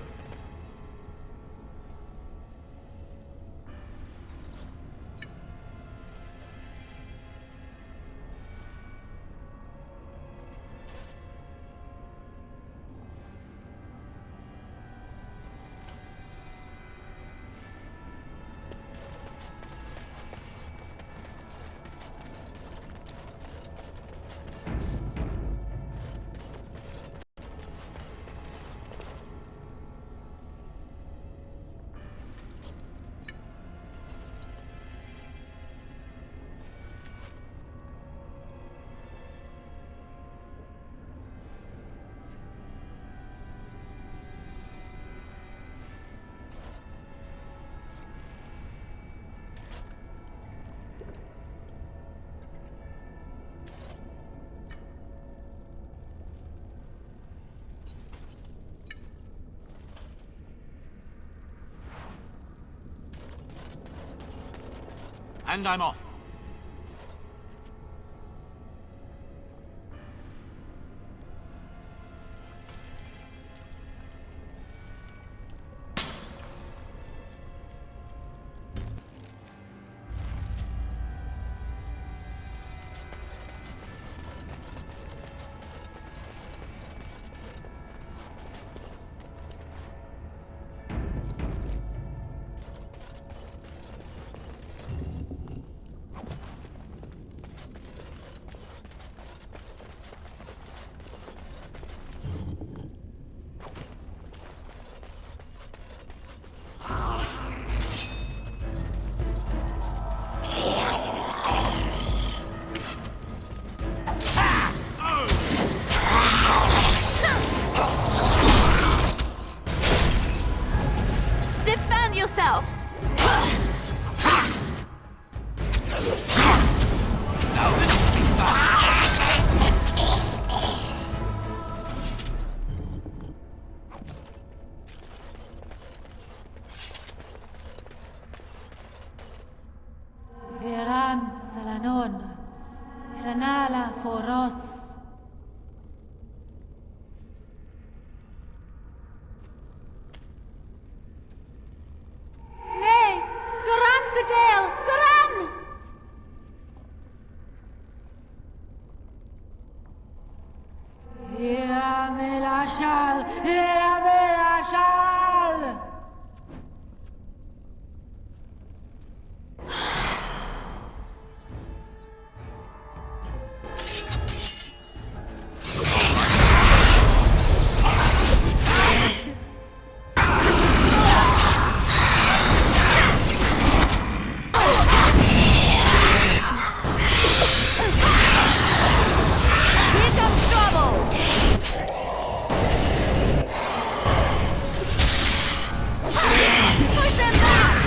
And I'm off. yourself! Viran Salanon, Viranala Foros. Nay, Garan Sudale, Garan! Iramel Ashal, Iramel Ashal! Here comes trouble! Push them back!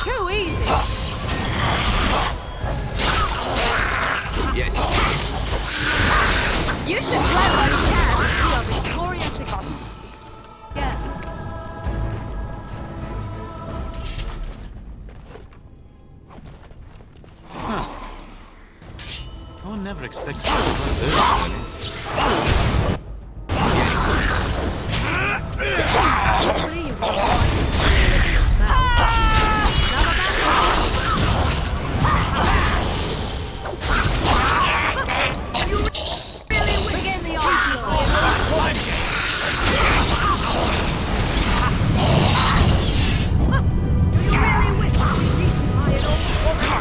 Too easy! Yes. You should play while you can. We are victoriously gotten. Yeah. One never expects something like this. Hopefully you won't find begin the onslaught. Do you really wish to be beaten by an old woman?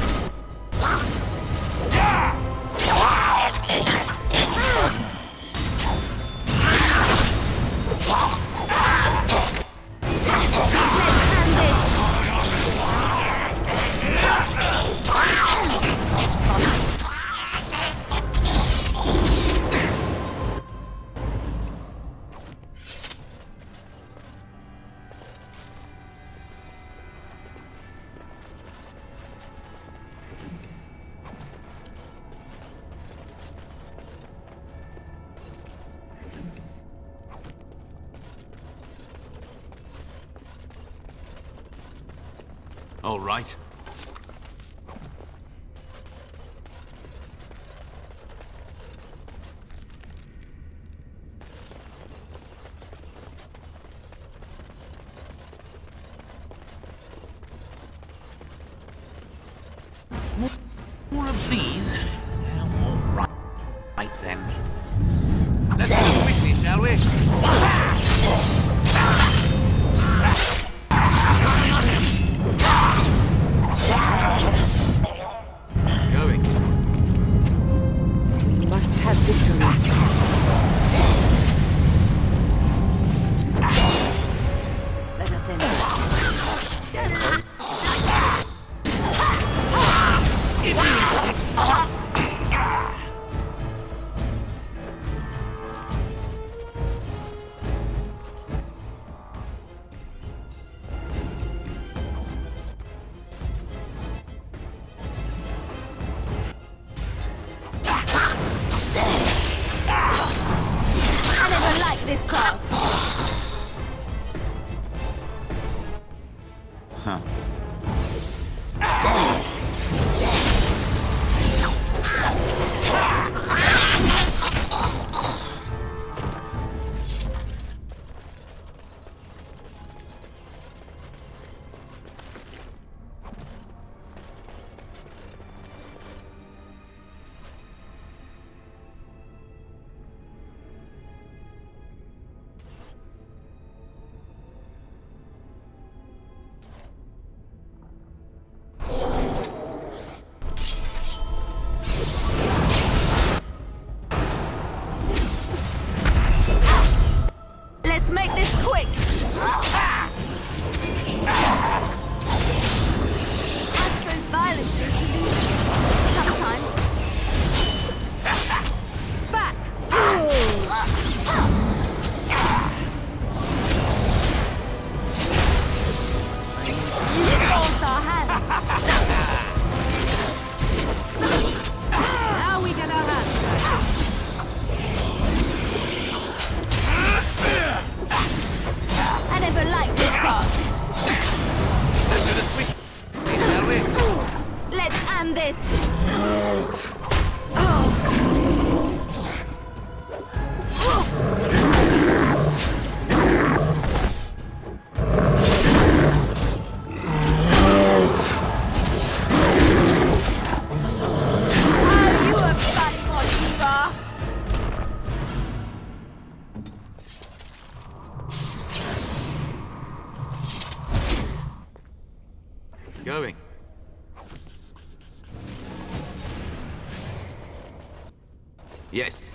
All right. More of these? All right. Right then. Let's go quickly, shall we? Going. We must have victory. Let us end. this part. Huh. Let's make this quick. Astro's violence is elusive. Sometimes. Back. You forced our hands. Now we get our hands back. I never liked this part. Let's do the sweet, shall we? Let's end this. Oh, you a fat one, you are. Going. Yes.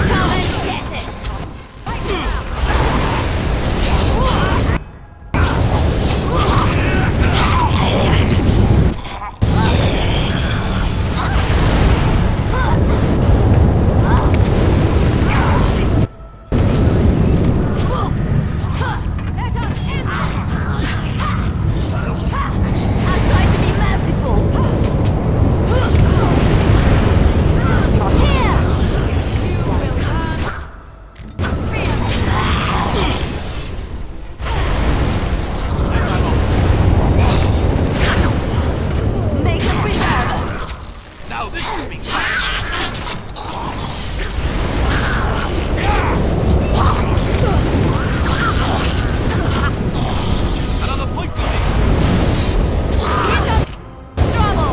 Come and get it. I'm trying to be merciful. Here. Make a preserver. Now this should be another point for me. Here comes trouble.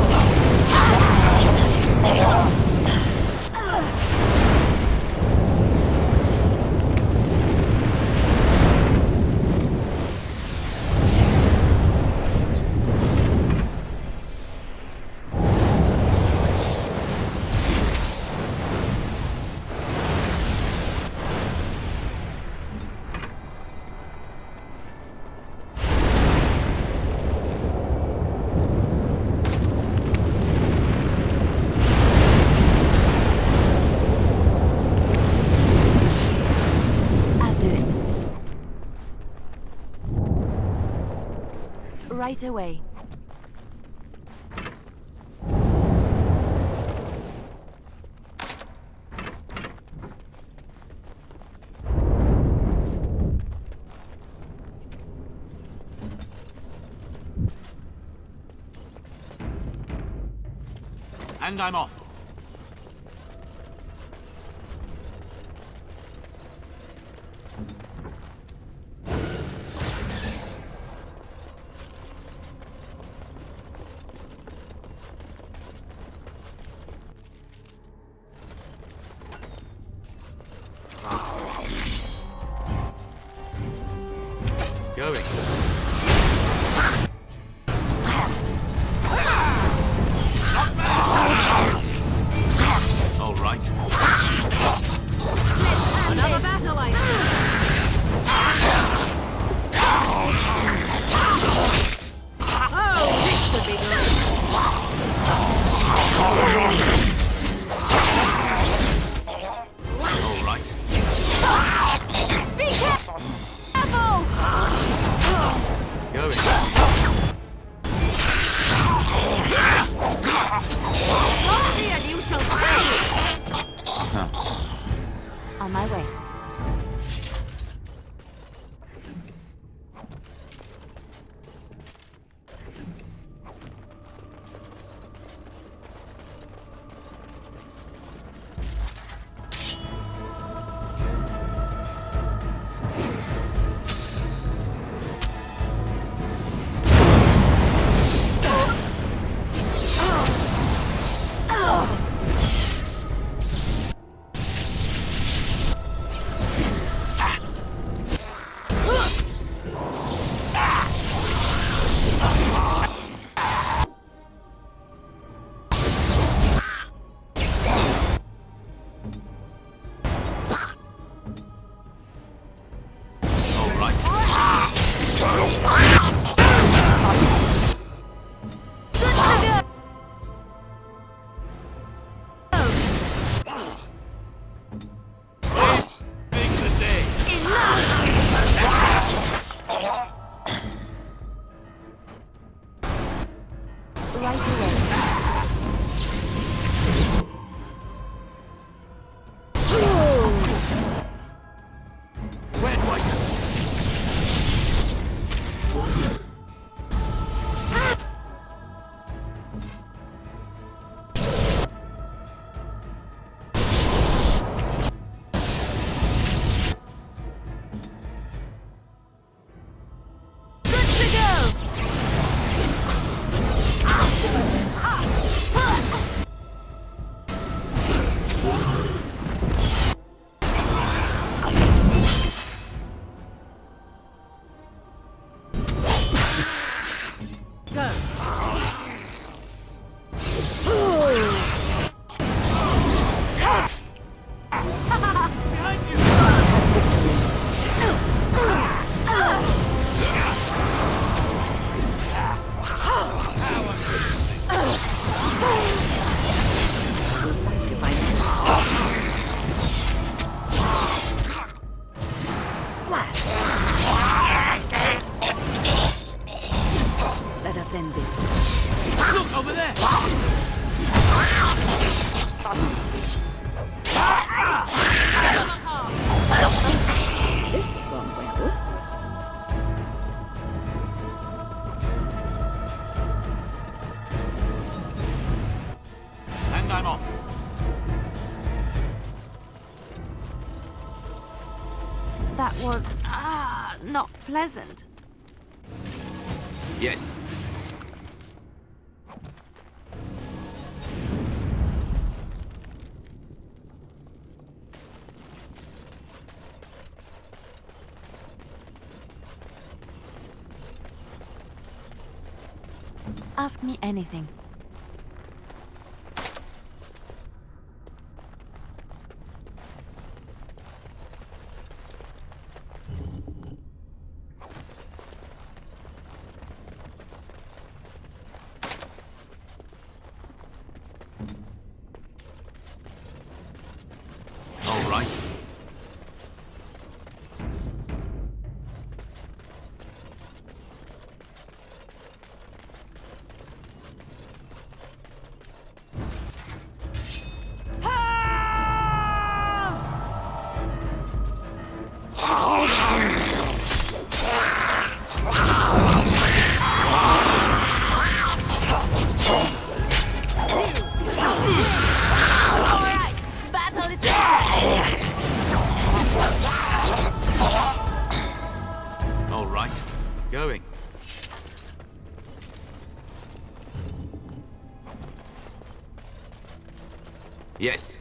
I'll do it. Right away. And I'm off. Going. Not bad. Let us end this. Look over there! This has gone well. And I'm off. That was, not pleasant. Yes. Ask me anything. All right. All right. Going. Yes.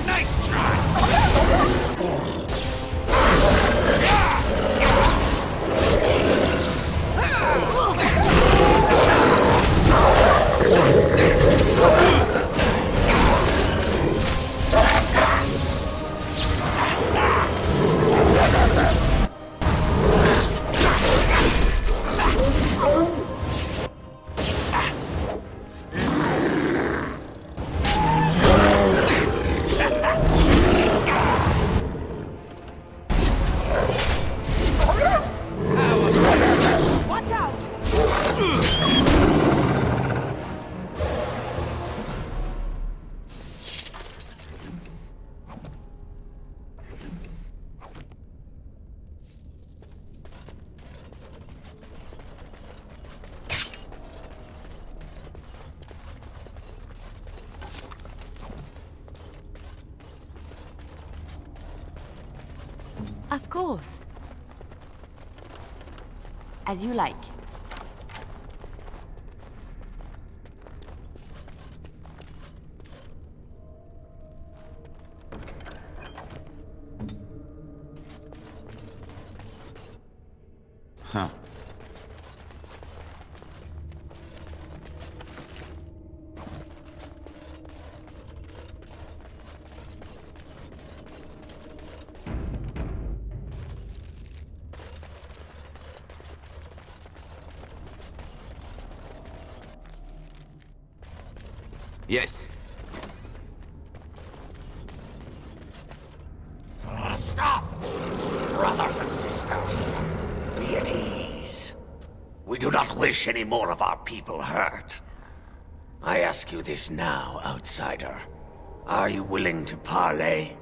Nice try! Of course. As you like. Huh. Yes. Stop! Brothers and sisters, be at ease. We do not wish any more of our people hurt. I ask you this now, outsider. Are you willing to parley?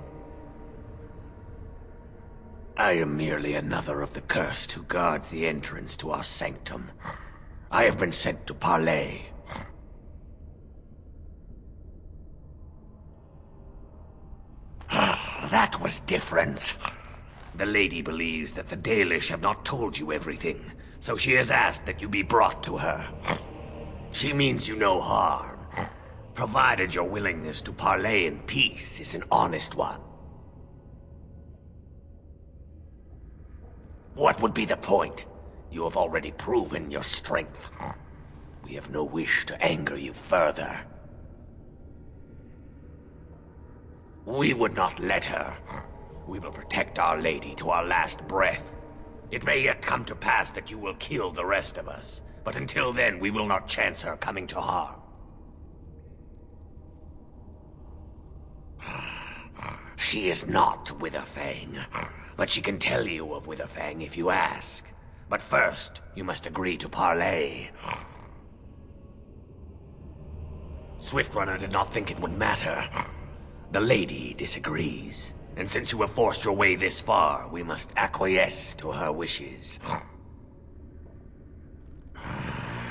I am merely another of the cursed who guards the entrance to our sanctum. I have been sent to parley. That was different. The lady believes that the Dalish have not told you everything, so she has asked that you be brought to her. She means you no harm, provided your willingness to parley in peace is an honest one. What would be the point? You have already proven your strength. We have no wish to anger you further. We would not let her. We will protect Our Lady to our last breath. It may yet come to pass that you will kill the rest of us, but until then we will not chance her coming to harm. She is not Witherfang, but she can tell you of Witherfang if you ask. But first, you must agree to parley. Swiftrunner did not think it would matter. The lady disagrees, and since you have forced your way this far, we must acquiesce to her wishes.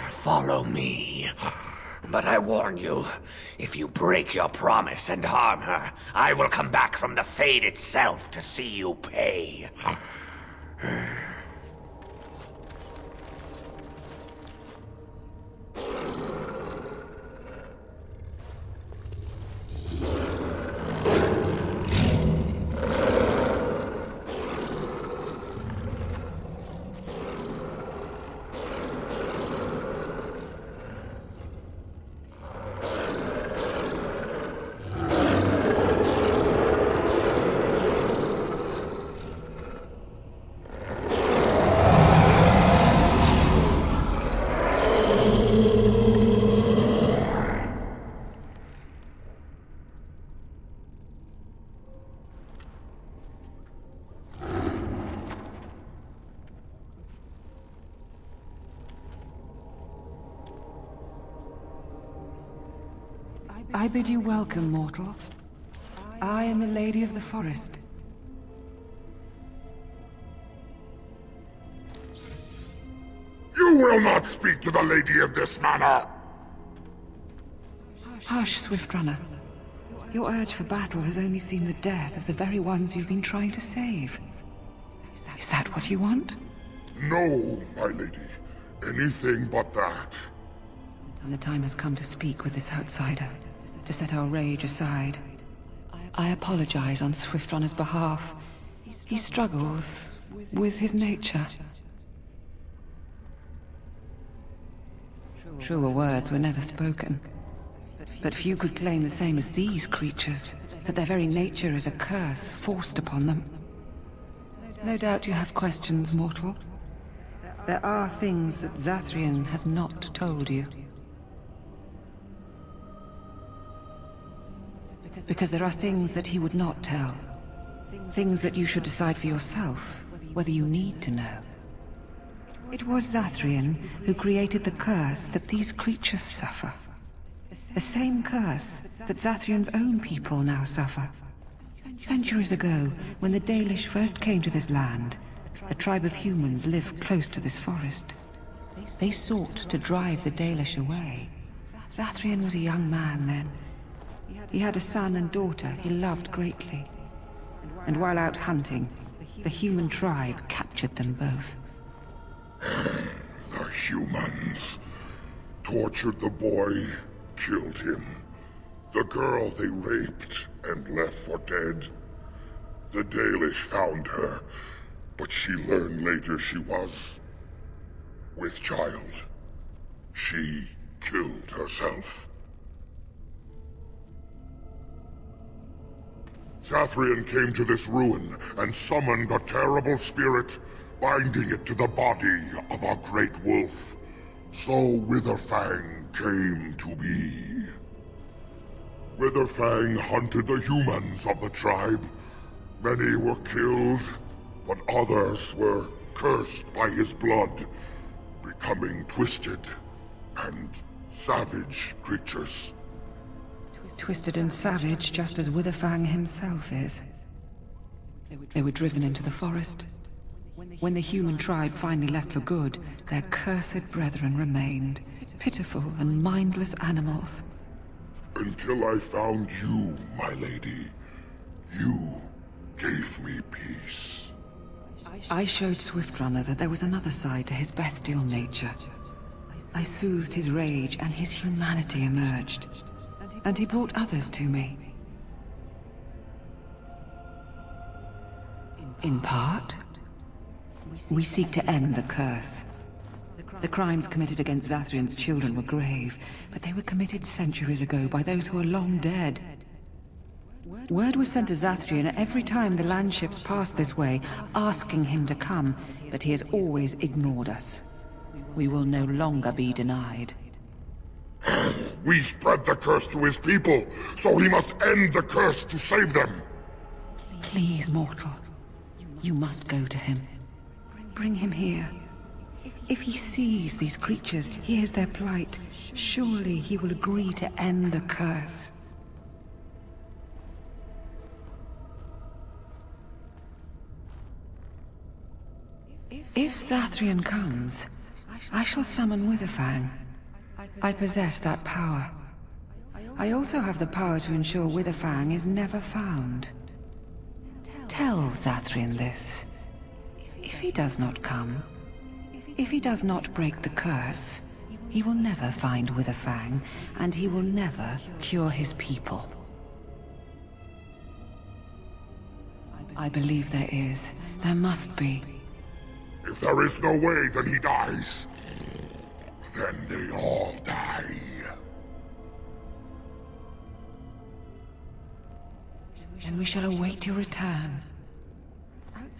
Follow me. But I warn you, if you break your promise and harm her, I will come back from the Fade itself to see you pay. I bid you welcome, mortal. I am the Lady of the Forest. You will not speak to the lady in this manner! Hush, Swiftrunner. Your urge for battle has only seen the death of the very ones you've been trying to save. Is that what you want? No, my lady. Anything but that. And the time has come to speak with this outsider, to set our rage aside. I apologize on Swiftrunner's behalf. He struggles with his nature. Truer words were never spoken. But few could claim the same as these creatures, that their very nature is a curse forced upon them. No doubt you have questions, mortal. There are things that Zathrian has not told you. Because there are things that he would not tell. Things that you should decide for yourself, whether you need to know. It was Zathrian who created the curse that these creatures suffer. The same curse that Zathrian's own people now suffer. Centuries ago, when the Dalish first came to this land, a tribe of humans lived close to this forest. They sought to drive the Dalish away. Zathrian was a young man then. He had a son and daughter he loved greatly. And while out hunting, the human tribe captured them both. The humans tortured the boy, killed him. The girl they raped and left for dead. The Dalish found her, but she learned later she was with child. She killed herself. Zathrian came to this ruin and summoned a terrible spirit, binding it to the body of a great wolf. So Witherfang came to be. Witherfang hunted the humans of the tribe. Many were killed, but others were cursed by his blood, becoming twisted and savage creatures. Twisted and savage, just as Witherfang himself is. They were driven into the forest. When the human tribe finally left for good, their cursed brethren remained, pitiful and mindless animals. Until I found you, my lady. You gave me peace. I showed Swiftrunner that there was another side to his bestial nature. I soothed his rage and his humanity emerged. And he brought others to me. In part, we seek to end the curse. The crimes committed against Zathrian's children were grave, but they were committed centuries ago by those who are long dead. Word was sent to Zathrian every time the landships passed this way, asking him to come, but he has always ignored us. We will no longer be denied. We spread the curse to his people, so he must end the curse to save them. Please, mortal. You must go to him. Bring him here. If he sees these creatures, hears their plight, surely he will agree to end the curse. If Zathrian comes, I shall summon Witherfang. I possess that power. I also have the power to ensure Witherfang is never found. Tell Zathrian this. If he does not come, if he does not break the curse, he will never find Witherfang, and he will never cure his people. I believe there is. There must be. If there is no way, then he dies. Then they all die. And we shall await your return.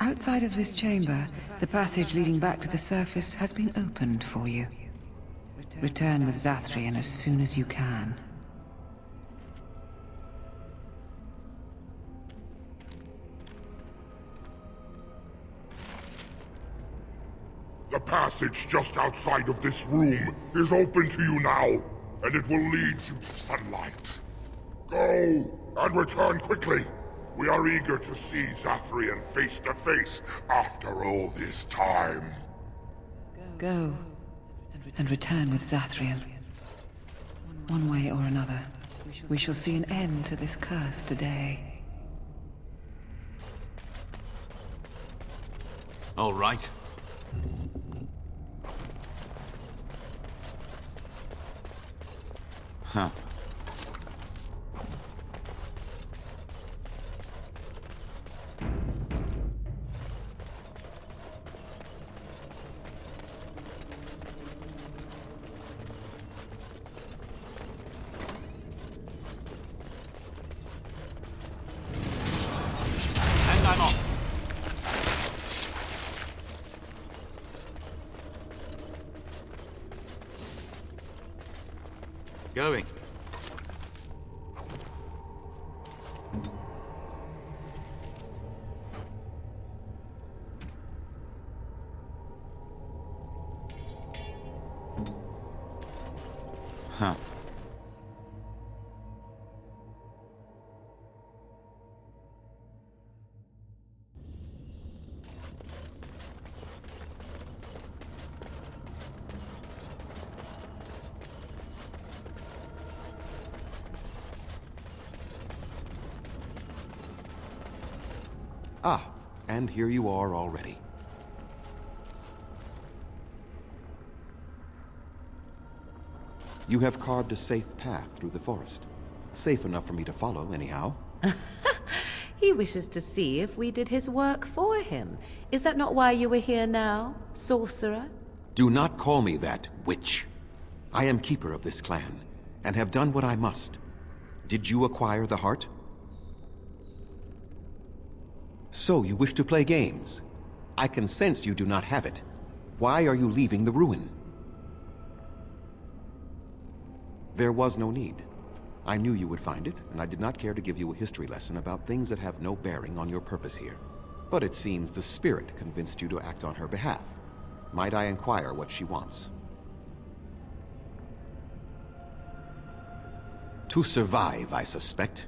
Outside of this chamber, the passage leading back to the surface has been opened for you. Return with Zathrian as soon as you can. The passage just outside of this room is open to you now, and it will lead you to sunlight. Go, and return quickly. We are eager to see Zathrian face to face after all this time. Go, and return with Zathrian. One way or another, we shall see an end to this curse today. All right. Huh. And I'm off. Going. Huh. Ah, and here you are already. You have carved a safe path through the forest. Safe enough for me to follow, anyhow. He wishes to see if we did his work for him. Is that not why you were here now, sorcerer? Do not call me that, witch. I am keeper of this clan, and have done what I must. Did you acquire the heart? So you wish to play games? I can sense you do not have it. Why are you leaving the ruin? There was no need. I knew you would find it, and I did not care to give you a history lesson about things that have no bearing on your purpose here. But it seems the spirit convinced you to act on her behalf. Might I inquire what she wants? To survive, I suspect.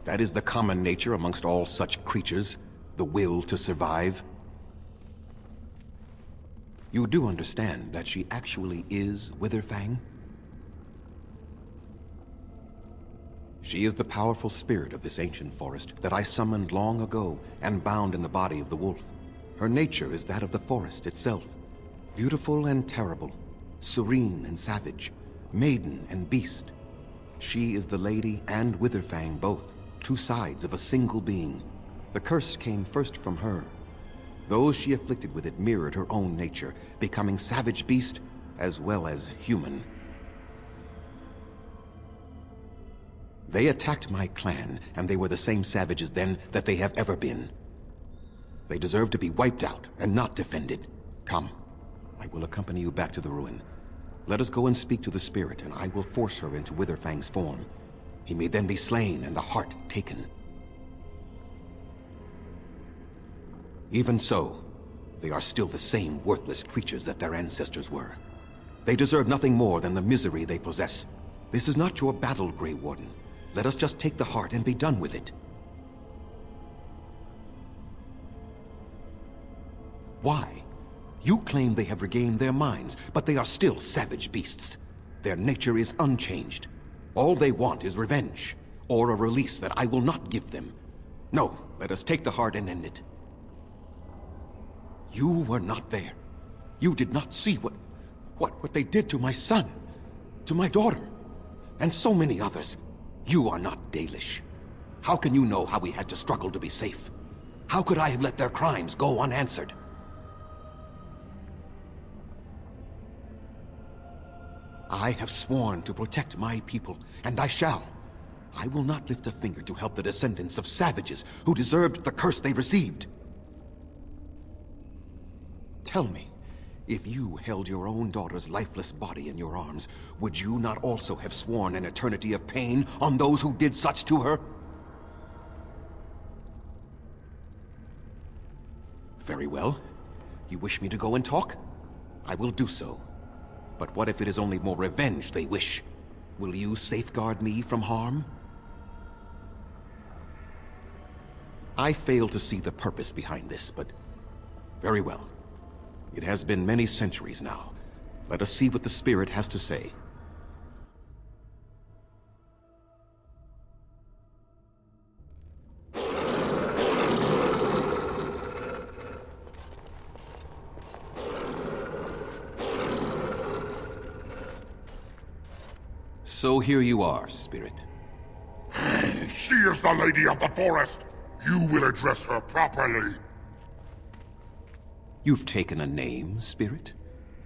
That is the common nature amongst all such creatures, the will to survive. You do understand that she actually is Witherfang? She is the powerful spirit of this ancient forest that I summoned long ago and bound in the body of the wolf. Her nature is that of the forest itself. Beautiful and terrible, serene and savage, maiden and beast. She is the lady and Witherfang both, two sides of a single being. The curse came first from her. Those she afflicted with it mirrored her own nature, becoming savage beast as well as human. They attacked my clan, and they were the same savages then that they have ever been. They deserve to be wiped out and not defended. Come, I will accompany you back to the ruin. Let us go and speak to the spirit, and I will force her into Witherfang's form. He may then be slain and the heart taken. Even so, they are still the same worthless creatures that their ancestors were. They deserve nothing more than the misery they possess. This is not your battle, Grey Warden. Let us just take the heart and be done with it. Why? You claim they have regained their minds, but they are still savage beasts. Their nature is unchanged. All they want is revenge, or a release that I will not give them. No, let us take the heart and end it. You were not there. You did not see what they did to my son, to my daughter, and so many others. You are not Dalish. How can you know how we had to struggle to be safe? How could I have let their crimes go unanswered? I have sworn to protect my people, and I shall. I will not lift a finger to help the descendants of savages who deserved the curse they received. Tell me, if you held your own daughter's lifeless body in your arms, would you not also have sworn an eternity of pain on those who did such to her? Very well. You wish me to go and talk? I will do so. But what if it is only more revenge they wish? Will you safeguard me from harm? I fail to see the purpose behind this, but very well. It has been many centuries now. Let us see what the spirit has to say. So here you are, Spirit. She is the Lady of the Forest. You will address her properly. You've taken a name, Spirit?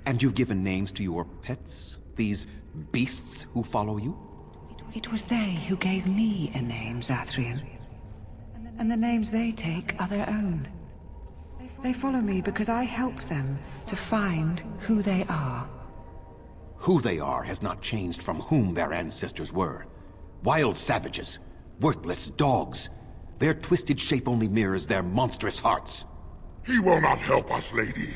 And you've given names to your pets? These beasts who follow you? It was they who gave me a name, Zathrian. And the names they take are their own. They follow me because I help them to find who they are. Who they are has not changed from whom their ancestors were. Wild savages, worthless dogs. Their twisted shape only mirrors their monstrous hearts. He will not help us, lady.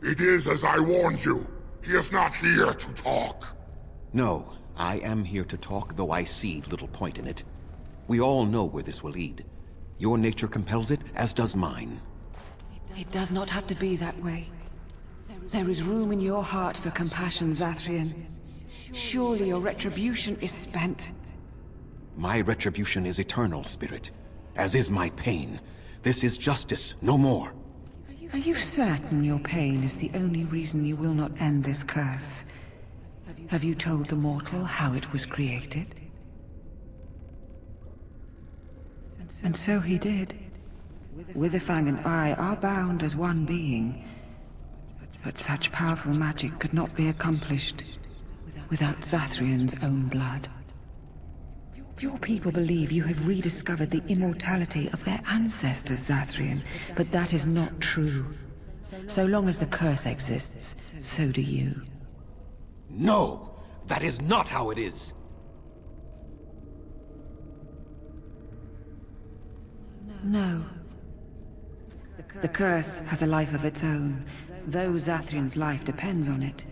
It is as I warned you. He is not here to talk. No, I am here to talk, though I see little point in it. We all know where this will lead. Your nature compels it, as does mine. It does not have to be that way. There is room in your heart for compassion, Zathrian. Surely your retribution is spent. My retribution is eternal, Spirit. As is my pain. This is justice, no more. Are you certain your pain is the only reason you will not end this curse? Have you told the mortal how it was created? And so he did. Witherfang and I are bound as one being. But such powerful magic could not be accomplished without Zathrian's own blood. Your people believe you have rediscovered the immortality of their ancestors, Zathrian, but that is not true. So long as the curse exists, so do you. No! That is not how it is! No. The curse has a life of its own, though Zathrian's life depends on it.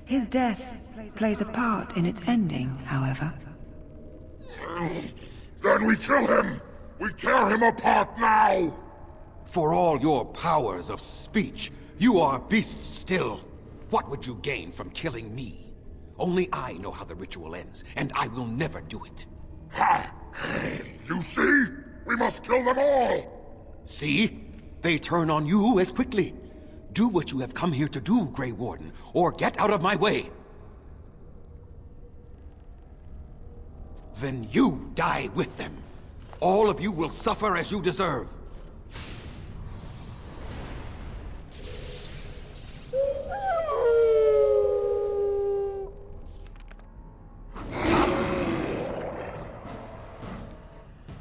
His death plays a part in its ending, however. Then we kill him! We tear him apart now! For all your powers of speech, you are beasts still. What would you gain from killing me? Only I know how the ritual ends, and I will never do it. Ha! You see? We must kill them all! See? They turn on you as quickly. Do what you have come here to do, Grey Warden, or get out of my way. Then you die with them. All of you will suffer as you deserve.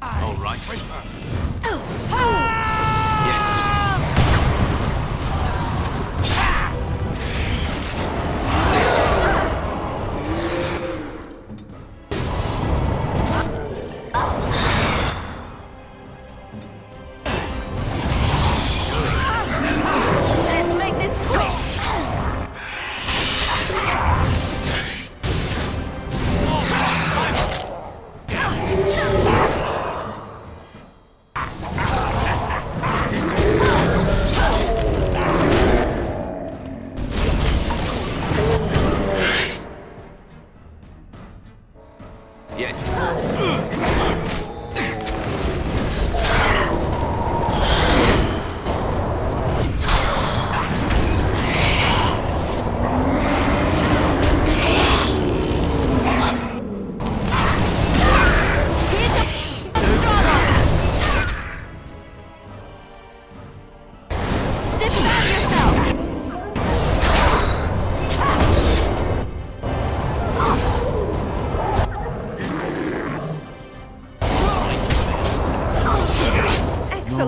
All right. Let's make this quick!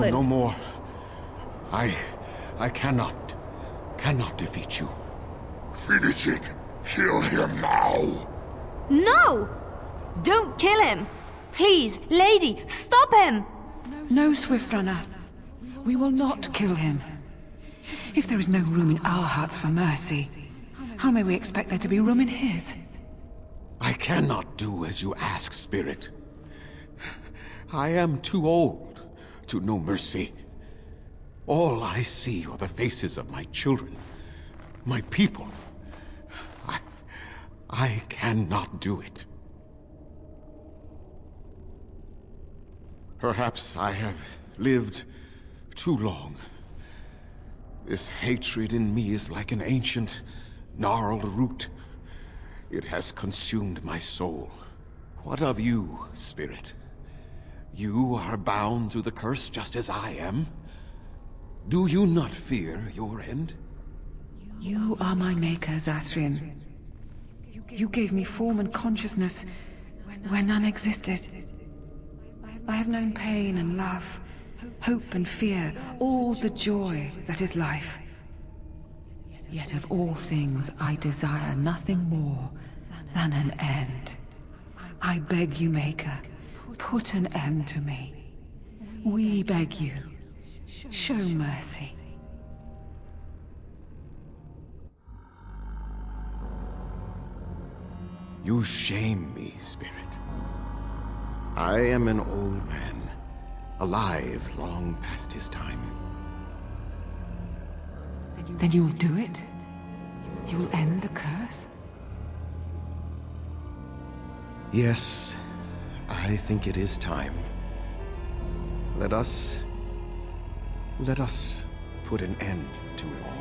No more. I cannot defeat you. Finish it! Kill him now! No! Don't kill him! Please, lady, stop him! No, Swiftrunner. We will not kill him. If there is no room in our hearts for mercy, how may we expect there to be room in his? I cannot do as you ask, Spirit. I am too old to know mercy. All I see are the faces of my children, my people. I cannot do it. Perhaps I have lived too long. This hatred in me is like an ancient, gnarled root. It has consumed my soul. What of you, spirit? You are bound to the curse just as I am. Do you not fear your end? You are my maker, Zathrian. You gave me form and consciousness where none existed. I have known pain and love, hope and fear, all the joy that is life. Yet of all things I desire nothing more than an end. I beg you, Maker, put an end to me. We beg you, show mercy. You shame me, spirit. I am an old man, alive long past his time. Then you'll do it? You'll end the curse? Yes, I think it is time. Let us put an end to it all.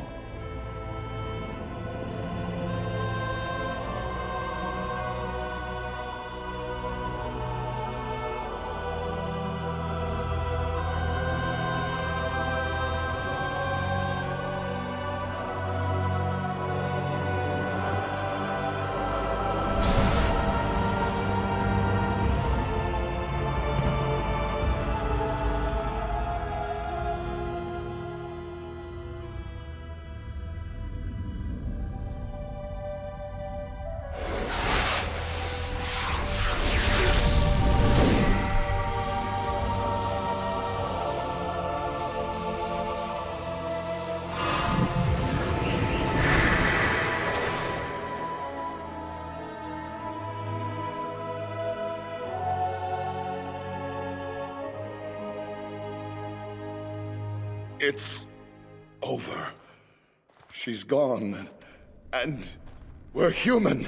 It's over. She's gone, and we're human.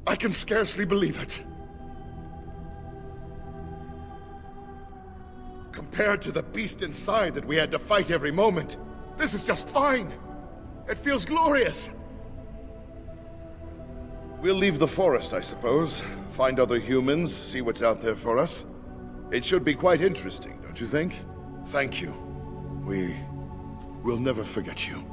I can scarcely believe it. Compared to the beast inside that we had to fight every moment, this is just fine. It feels glorious. We'll leave the forest, I suppose. Find other humans, see what's out there for us. It should be quite interesting, don't you think? Thank you. We'll never forget you.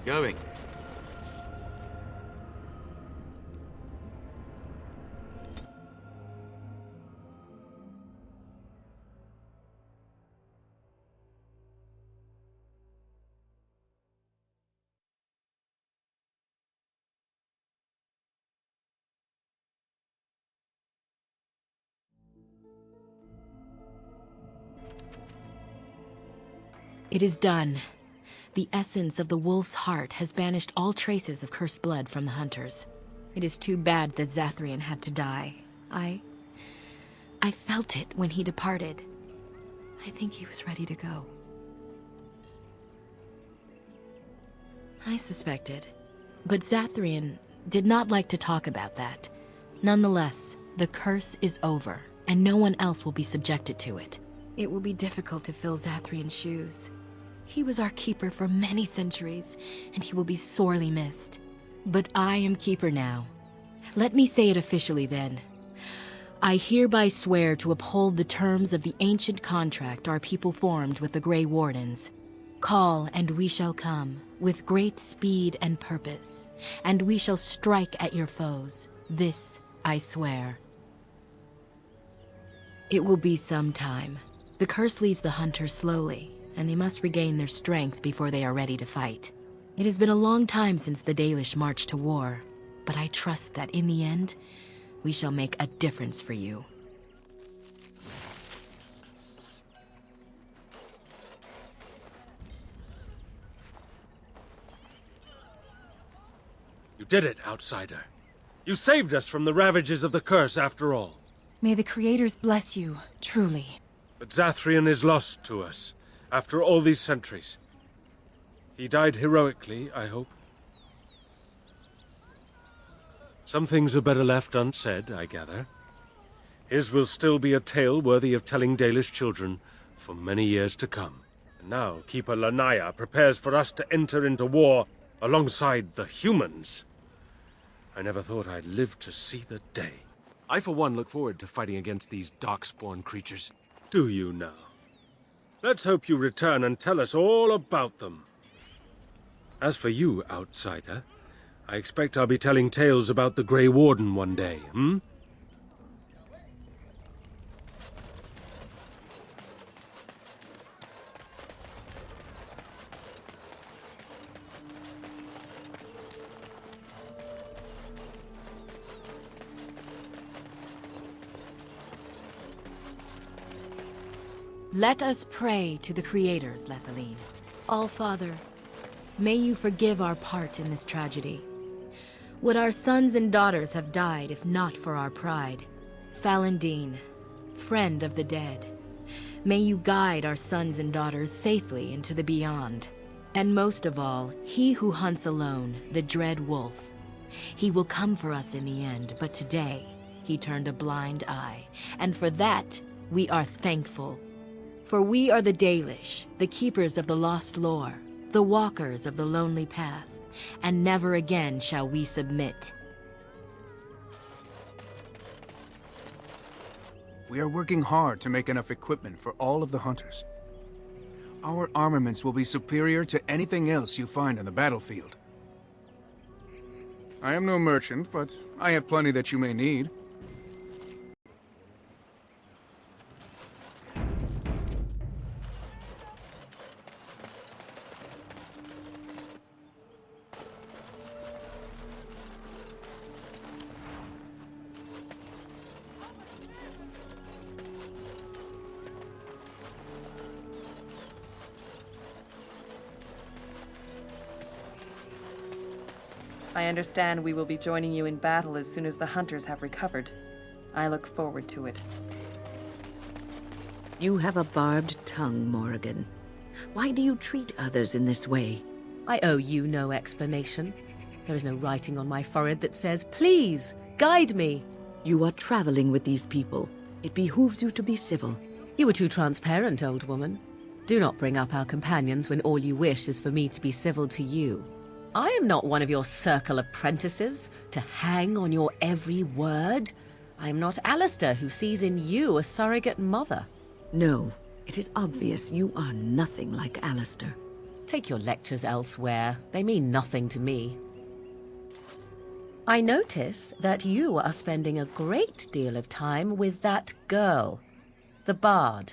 Going. It is done. The essence of the wolf's heart has banished all traces of cursed blood from the hunters. It is too bad that Zathrian had to die. I felt it when he departed. I think he was ready to go. I suspected. But Zathrian did not like to talk about that. Nonetheless, the curse is over, and no one else will be subjected to it. It will be difficult to fill Zathrian's shoes. He was our keeper for many centuries, and he will be sorely missed. But I am keeper now. Let me say it officially then. I hereby swear to uphold the terms of the ancient contract our people formed with the Grey Wardens. Call, and we shall come, with great speed and purpose, and we shall strike at your foes. This I swear. It will be some time. The curse leaves the hunters slowly, and they must regain their strength before they are ready to fight. It has been a long time since the Dalish marched to war, but I trust that in the end, we shall make a difference for you. You did it, outsider. You saved us from the ravages of the curse after all. May the Creators bless you, truly. But Zathrian is lost to us, after all these centuries. He died heroically, I hope. Some things are better left unsaid, I gather. His will still be a tale worthy of telling Dalish children for many years to come. And now Keeper Lanaya prepares for us to enter into war alongside the humans. I never thought I'd live to see the day. I, for one, look forward to fighting against these darkspawn creatures. Do you now? Let's hope you return and tell us all about them. As for you, outsider, I expect I'll be telling tales about the Grey Warden one day, hmm? Let us pray to the Creators, Lethaline. All-Father, may you forgive our part in this tragedy. Would our sons and daughters have died if not for our pride? Falendine, friend of the dead, may you guide our sons and daughters safely into the beyond. And most of all, he who hunts alone, the dread wolf. He will come for us in the end, but today he turned a blind eye, and for that we are thankful. For we are the Dalish, the keepers of the lost lore, the walkers of the lonely path, and never again shall we submit. We are working hard to make enough equipment for all of the hunters. Our armaments will be superior to anything else you find on the battlefield. I am no merchant, but I have plenty that you may need. I understand we will be joining you in battle as soon as the hunters have recovered. I look forward to it. You have a barbed tongue, Morrigan. Why do you treat others in this way? I owe you no explanation. There is no writing on my forehead that says, "Please, guide me." You are traveling with these people. It behooves you to be civil. You were too transparent, old woman. Do not bring up our companions when all you wish is for me to be civil to you. I am not one of your circle apprentices, to hang on your every word. I am not Alistair, who sees in you a surrogate mother. No, it is obvious you are nothing like Alistair. Take your lectures elsewhere. They mean nothing to me. I notice that you are spending a great deal of time with that girl, the bard.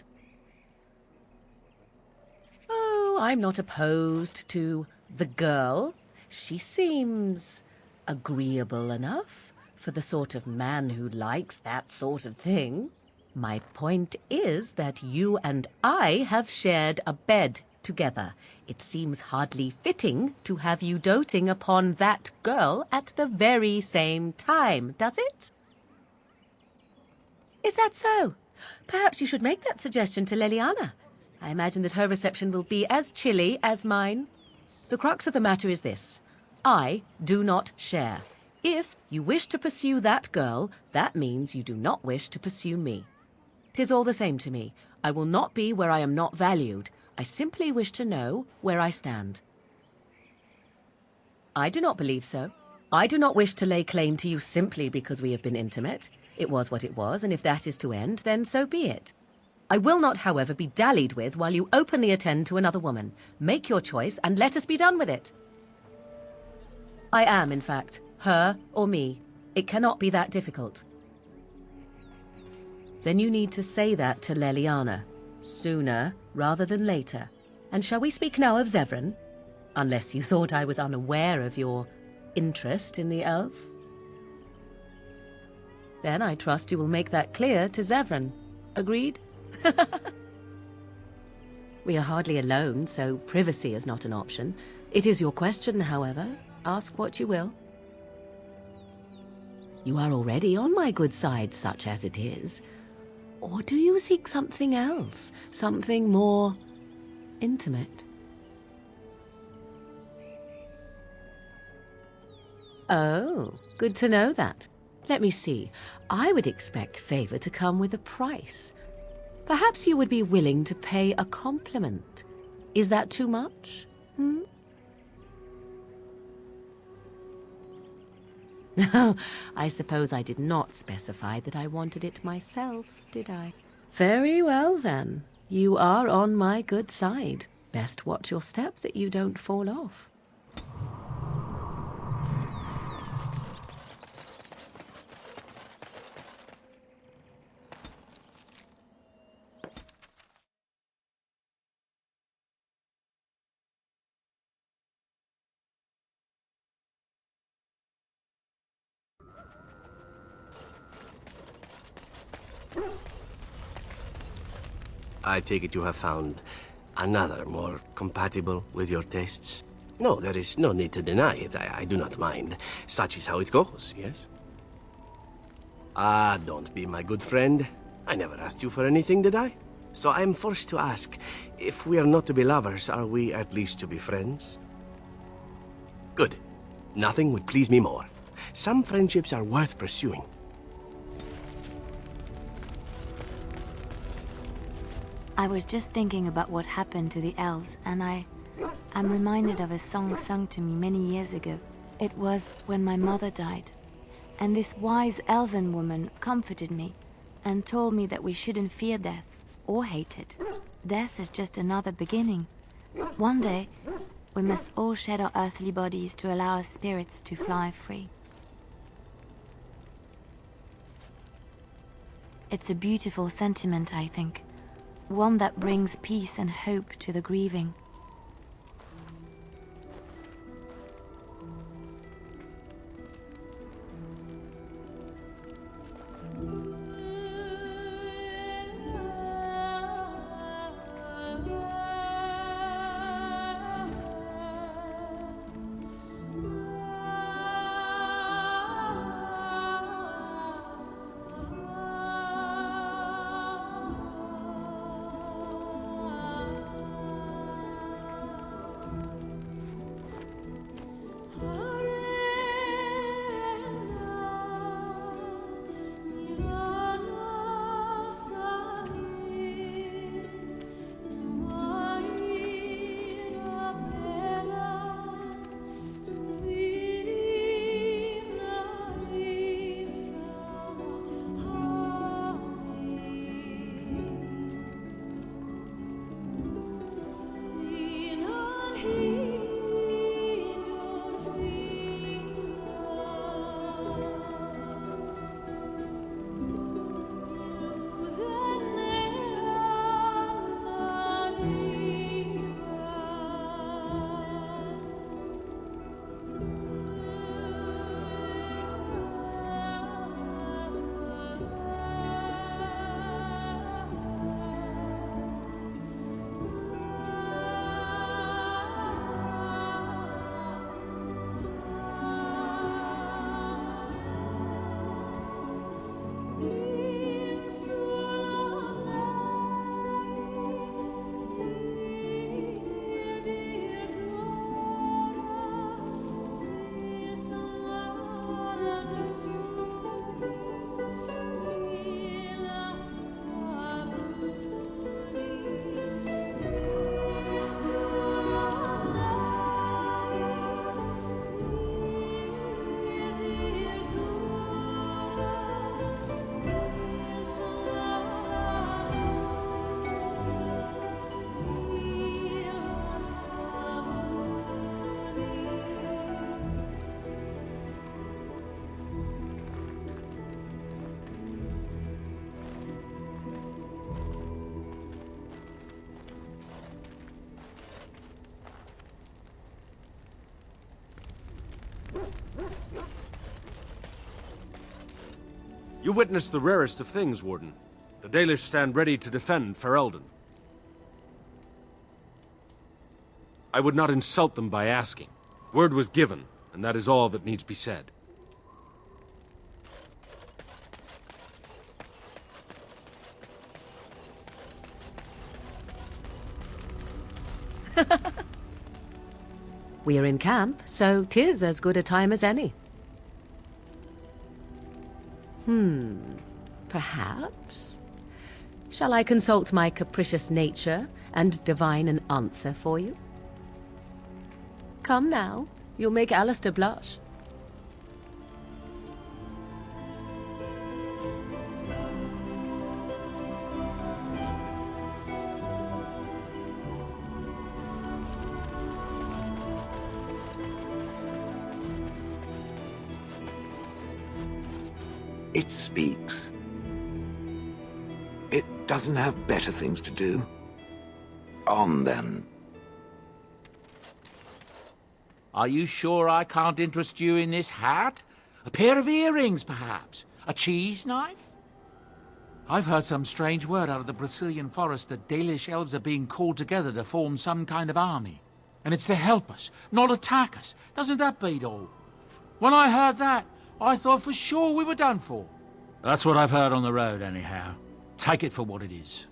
Oh, I'm not opposed to the girl. She seems agreeable enough for the sort of man who likes that sort of thing. My point is that you and I have shared a bed together. It seems hardly fitting to have you doting upon that girl at the very same time, does it? Is that so? Perhaps you should make that suggestion to Leliana. I imagine that her reception will be as chilly as mine. The crux of the matter is this. I do not share. If you wish to pursue that girl, that means you do not wish to pursue me. 'Tis all the same to me. I will not be where I am not valued. I simply wish to know where I stand. I do not believe so. I do not wish to lay claim to you simply because we have been intimate. It was what it was, and if that is to end, then so be it. I will not, however, be dallied with while you openly attend to another woman. Make your choice, and let us be done with it. I am, in fact, her or me. It cannot be that difficult. Then you need to say that to Leliana, sooner rather than later. And shall we speak now of Zevran? Unless you thought I was unaware of your interest in the elf. Then I trust you will make that clear to Zevran. Agreed? We are hardly alone, so privacy is not an option. It is your question, however. Ask what you will. You are already on my good side, such as it is. Or do you seek something else? Something more intimate? Oh, good to know that. Let me see. I would expect favor to come with a price. Perhaps you would be willing to pay a compliment. Is that too much? Oh, I suppose I did not specify that I wanted it myself, did I? Very well, then. You are on my good side. Best watch your step that you don't fall off. I take it you have found another more compatible with your tastes? No, there is no need to deny it. I do not mind. Such is how it goes, yes? Ah, don't be my good friend. I never asked you for anything, did I? So I am forced to ask, if we are not to be lovers, are we at least to be friends? Good. Nothing would please me more. Some friendships are worth pursuing. I was just thinking about what happened to the elves, and I'm reminded of a song sung to me many years ago. It was when my mother died, and this wise elven woman comforted me and told me that we shouldn't fear death or hate it. Death is just another beginning. One day, we must all shed our earthly bodies to allow our spirits to fly free. It's a beautiful sentiment, I think. One that brings peace and hope to the grieving. You witnessed the rarest of things, Warden. The Dalish stand ready to defend Ferelden. I would not insult them by asking. Word was given, and that is all that needs be said. We're in camp, so 'tis as good a time as any. Perhaps? Shall I consult my capricious nature and divine an answer for you? Come now, you'll make Alistair blush. It speaks. It doesn't have better things to do. On then. Are you sure I can't interest you in this hat? A pair of earrings, perhaps? A cheese knife? I've heard some strange word out of the Brazilian forest that Dalish elves are being called together to form some kind of army. And it's to help us, not attack us. Doesn't that beat all? When I heard that, I thought for sure we were done for. That's what I've heard on the road, anyhow. Take it for what it is.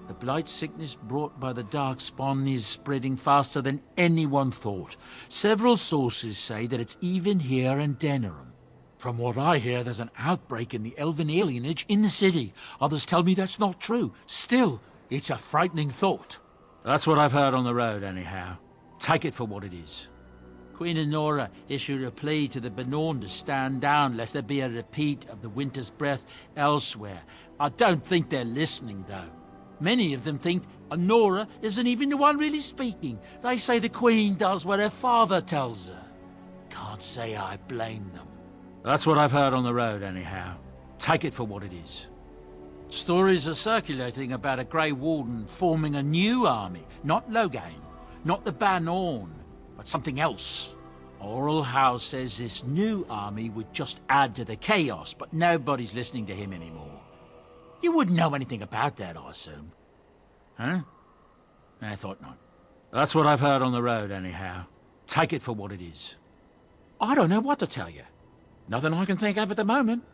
The blight sickness brought by the Darkspawn is spreading faster than anyone thought. Several sources say that it's even here in Denerim. From what I hear, there's an outbreak in the elven alienage in the city. Others tell me that's not true. Still, it's a frightening thought. That's what I've heard on the road, anyhow. Take it for what it is. Queen Honora issued a plea to the Benorn to stand down lest there be a repeat of the Winter's Breath elsewhere. I don't think they're listening, though. Many of them think Honora isn't even the one really speaking. They say the Queen does what her father tells her. Can't say I blame them. That's what I've heard on the road, anyhow. Take it for what it is. Stories are circulating about a Grey Warden forming a new army. Not Loghain, not the Benorn, but something else. Oral Howe says this new army would just add to the chaos, but nobody's listening to him anymore. You wouldn't know anything about that, I assume. Huh? I thought not. That's what I've heard on the road, anyhow. Take it for what it is. I don't know what to tell you. Nothing I can think of at the moment.